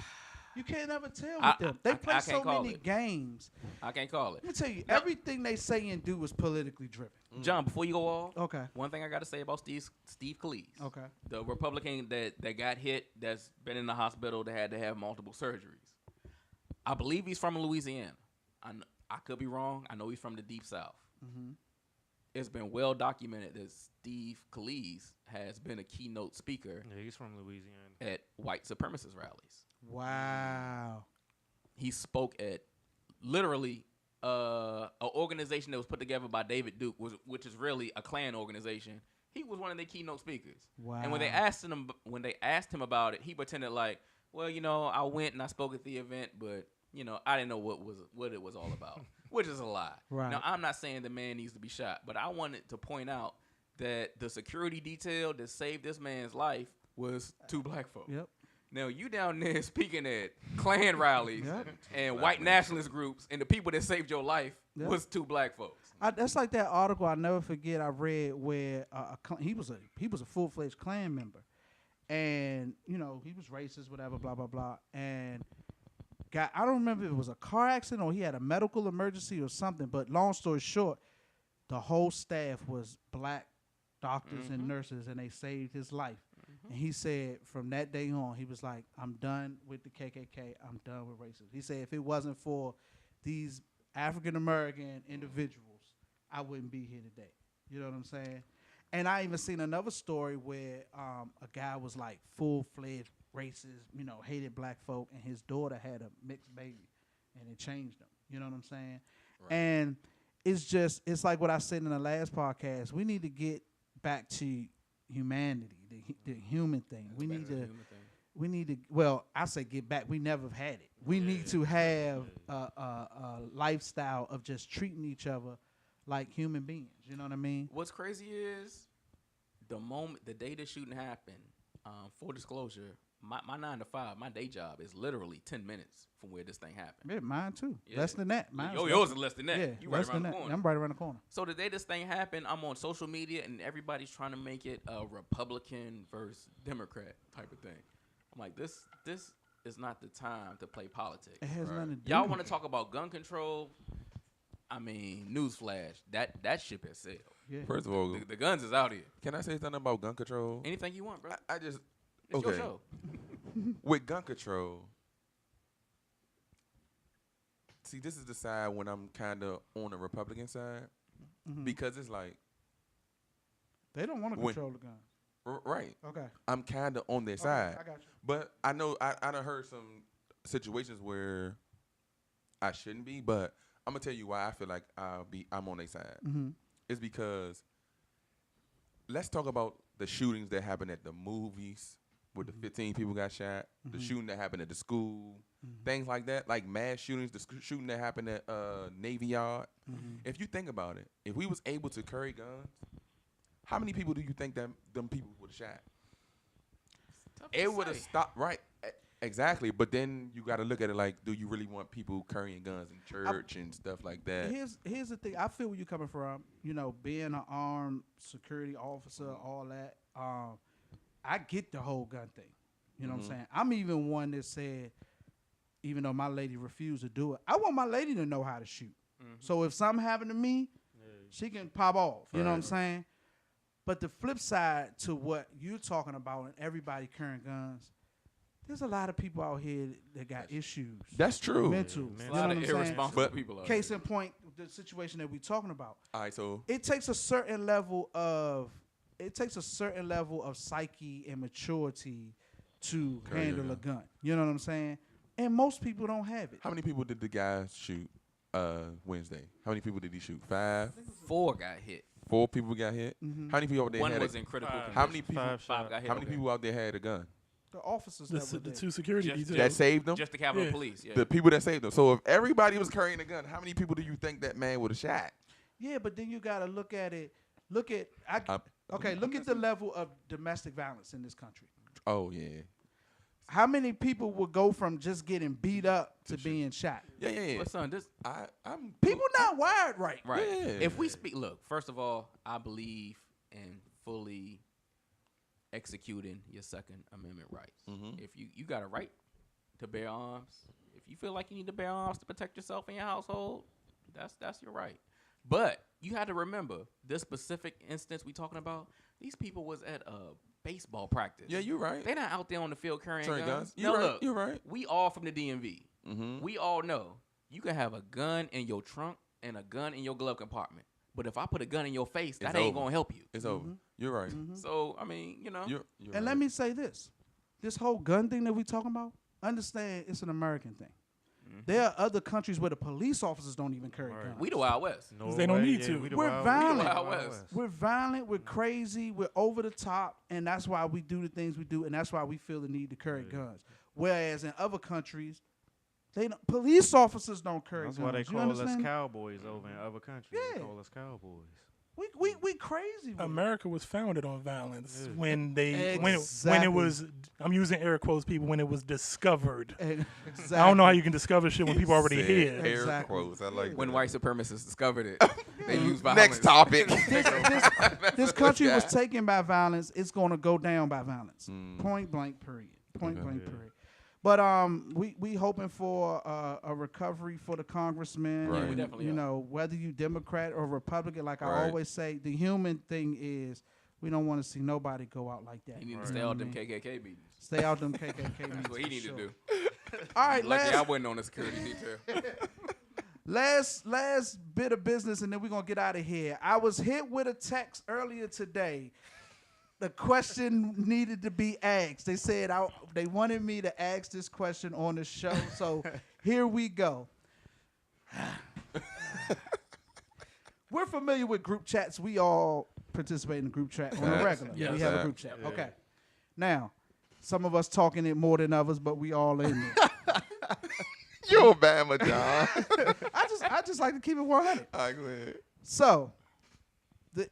Speaker 1: You can't ever tell with
Speaker 4: I-
Speaker 1: them. They
Speaker 4: I
Speaker 1: play
Speaker 4: can't
Speaker 1: so
Speaker 4: call
Speaker 1: many
Speaker 4: it.
Speaker 1: games.
Speaker 4: I can't call it.
Speaker 1: Let me tell you, everything they say and do is politically driven.
Speaker 4: John, before you go off,
Speaker 1: Okay.
Speaker 4: one thing I got to say about Steve Scalise.
Speaker 1: Okay.
Speaker 4: The Republican that got hit, that's been in the hospital, that had to have multiple surgeries. I believe he's from Louisiana. I could be wrong. I know he's from the Deep South. It's been well documented that Steve Scalise has been a keynote speaker
Speaker 7: Yeah, he's from Louisiana.
Speaker 4: at white supremacist rallies.
Speaker 1: Wow.
Speaker 4: He spoke at literally an organization that was put together by David Duke, which is really a Klan organization. He was one of their keynote speakers.
Speaker 1: Wow.
Speaker 4: And when they asked him about it, he pretended like, well, I went and I spoke at the event, but I didn't know what it was all about, which is a lie.
Speaker 1: Right.
Speaker 4: Now, I'm not saying the man needs to be shot, but I wanted to point out that the security detail that saved this man's life was 2 black folks.
Speaker 1: Yep.
Speaker 4: Now, you down there speaking at Klan rallies
Speaker 1: Yep.
Speaker 4: and white nationalist groups, and the people that saved your life was 2 black folks.
Speaker 1: That's like that article I never forget I read where he was a full-fledged Klan member, and he was racist, whatever, blah blah blah, and I don't remember if it was a car accident or he had a medical emergency or something. But long story short, the whole staff was black doctors and nurses, and they saved his life. And he said from that day on, he was like, I'm done with the KKK. I'm done with racism. He said if it wasn't for these African-American individuals, I wouldn't be here today. You know what I'm saying? And I even seen another story where a guy was like full-fledged racist, hated black folk, and his daughter had a mixed baby, and it changed him. You know what I'm saying? Right. And it's like what I said in the last podcast. We need to get back to humanity, the human thing. We need to. Well, I say get back. We never have had it. We need to have a lifestyle of just treating each other like human beings. You know what I mean?
Speaker 4: What's crazy is the day the shooting happened. Full disclosure, my 9 to 5, my day job is literally 10 minutes from where this thing happened.
Speaker 1: Yeah, mine too.
Speaker 4: Yeah.
Speaker 1: Less than that.
Speaker 4: Yours is less than that.
Speaker 1: Yeah,
Speaker 4: you right around the corner.
Speaker 1: I'm right around the corner.
Speaker 4: So the day this thing happened, I'm on social media and everybody's trying to make it a Republican versus Democrat type of thing. I'm like, this is not the time to play politics.
Speaker 1: It has nothing to do.
Speaker 4: Y'all want to talk about gun control? I mean, newsflash, that ship has sailed.
Speaker 1: Yeah.
Speaker 2: First of all,
Speaker 4: The guns is out here.
Speaker 2: can I say something about gun control?
Speaker 4: Anything you want, bro.
Speaker 2: I just
Speaker 4: It's your show.
Speaker 2: with gun control. See, this is the side when I'm kind of on the Republican side because it's like
Speaker 1: They don't want to control the guns.
Speaker 2: right.
Speaker 1: Okay.
Speaker 2: I'm kind of on their side.
Speaker 1: I got you.
Speaker 2: But I know I done heard some situations where I shouldn't be, but I'm gonna tell you why I feel like I'm on their side. It's because let's talk about the shootings that happened at the movies where the 15 people got shot, the shooting that happened at the school, things like that, like mass shootings, the shooting that happened at Navy Yard. If you think about it, if we was able to carry guns, how many people do you think that them people would have shot? It would have stopped, right? Exactly, but then you got to look at it like, do you really want people carrying guns in church and stuff like that?
Speaker 1: Here's the thing. I feel where you're coming from. Being an armed security officer, all that. I get the whole gun thing. You know what I'm saying? I'm even one that said, even though my lady refused to do it, I want my lady to know how to shoot. So if something happened to me, she can pop off. You know what I'm saying? But the flip side to what you're talking about and everybody carrying guns, there's a lot of people out here that got issues.
Speaker 2: That's true.
Speaker 1: Mental.
Speaker 4: A lot of irresponsible people out
Speaker 1: Case
Speaker 4: here.
Speaker 1: in point, the situation that we're talking about.
Speaker 2: All right, so
Speaker 1: It takes a certain level of psyche and maturity to handle a gun. You know what I'm saying? And most people don't have it.
Speaker 2: how many people did the guy shoot Wednesday? How many people did he shoot? 5?
Speaker 4: 4 got hit.
Speaker 2: 4 people got hit? How many people out there
Speaker 4: One
Speaker 2: had
Speaker 4: was
Speaker 2: a,
Speaker 4: in critical condition.
Speaker 2: how many people?
Speaker 4: 5 got hit.
Speaker 2: How many people out there had a gun?
Speaker 1: The officers that were
Speaker 6: The
Speaker 1: there.
Speaker 6: 2 security
Speaker 4: Just-
Speaker 6: details.
Speaker 2: That saved them?
Speaker 4: Just the Capitol
Speaker 6: Yeah.
Speaker 4: Police. Yeah.
Speaker 2: The people that saved them. So if everybody was carrying a gun, how many people do you think that man would have shot?
Speaker 1: Yeah, but then you gotta look at it. Look at
Speaker 2: I'm
Speaker 1: the level of domestic violence in this country.
Speaker 2: Oh yeah.
Speaker 1: How many people would go from just getting beat up to being shot?
Speaker 2: Yeah.
Speaker 4: But son, this
Speaker 2: I'm
Speaker 1: People not wired right.
Speaker 4: right.
Speaker 2: Yeah.
Speaker 4: If we speak, look. First of all, I believe in fully executing your Second Amendment rights. If you got a right to bear arms, if you feel like you need to bear arms to protect yourself and your household, that's your right. But you had to remember this specific instance we talking about. These people was at a baseball practice.
Speaker 2: Yeah, you're right.
Speaker 4: They're not out there on the field carrying
Speaker 2: Carrying
Speaker 4: guns.
Speaker 2: guns. You're
Speaker 4: Now,
Speaker 2: right.
Speaker 4: look,
Speaker 2: You're right.
Speaker 4: We all from the DMV. We all know you can have a gun in your trunk and a gun in your glove compartment. But if I put a gun in your face, that ain't
Speaker 2: over.
Speaker 4: gonna help you.
Speaker 2: It's over. You're right.
Speaker 4: So I mean,
Speaker 2: You're
Speaker 1: And
Speaker 2: right.
Speaker 1: let me say this: this whole gun thing that we talking about, understand it's an American thing. There are other countries where the police officers don't even carry guns.
Speaker 4: We the Wild West.
Speaker 7: No
Speaker 6: They don't
Speaker 7: way,
Speaker 6: need
Speaker 7: yeah,
Speaker 6: to.
Speaker 7: we the
Speaker 1: We're
Speaker 7: Wild
Speaker 1: violent.
Speaker 7: West.
Speaker 4: Wild West.
Speaker 1: We're violent, we're crazy, we're over the top, and that's why we do the things we do, and that's why we feel the need to carry guns. Whereas in other countries, police officers don't carry
Speaker 7: That's
Speaker 1: guns.
Speaker 7: why they
Speaker 1: You
Speaker 7: call us
Speaker 1: understand?
Speaker 7: cowboys over in other countries.
Speaker 1: Yeah.
Speaker 7: They call us cowboys.
Speaker 1: We crazy. with it.
Speaker 6: America was founded on violence
Speaker 7: Yeah.
Speaker 6: when it
Speaker 1: Exactly.
Speaker 6: was, I'm using air quotes, people, when it was discovered.
Speaker 1: Exactly.
Speaker 6: I don't know how you can discover shit when people already
Speaker 2: Said
Speaker 6: here.
Speaker 2: Air
Speaker 1: Exactly.
Speaker 2: quotes. I like
Speaker 4: When
Speaker 2: that.
Speaker 4: white supremacists discovered it, they used violence.
Speaker 2: Next topic.
Speaker 1: This country was taken by violence. It's going to go down by violence. Point blank. Period. Point blank. Period. But we hoping for a recovery for the congressman.
Speaker 2: Right.
Speaker 1: And,
Speaker 4: we definitely
Speaker 1: you
Speaker 4: are.
Speaker 1: know, whether you Democrat or Republican, like I
Speaker 2: Right.
Speaker 1: always say, the human thing is we don't want to see nobody go out like that.
Speaker 4: He need to
Speaker 1: You
Speaker 4: stay
Speaker 1: know
Speaker 4: out
Speaker 1: what
Speaker 4: them
Speaker 1: I mean?
Speaker 4: KKK meetings.
Speaker 1: Stay out them KKK meetings.
Speaker 4: That's what he
Speaker 1: for
Speaker 4: need
Speaker 1: sure.
Speaker 4: to do.
Speaker 1: All right,
Speaker 4: Lucky I wasn't on the security detail.
Speaker 1: last bit of business, and then we're gonna get out of here. I was hit with a text earlier today. The question needed to be asked. They said they wanted me to ask this question on the show, so here we go. We're familiar with group chats. We all participate in the group chat on a
Speaker 2: Facts.
Speaker 1: regular.
Speaker 4: Yes.
Speaker 1: We have a group chat. Okay. Now, some of us talking it more than others, but we all in there.
Speaker 2: You Obama, John.
Speaker 1: I just like to keep it 100.
Speaker 2: All right, go ahead.
Speaker 1: So, the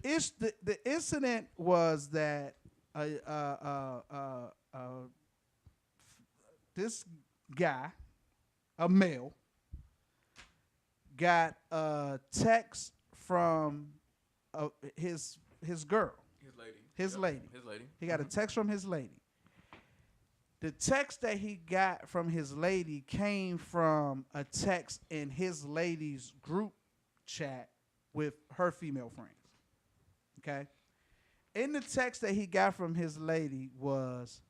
Speaker 1: incident was that this guy, a male, got a text from his girl, his lady. He got a text from his lady. The text that he got from his lady came from a text in his lady's group chat with her female friends. Okay? In the text that he got from his lady was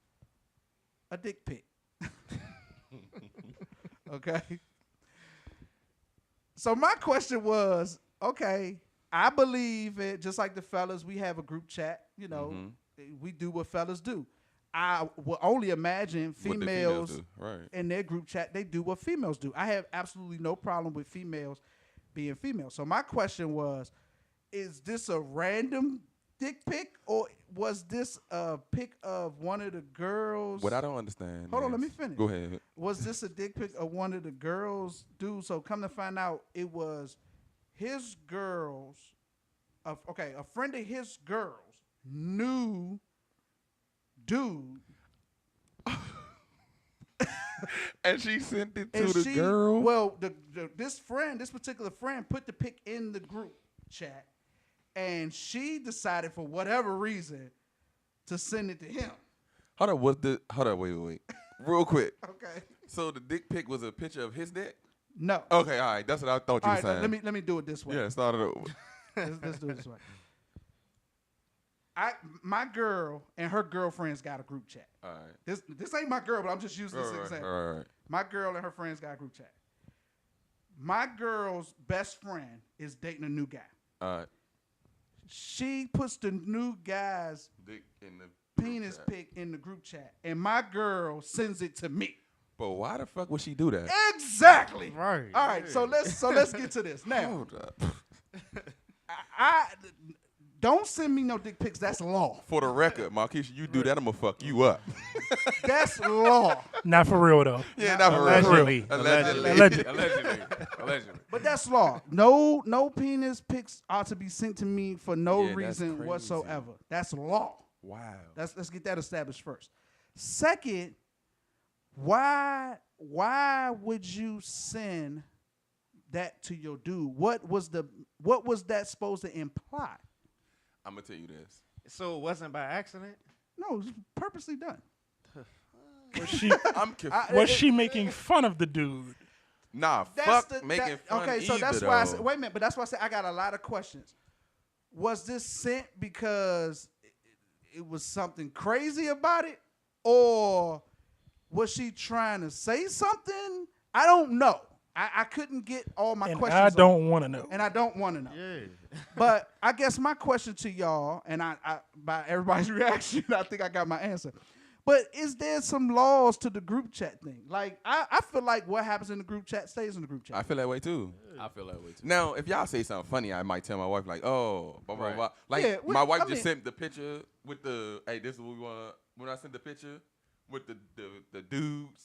Speaker 1: a dick pic. Okay? So my question was, okay, I believe it, just like the fellas, we have a group chat, you know, we do what fellas do. I will only imagine
Speaker 2: What the
Speaker 1: females
Speaker 2: do. Right.
Speaker 1: in their group chat, they do what females do. I have absolutely no problem with females being female. So my question was, is this a random dick pic, or was this a pic of one of the girls?
Speaker 2: What I don't understand.
Speaker 1: Hold on,
Speaker 2: is-
Speaker 1: let me finish.
Speaker 2: Go ahead.
Speaker 1: Was this a dick pic of one of the girls' dudes? So come to find out, it was his girls. A friend of his girls knew dude.
Speaker 2: And she sent it to
Speaker 1: And
Speaker 2: the girl.
Speaker 1: Well, this particular friend put the pic in the group chat, and she decided for whatever reason to send it to him.
Speaker 2: Hold on, wait. Real quick.
Speaker 1: Okay.
Speaker 2: So the dick pic was a picture of his dick?
Speaker 1: No.
Speaker 2: Okay, all right. That's what I thought you
Speaker 1: All
Speaker 2: were
Speaker 1: right,
Speaker 2: saying.
Speaker 1: let me do it this way.
Speaker 2: Yeah, start it over.
Speaker 1: Let's do it this way. My girl and her girlfriends got a group chat.
Speaker 2: All right.
Speaker 1: This ain't my girl, but I'm just using this example.
Speaker 2: All right.
Speaker 1: My girl and her friends got a group chat. My girl's best friend is dating a new guy.
Speaker 2: All right.
Speaker 1: She puts the new guy's
Speaker 2: Dick in the
Speaker 1: penis
Speaker 2: chat.
Speaker 1: pic in the group chat, and my girl sends it to me.
Speaker 2: But why the fuck would she do that?
Speaker 1: Exactly.
Speaker 7: Right.
Speaker 1: All right. So let's get to this now.
Speaker 2: Hold up.
Speaker 1: I don't send me no dick pics. That's law.
Speaker 2: For the record, Marquisha, you do that, I'm gonna fuck you up.
Speaker 1: That's law.
Speaker 6: Not for real though.
Speaker 2: Yeah, not for
Speaker 7: Allegedly.
Speaker 2: real. Allegedly.
Speaker 4: Allegedly.
Speaker 1: But that's law. No penis pics are to be sent to me for no
Speaker 2: Yeah, that's
Speaker 1: reason
Speaker 2: crazy.
Speaker 1: whatsoever. That's law.
Speaker 2: Wow.
Speaker 1: Let's get that established first. Second, why would you send that to your dude? What was that supposed to imply?
Speaker 2: I'm gonna tell you this.
Speaker 7: So it wasn't by accident?
Speaker 1: No, it was purposely done.
Speaker 2: I'm confused.
Speaker 6: Was she making fun of the dude?
Speaker 2: Nah,
Speaker 1: That's
Speaker 2: fuck making fun.
Speaker 1: Okay, so
Speaker 2: either,
Speaker 1: that's why I
Speaker 2: though.
Speaker 1: said, wait a minute, but that's why I said I got a lot of questions. Was this sent because it was something crazy about it, or was she trying to say something? I don't know. I couldn't get all my
Speaker 6: And
Speaker 1: questions.
Speaker 6: I don't want to know.
Speaker 1: And I don't want to know.
Speaker 7: Yeah.
Speaker 1: But I guess my question to y'all, and I by everybody's reaction, I think I got my answer. But is there some laws to the group chat thing? Like, I feel like what happens in the group chat stays in the group chat.
Speaker 2: I feel that way too.
Speaker 4: I feel that way too.
Speaker 2: Now, if y'all say something funny, I might tell my wife like, "Oh, blah blah
Speaker 4: Right.
Speaker 2: blah." Like
Speaker 1: Yeah,
Speaker 2: my wife
Speaker 1: I
Speaker 2: just
Speaker 1: mean-
Speaker 2: sent the picture with the, "Hey, this is what we want." When I sent the picture with the dudes.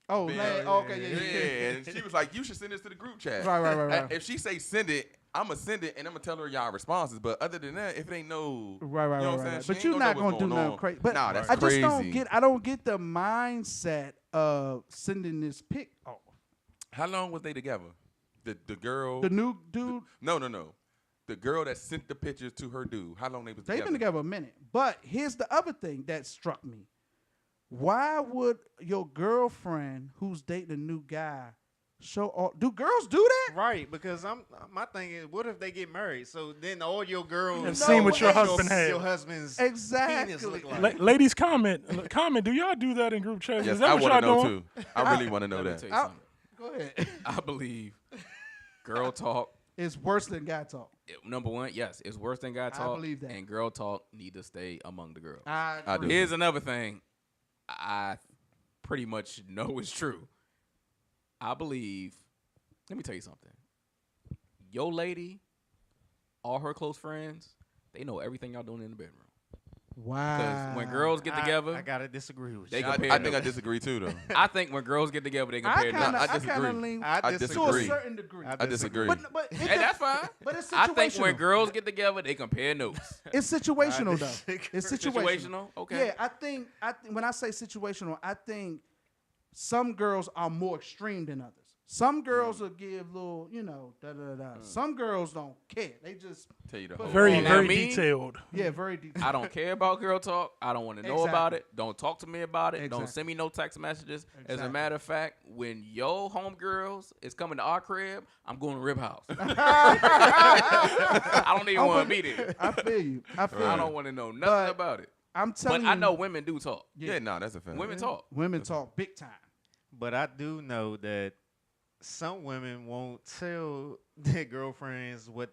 Speaker 1: Oh,
Speaker 2: being-
Speaker 1: man. Okay, yeah.
Speaker 2: and she was like, "You should send this to the group chat."
Speaker 1: Right.
Speaker 2: If she say send it, I'ma send it and I'ma tell her y'all responses. But other than that, if it ain't no,
Speaker 1: Right.
Speaker 2: you know what I'm saying?
Speaker 1: But
Speaker 2: She ain't
Speaker 1: you're not
Speaker 2: know
Speaker 1: gonna
Speaker 2: what's
Speaker 1: do
Speaker 2: going
Speaker 1: nothing
Speaker 2: on.
Speaker 1: crazy. But
Speaker 2: Nah, that's
Speaker 1: I just
Speaker 2: crazy.
Speaker 1: don't get the mindset of sending this pic off.
Speaker 2: How long was they together? The girl.
Speaker 1: The new dude,
Speaker 2: No. The girl that sent the pictures to her dude. How long they was
Speaker 1: they've
Speaker 2: together?
Speaker 1: been together a minute. But here's the other thing that struck me. Why would your girlfriend who's dating a new guy show all? Do girls do that?
Speaker 7: Right, because my thing is, what if they get married? So then all your girls
Speaker 6: Have seen what your
Speaker 1: way.
Speaker 6: husband had.
Speaker 7: Your husband's
Speaker 1: Exactly.
Speaker 7: penis look like.
Speaker 6: Ladies, comment. Do y'all do that in group chats?
Speaker 2: Yes,
Speaker 6: Is that
Speaker 2: I
Speaker 6: what
Speaker 2: want to
Speaker 6: y'all
Speaker 2: know
Speaker 6: doing?
Speaker 2: too. I really want to know
Speaker 4: Let me
Speaker 2: that.
Speaker 4: tell you
Speaker 1: I-
Speaker 4: something.
Speaker 1: Go ahead.
Speaker 4: I believe girl talk.
Speaker 1: It's worse than guy talk.
Speaker 4: Number one, yes, it's worse than guy talk.
Speaker 1: believe that.
Speaker 4: And girl talk need to stay among the girls.
Speaker 1: I
Speaker 2: I
Speaker 1: agree.
Speaker 2: do.
Speaker 4: Here's another thing I pretty much know is true. I believe, let me tell you something. Your lady, all her close friends, they know everything y'all doing in the bedroom.
Speaker 1: Wow.
Speaker 4: Because when girls get together,
Speaker 7: I gotta disagree with
Speaker 4: They
Speaker 7: you.
Speaker 4: compare
Speaker 2: I think I
Speaker 4: notes.
Speaker 2: disagree too, though.
Speaker 4: I think when girls get together, they compare
Speaker 1: I
Speaker 4: notes.
Speaker 1: kind
Speaker 2: disagree.
Speaker 1: of lean
Speaker 7: I
Speaker 2: I
Speaker 7: disagree.
Speaker 1: to a
Speaker 2: disagree.
Speaker 1: certain degree.
Speaker 2: I disagree.
Speaker 1: But it
Speaker 4: Hey, that's fine.
Speaker 1: But it's
Speaker 4: I
Speaker 1: situational.
Speaker 4: think when girls get together, they compare notes.
Speaker 1: It's situational though.
Speaker 7: disagree.
Speaker 1: It's situational.
Speaker 4: Situational? Okay.
Speaker 1: Yeah, I think when I say situational, I think some girls are more extreme than others. Some girls will give little, Some girls don't care. They just
Speaker 2: Tell you the
Speaker 1: But
Speaker 2: whole
Speaker 6: Very,
Speaker 4: Now
Speaker 6: very
Speaker 4: me-
Speaker 6: detailed.
Speaker 1: very deep.
Speaker 4: I don't care about girl talk. I don't want to know about it. Don't talk to me about it. Don't
Speaker 1: Exactly.
Speaker 4: send me no text messages. As a
Speaker 1: Exactly.
Speaker 4: matter of fact, when your homegirls is coming to our crib, I'm going to Rib House. I don't even want to be there.
Speaker 1: I feel you. I feel
Speaker 4: I
Speaker 1: you.
Speaker 4: don't want to know nothing
Speaker 1: But
Speaker 4: about it.
Speaker 1: I'm
Speaker 4: But
Speaker 1: telling
Speaker 4: I
Speaker 1: you.
Speaker 4: know women do talk.
Speaker 2: Yeah, no, that's a fact.
Speaker 4: Women talk.
Speaker 1: Women talk big time.
Speaker 7: But I do know that some women won't tell their girlfriends what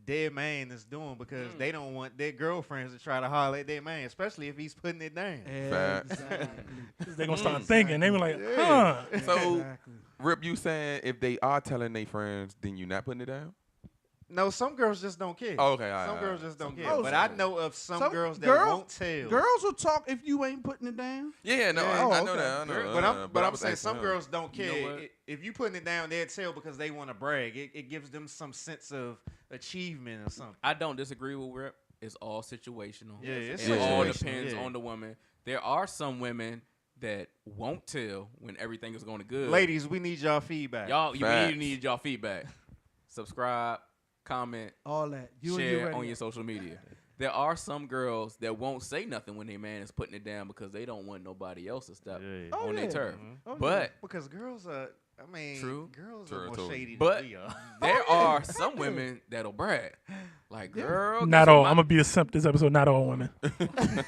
Speaker 7: their man is doing because they don't want their girlfriends to try to holler at their man, especially if he's putting it down.
Speaker 2: Facts.
Speaker 1: Exactly.
Speaker 6: They're going to start thinking. They be like, huh.
Speaker 2: So,
Speaker 1: Exactly.
Speaker 2: Rip, you saying if they are telling their friends, then you not putting it down?
Speaker 7: No, some girls just don't care.
Speaker 2: Oh, okay, all
Speaker 7: some
Speaker 2: right,
Speaker 7: girls
Speaker 2: all
Speaker 7: just don't
Speaker 1: right.
Speaker 7: care.
Speaker 1: Oh,
Speaker 7: But
Speaker 1: so-
Speaker 7: I know of some girls that
Speaker 1: girl-
Speaker 7: won't tell.
Speaker 1: Girls will talk if you ain't putting it down.
Speaker 2: Yeah, no,
Speaker 7: Yeah.
Speaker 2: I know
Speaker 1: okay.
Speaker 2: that. I know,
Speaker 7: But
Speaker 2: I
Speaker 7: I'm
Speaker 2: was
Speaker 7: saying
Speaker 2: asking
Speaker 7: some
Speaker 2: her.
Speaker 7: girls don't
Speaker 4: You know
Speaker 7: care.
Speaker 4: what?
Speaker 7: If you putting it down, they'll tell because they want to brag. It gives them some sense of achievement or something.
Speaker 4: I don't disagree with Rip. It's all situational.
Speaker 7: Yeah, it's
Speaker 4: it all
Speaker 7: situational,
Speaker 4: depends
Speaker 7: yeah.
Speaker 4: on the woman. There are some women that won't tell when everything is going good.
Speaker 7: Ladies, we need y'all feedback.
Speaker 4: Y'all, you
Speaker 2: Facts.
Speaker 4: need y'all feedback. Subscribe, comment,
Speaker 1: All that. You and
Speaker 4: share
Speaker 1: you
Speaker 4: on your social media. There are some girls that won't say nothing when their man is putting it down because they don't want nobody else to step
Speaker 7: Yeah.
Speaker 1: Oh,
Speaker 4: on
Speaker 1: yeah.
Speaker 4: their turf.
Speaker 1: Oh, yeah.
Speaker 4: But
Speaker 7: Because girls are,
Speaker 4: True.
Speaker 7: girls
Speaker 2: True,
Speaker 7: are more
Speaker 2: totally.
Speaker 7: shady
Speaker 4: But-
Speaker 7: than we are.
Speaker 4: there are some women that'll brag. Like, girl,
Speaker 6: Not
Speaker 4: guess what
Speaker 6: all.
Speaker 4: my-
Speaker 6: I'm going to be a simp this episode. Not all women.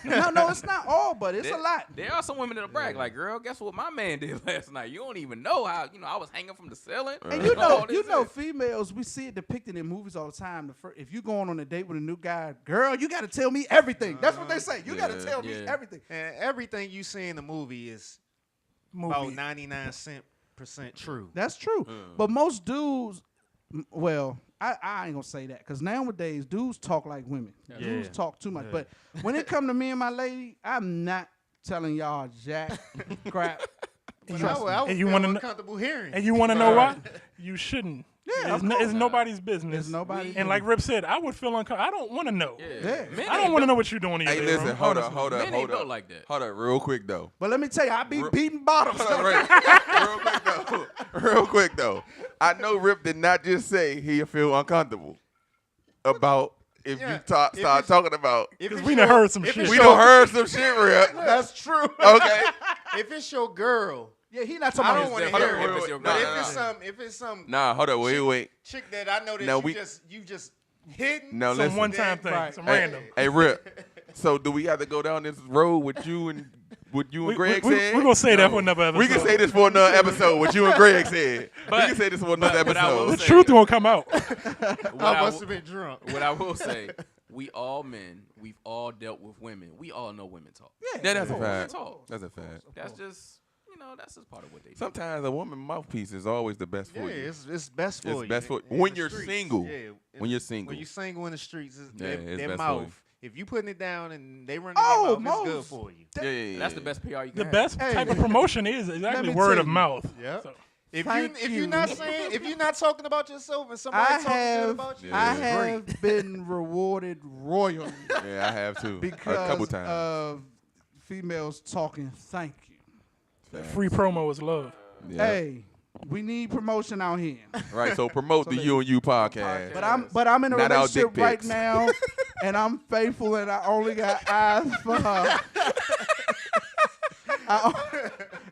Speaker 1: No, it's not all, but it's a lot.
Speaker 4: There are some women that'll brag. Like, girl, guess what my man did last night? You don't even know how, I was hanging from the ceiling.
Speaker 1: And
Speaker 4: all this and-
Speaker 1: females, we see it depicted in movies all the time. If you going on a date with a new guy, girl, you got to tell me everything. That's what they say. You got to
Speaker 2: Yeah.
Speaker 1: tell me
Speaker 4: Yeah.
Speaker 1: everything.
Speaker 7: And everything you see in the movie is about 99% true.
Speaker 1: That's true. But most dudes, well, I ain't gonna say that because nowadays dudes talk like women. Dudes
Speaker 7: Yeah.
Speaker 1: talk too much.
Speaker 7: Yeah.
Speaker 1: But when it come to me and my lady, I'm not telling y'all jack crap.
Speaker 7: But
Speaker 1: Trust me.
Speaker 7: I would
Speaker 6: And you
Speaker 7: feel
Speaker 6: wanna kn-
Speaker 7: uncomfortable hearing.
Speaker 6: And you want to know why? You shouldn't.
Speaker 1: Yeah, of
Speaker 6: it's,
Speaker 1: course.
Speaker 6: it's nobody's business.
Speaker 1: It's nobody's
Speaker 6: And like Rip said, I would feel uncomfortable. I don't want to know.
Speaker 1: Yeah.
Speaker 4: Men
Speaker 6: I don't
Speaker 4: ain't
Speaker 6: want to know what you're doing in your
Speaker 2: Hey,
Speaker 6: bedroom,
Speaker 2: listen, hold
Speaker 6: honestly.
Speaker 2: up.
Speaker 4: Men ain't built like that.
Speaker 2: Hold up, real quick though.
Speaker 1: But let me tell you, I be
Speaker 2: Rip-
Speaker 1: beating bottoms.
Speaker 2: Hold up, real quick though. I know Rip did not just say he'll feel uncomfortable about if
Speaker 7: Yeah,
Speaker 2: you start
Speaker 7: it's-
Speaker 2: talking about.
Speaker 7: If it's
Speaker 6: we done heard some
Speaker 7: if
Speaker 6: shit.
Speaker 7: it's
Speaker 2: We
Speaker 7: your-
Speaker 2: done heard some shit, Rip.
Speaker 1: That's true.
Speaker 2: Okay.
Speaker 7: If it's your girl,
Speaker 1: Yeah, he not
Speaker 7: I
Speaker 1: talking
Speaker 7: don't
Speaker 1: about
Speaker 7: want
Speaker 1: his
Speaker 7: to
Speaker 2: Hold
Speaker 7: hear
Speaker 2: on,
Speaker 7: it.
Speaker 2: wait,
Speaker 4: If it's
Speaker 2: wait,
Speaker 7: But
Speaker 2: nah,
Speaker 7: if it's some
Speaker 2: Nah, hold up, wait.
Speaker 7: chick that I know that
Speaker 2: No,
Speaker 7: you
Speaker 2: we-
Speaker 7: just hitting.
Speaker 2: No,
Speaker 6: Some
Speaker 2: listen.
Speaker 6: one-time thing.
Speaker 1: Right.
Speaker 6: Some
Speaker 2: Hey,
Speaker 6: random.
Speaker 2: Hey, Rip. So do we have to go down this road with you and Greg said?
Speaker 6: We're going to say that for another episode.
Speaker 2: We can say this for another episode. What you and Greg said. We
Speaker 4: But-
Speaker 2: can say this for another
Speaker 4: but I will
Speaker 2: episode.
Speaker 6: The
Speaker 4: say-
Speaker 6: truth won't come out.
Speaker 4: What
Speaker 7: I
Speaker 4: I
Speaker 7: must
Speaker 4: will-
Speaker 7: have been drunk.
Speaker 4: What I will say, we all men. We've all dealt with women. We all know women talk.
Speaker 2: Yeah, that's a
Speaker 4: Women
Speaker 2: fact.
Speaker 4: talk.
Speaker 2: That's a fact.
Speaker 4: That's just that's just part of what they do.
Speaker 2: Sometimes a woman mouthpiece is always the best for you.
Speaker 7: It's best for you.
Speaker 2: It's best for
Speaker 7: in
Speaker 2: when
Speaker 7: the
Speaker 2: you're
Speaker 7: streets.
Speaker 2: single.
Speaker 7: Yeah,
Speaker 2: When you're single.
Speaker 7: When you're single in the streets, it's
Speaker 2: it's
Speaker 7: their
Speaker 2: best for
Speaker 7: mouth.
Speaker 2: you.
Speaker 7: If you putting it down and they run
Speaker 1: Oh,
Speaker 7: their mouth, it's good
Speaker 1: most.
Speaker 7: for you.
Speaker 2: Yeah.
Speaker 4: That's the best PR you can
Speaker 6: The
Speaker 4: have.
Speaker 6: best type of promotion is actually
Speaker 1: me
Speaker 6: word
Speaker 1: tell
Speaker 6: of
Speaker 1: you.
Speaker 6: mouth.
Speaker 7: Yep.
Speaker 6: So,
Speaker 7: If
Speaker 1: Thank
Speaker 7: you're
Speaker 1: you.
Speaker 7: not saying, if you're not talking about yourself and somebody talking good about you,
Speaker 1: I
Speaker 7: it's
Speaker 1: have
Speaker 7: great.
Speaker 1: been rewarded royally
Speaker 2: Yeah, I have too.
Speaker 1: because
Speaker 2: a couple times.
Speaker 1: of females talking thank you.
Speaker 6: free promo is love.
Speaker 2: Yeah.
Speaker 1: Hey, we need promotion out here.
Speaker 2: Right, so promote the You and You podcast.
Speaker 1: But I'm in a
Speaker 2: Not out
Speaker 1: relationship
Speaker 2: dick
Speaker 1: right
Speaker 2: pics.
Speaker 1: now, and I'm faithful, and I only got eyes for her. I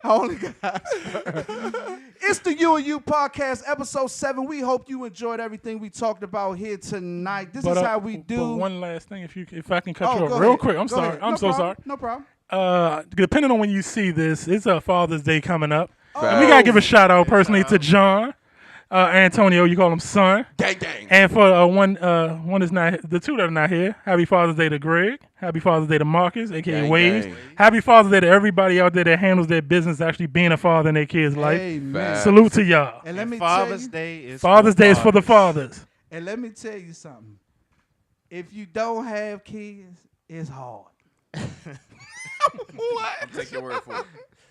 Speaker 1: only got eyes for her. It's the You and You podcast, episode 7. We hope you enjoyed everything we talked about here tonight. This is how we do.
Speaker 6: But one last thing, if I can cut you
Speaker 1: go
Speaker 6: off
Speaker 1: ahead.
Speaker 6: real quick. I'm
Speaker 1: Go
Speaker 6: sorry.
Speaker 1: ahead.
Speaker 6: I'm
Speaker 1: No
Speaker 6: so
Speaker 1: problem.
Speaker 6: sorry.
Speaker 1: No problem.
Speaker 6: Depending on when you see this, it's Father's Day coming up.
Speaker 2: Facts.
Speaker 6: And we gotta give a shout out personally to John, Antonio. You call him son.
Speaker 2: Gang, gang.
Speaker 6: And for one is not, the two that are not here. Happy Father's Day to Greg. Happy Father's Day to Marcus, aka
Speaker 2: Gang,
Speaker 6: Waves.
Speaker 2: gang.
Speaker 6: Happy Father's Day to everybody out there that handles their business, actually being a father in their kids' life.
Speaker 1: Amen.
Speaker 2: Facts.
Speaker 6: Salute to y'all.
Speaker 1: And let me
Speaker 7: Father's
Speaker 1: tell you,
Speaker 7: Day is
Speaker 6: Father's Day is for the fathers.
Speaker 1: and let me tell you something. If you don't have kids, it's hard.
Speaker 4: I'm taking your word for it.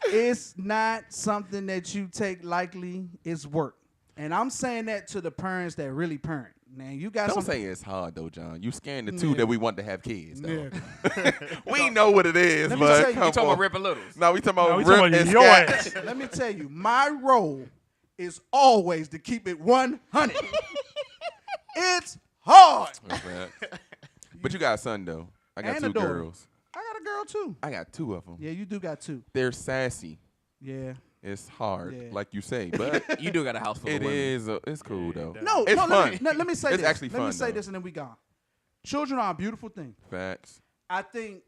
Speaker 1: It's not something that you take lightly. It's work. And I'm saying that to the parents that really parent. Now, you got
Speaker 2: Don't
Speaker 1: some.
Speaker 2: say it's hard though, John. You scaring the two
Speaker 1: Yeah.
Speaker 2: that we want to have kids though.
Speaker 1: Yeah.
Speaker 2: We know what it is,
Speaker 1: Let me tell
Speaker 2: but
Speaker 1: you,
Speaker 2: come
Speaker 4: You talking
Speaker 2: on.
Speaker 4: about ripping littles?
Speaker 2: No, we talking about
Speaker 6: No, we
Speaker 2: rip
Speaker 6: talking about
Speaker 2: and
Speaker 6: your
Speaker 2: scat.
Speaker 6: ass.
Speaker 1: Let me tell you, my role is always to keep it 100. It's hard.
Speaker 2: That's right. But you got a son though. I got
Speaker 1: And a
Speaker 2: two
Speaker 1: daughter.
Speaker 2: girls.
Speaker 1: I got a girl too.
Speaker 2: I got two of them.
Speaker 1: Yeah, you do got two.
Speaker 2: They're sassy.
Speaker 1: Yeah.
Speaker 2: It's hard,
Speaker 1: Yeah.
Speaker 2: like you say, but
Speaker 4: You do got a house full of
Speaker 2: it
Speaker 4: women.
Speaker 2: is. It's cool though.
Speaker 1: No,
Speaker 2: It's
Speaker 1: no.
Speaker 2: fun.
Speaker 1: Let me say
Speaker 2: It's
Speaker 1: this.
Speaker 2: actually
Speaker 1: Let me
Speaker 2: fun,
Speaker 1: say
Speaker 2: though.
Speaker 1: this, and then we gone. Children are a beautiful thing.
Speaker 2: Facts.
Speaker 1: I think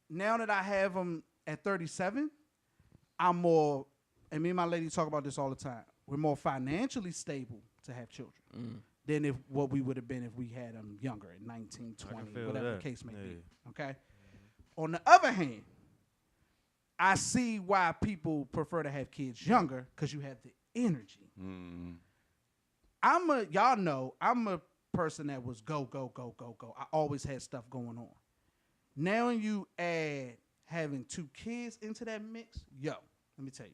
Speaker 1: now that I have them at 37, I'm more, and me and my lady talk about this all the time. We're more financially stable to have children than if what we would have been if we had them younger at 19, 20,
Speaker 7: feel
Speaker 1: whatever
Speaker 7: that.
Speaker 1: the case may be.
Speaker 7: Yeah.
Speaker 1: Okay. On the other hand, I see why people prefer to have kids younger because you have the energy.
Speaker 2: Mm.
Speaker 1: Y'all know, I'm a person that was go. I always had stuff going on. Now when you add having two kids into that mix, let me tell you.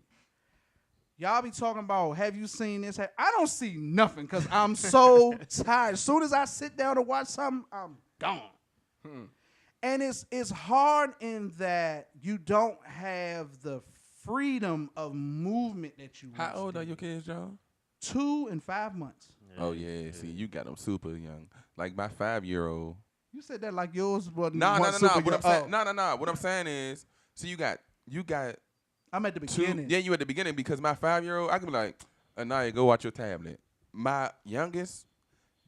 Speaker 1: Y'all be talking about, have you seen this? I don't see nothing because I'm so tired. As soon as I sit down to watch something, I'm gone. And it's hard in that you don't have the freedom of movement that you
Speaker 2: How
Speaker 1: once
Speaker 2: old are
Speaker 1: did.
Speaker 2: your kids, John?
Speaker 1: 2 and 5 months.
Speaker 2: Oh yeah. See, you got them super young. Like my 5-year-old.
Speaker 1: You said that like yours wasn't.
Speaker 2: No.
Speaker 1: one super
Speaker 2: What I'm
Speaker 1: young.
Speaker 2: saying, no. What I'm saying is, so you got
Speaker 1: I'm at the
Speaker 2: two.
Speaker 1: beginning.
Speaker 2: Yeah, you at the beginning because my 5-year-old, I can be like, Anaya, go watch your tablet. My youngest,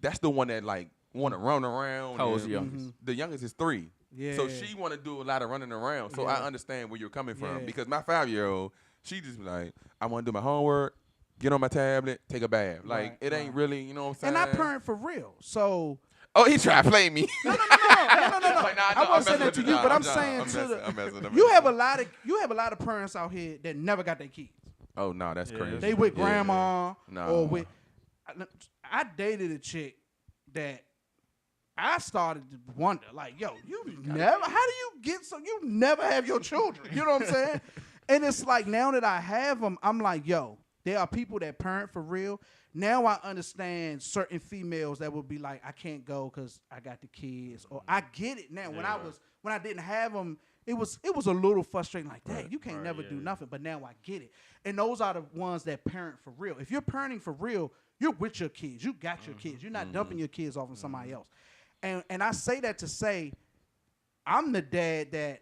Speaker 2: that's the one that like want to run around.
Speaker 4: How old's
Speaker 2: and
Speaker 4: the youngest?
Speaker 2: The youngest is 3.
Speaker 1: Yeah.
Speaker 2: So she want to do a lot of running around. So
Speaker 1: Yeah.
Speaker 2: I understand where you're coming from
Speaker 1: Yeah.
Speaker 2: because my 5-year-old, she just be like, I want to do my homework, get on my tablet, take a bath. Like
Speaker 1: Right,
Speaker 2: it ain't
Speaker 1: right.
Speaker 2: really, you know what I'm saying?
Speaker 1: And I parent for real. So
Speaker 2: Oh, he tried to play me.
Speaker 1: no.
Speaker 2: Like, nah,
Speaker 1: I wasn't saying
Speaker 2: messing
Speaker 1: that to
Speaker 2: with
Speaker 1: you,
Speaker 2: John.
Speaker 1: but I'm
Speaker 2: John.
Speaker 1: saying
Speaker 2: I'm
Speaker 1: to
Speaker 2: messing,
Speaker 1: the
Speaker 2: I'm messing.
Speaker 1: you have a lot of parents out here that never got their kids.
Speaker 2: Oh no, that's crazy.
Speaker 1: They with
Speaker 2: Yeah.
Speaker 1: grandma
Speaker 2: Nah.
Speaker 1: or with. I dated a chick that I started to wonder, like, yo, you never. How do you get so? You never have your children. You know what I'm saying? And it's like now that I have them, I'm like, yo, there are people that parent for real. Now I understand certain females that would be like, I can't go because I got the kids, or I get it now. When I didn't have them, it was a little frustrating. Like, dang, you can't never do nothing. But now I get it. And those are the ones that parent for real. If you're parenting for real, you're with your kids. You got your kids. You're not dumping your kids off on somebody else. And I say that to say, I'm the dad that,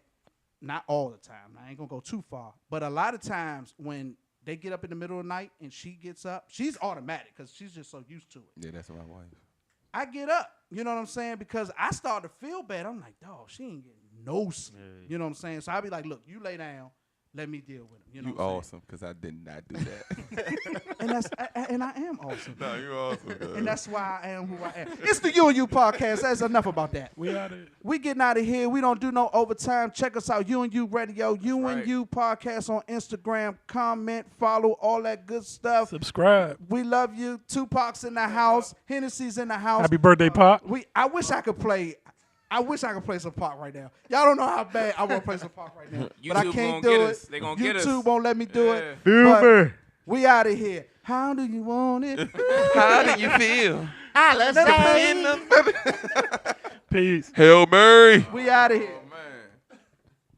Speaker 1: not all the time, I ain't gonna go too far, but a lot of times when they get up in the middle of the night and she gets up, she's automatic because she's just so used to it.
Speaker 2: Yeah, that's my wife.
Speaker 1: I get up, you know what I'm saying? Because I start to feel bad. I'm like, dog, she ain't getting no sleep. You know what I'm saying? So I be like, look, you lay down, let me deal with him. You know
Speaker 2: You
Speaker 1: what I'm saying?
Speaker 2: awesome, because I did not do that.
Speaker 1: And I am awesome.
Speaker 2: No, you awesome.
Speaker 1: And that's why I am who I am. It's the You and You podcast. That's enough about that.
Speaker 6: We out of it.
Speaker 1: We getting out of here. We don't do no overtime. Check us out, You and You Radio, You and
Speaker 4: right.
Speaker 1: You podcast on Instagram. Comment, follow, all that good stuff.
Speaker 6: Subscribe.
Speaker 1: We love you. Tupac's in the house. Hennessy's in the house.
Speaker 6: Happy birthday, Pop.
Speaker 1: I wish I could play some Pac right now. Y'all don't know how bad I want to play some Pac right now. But I
Speaker 4: YouTube
Speaker 1: can't
Speaker 4: won't
Speaker 1: do
Speaker 4: get
Speaker 1: it.
Speaker 4: us. They gonna get us.
Speaker 1: YouTube won't let me do it.
Speaker 6: Yeah.
Speaker 1: But we out of here. How do you want it?
Speaker 2: How do you feel?
Speaker 6: Peace.
Speaker 2: Hail Mary.
Speaker 1: We out of here.
Speaker 4: Oh, man.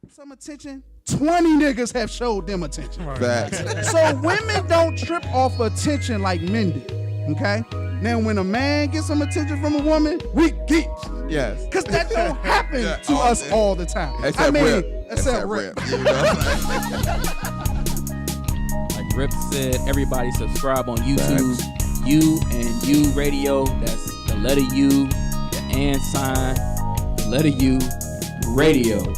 Speaker 1: Some attention. 20 niggas have showed them attention.
Speaker 2: Facts.
Speaker 1: So women don't trip off attention like men do. Okay? Now when a man gets some attention from a woman, we geeks.
Speaker 2: Yes.
Speaker 1: Because that don't happen
Speaker 2: Yeah,
Speaker 1: to us all the time.
Speaker 2: Except Rip.
Speaker 1: Except Rip.
Speaker 2: You know?
Speaker 3: Like Rip said, everybody subscribe on YouTube. You and You Radio. That's the letter U, the and sign, the letter U, radio.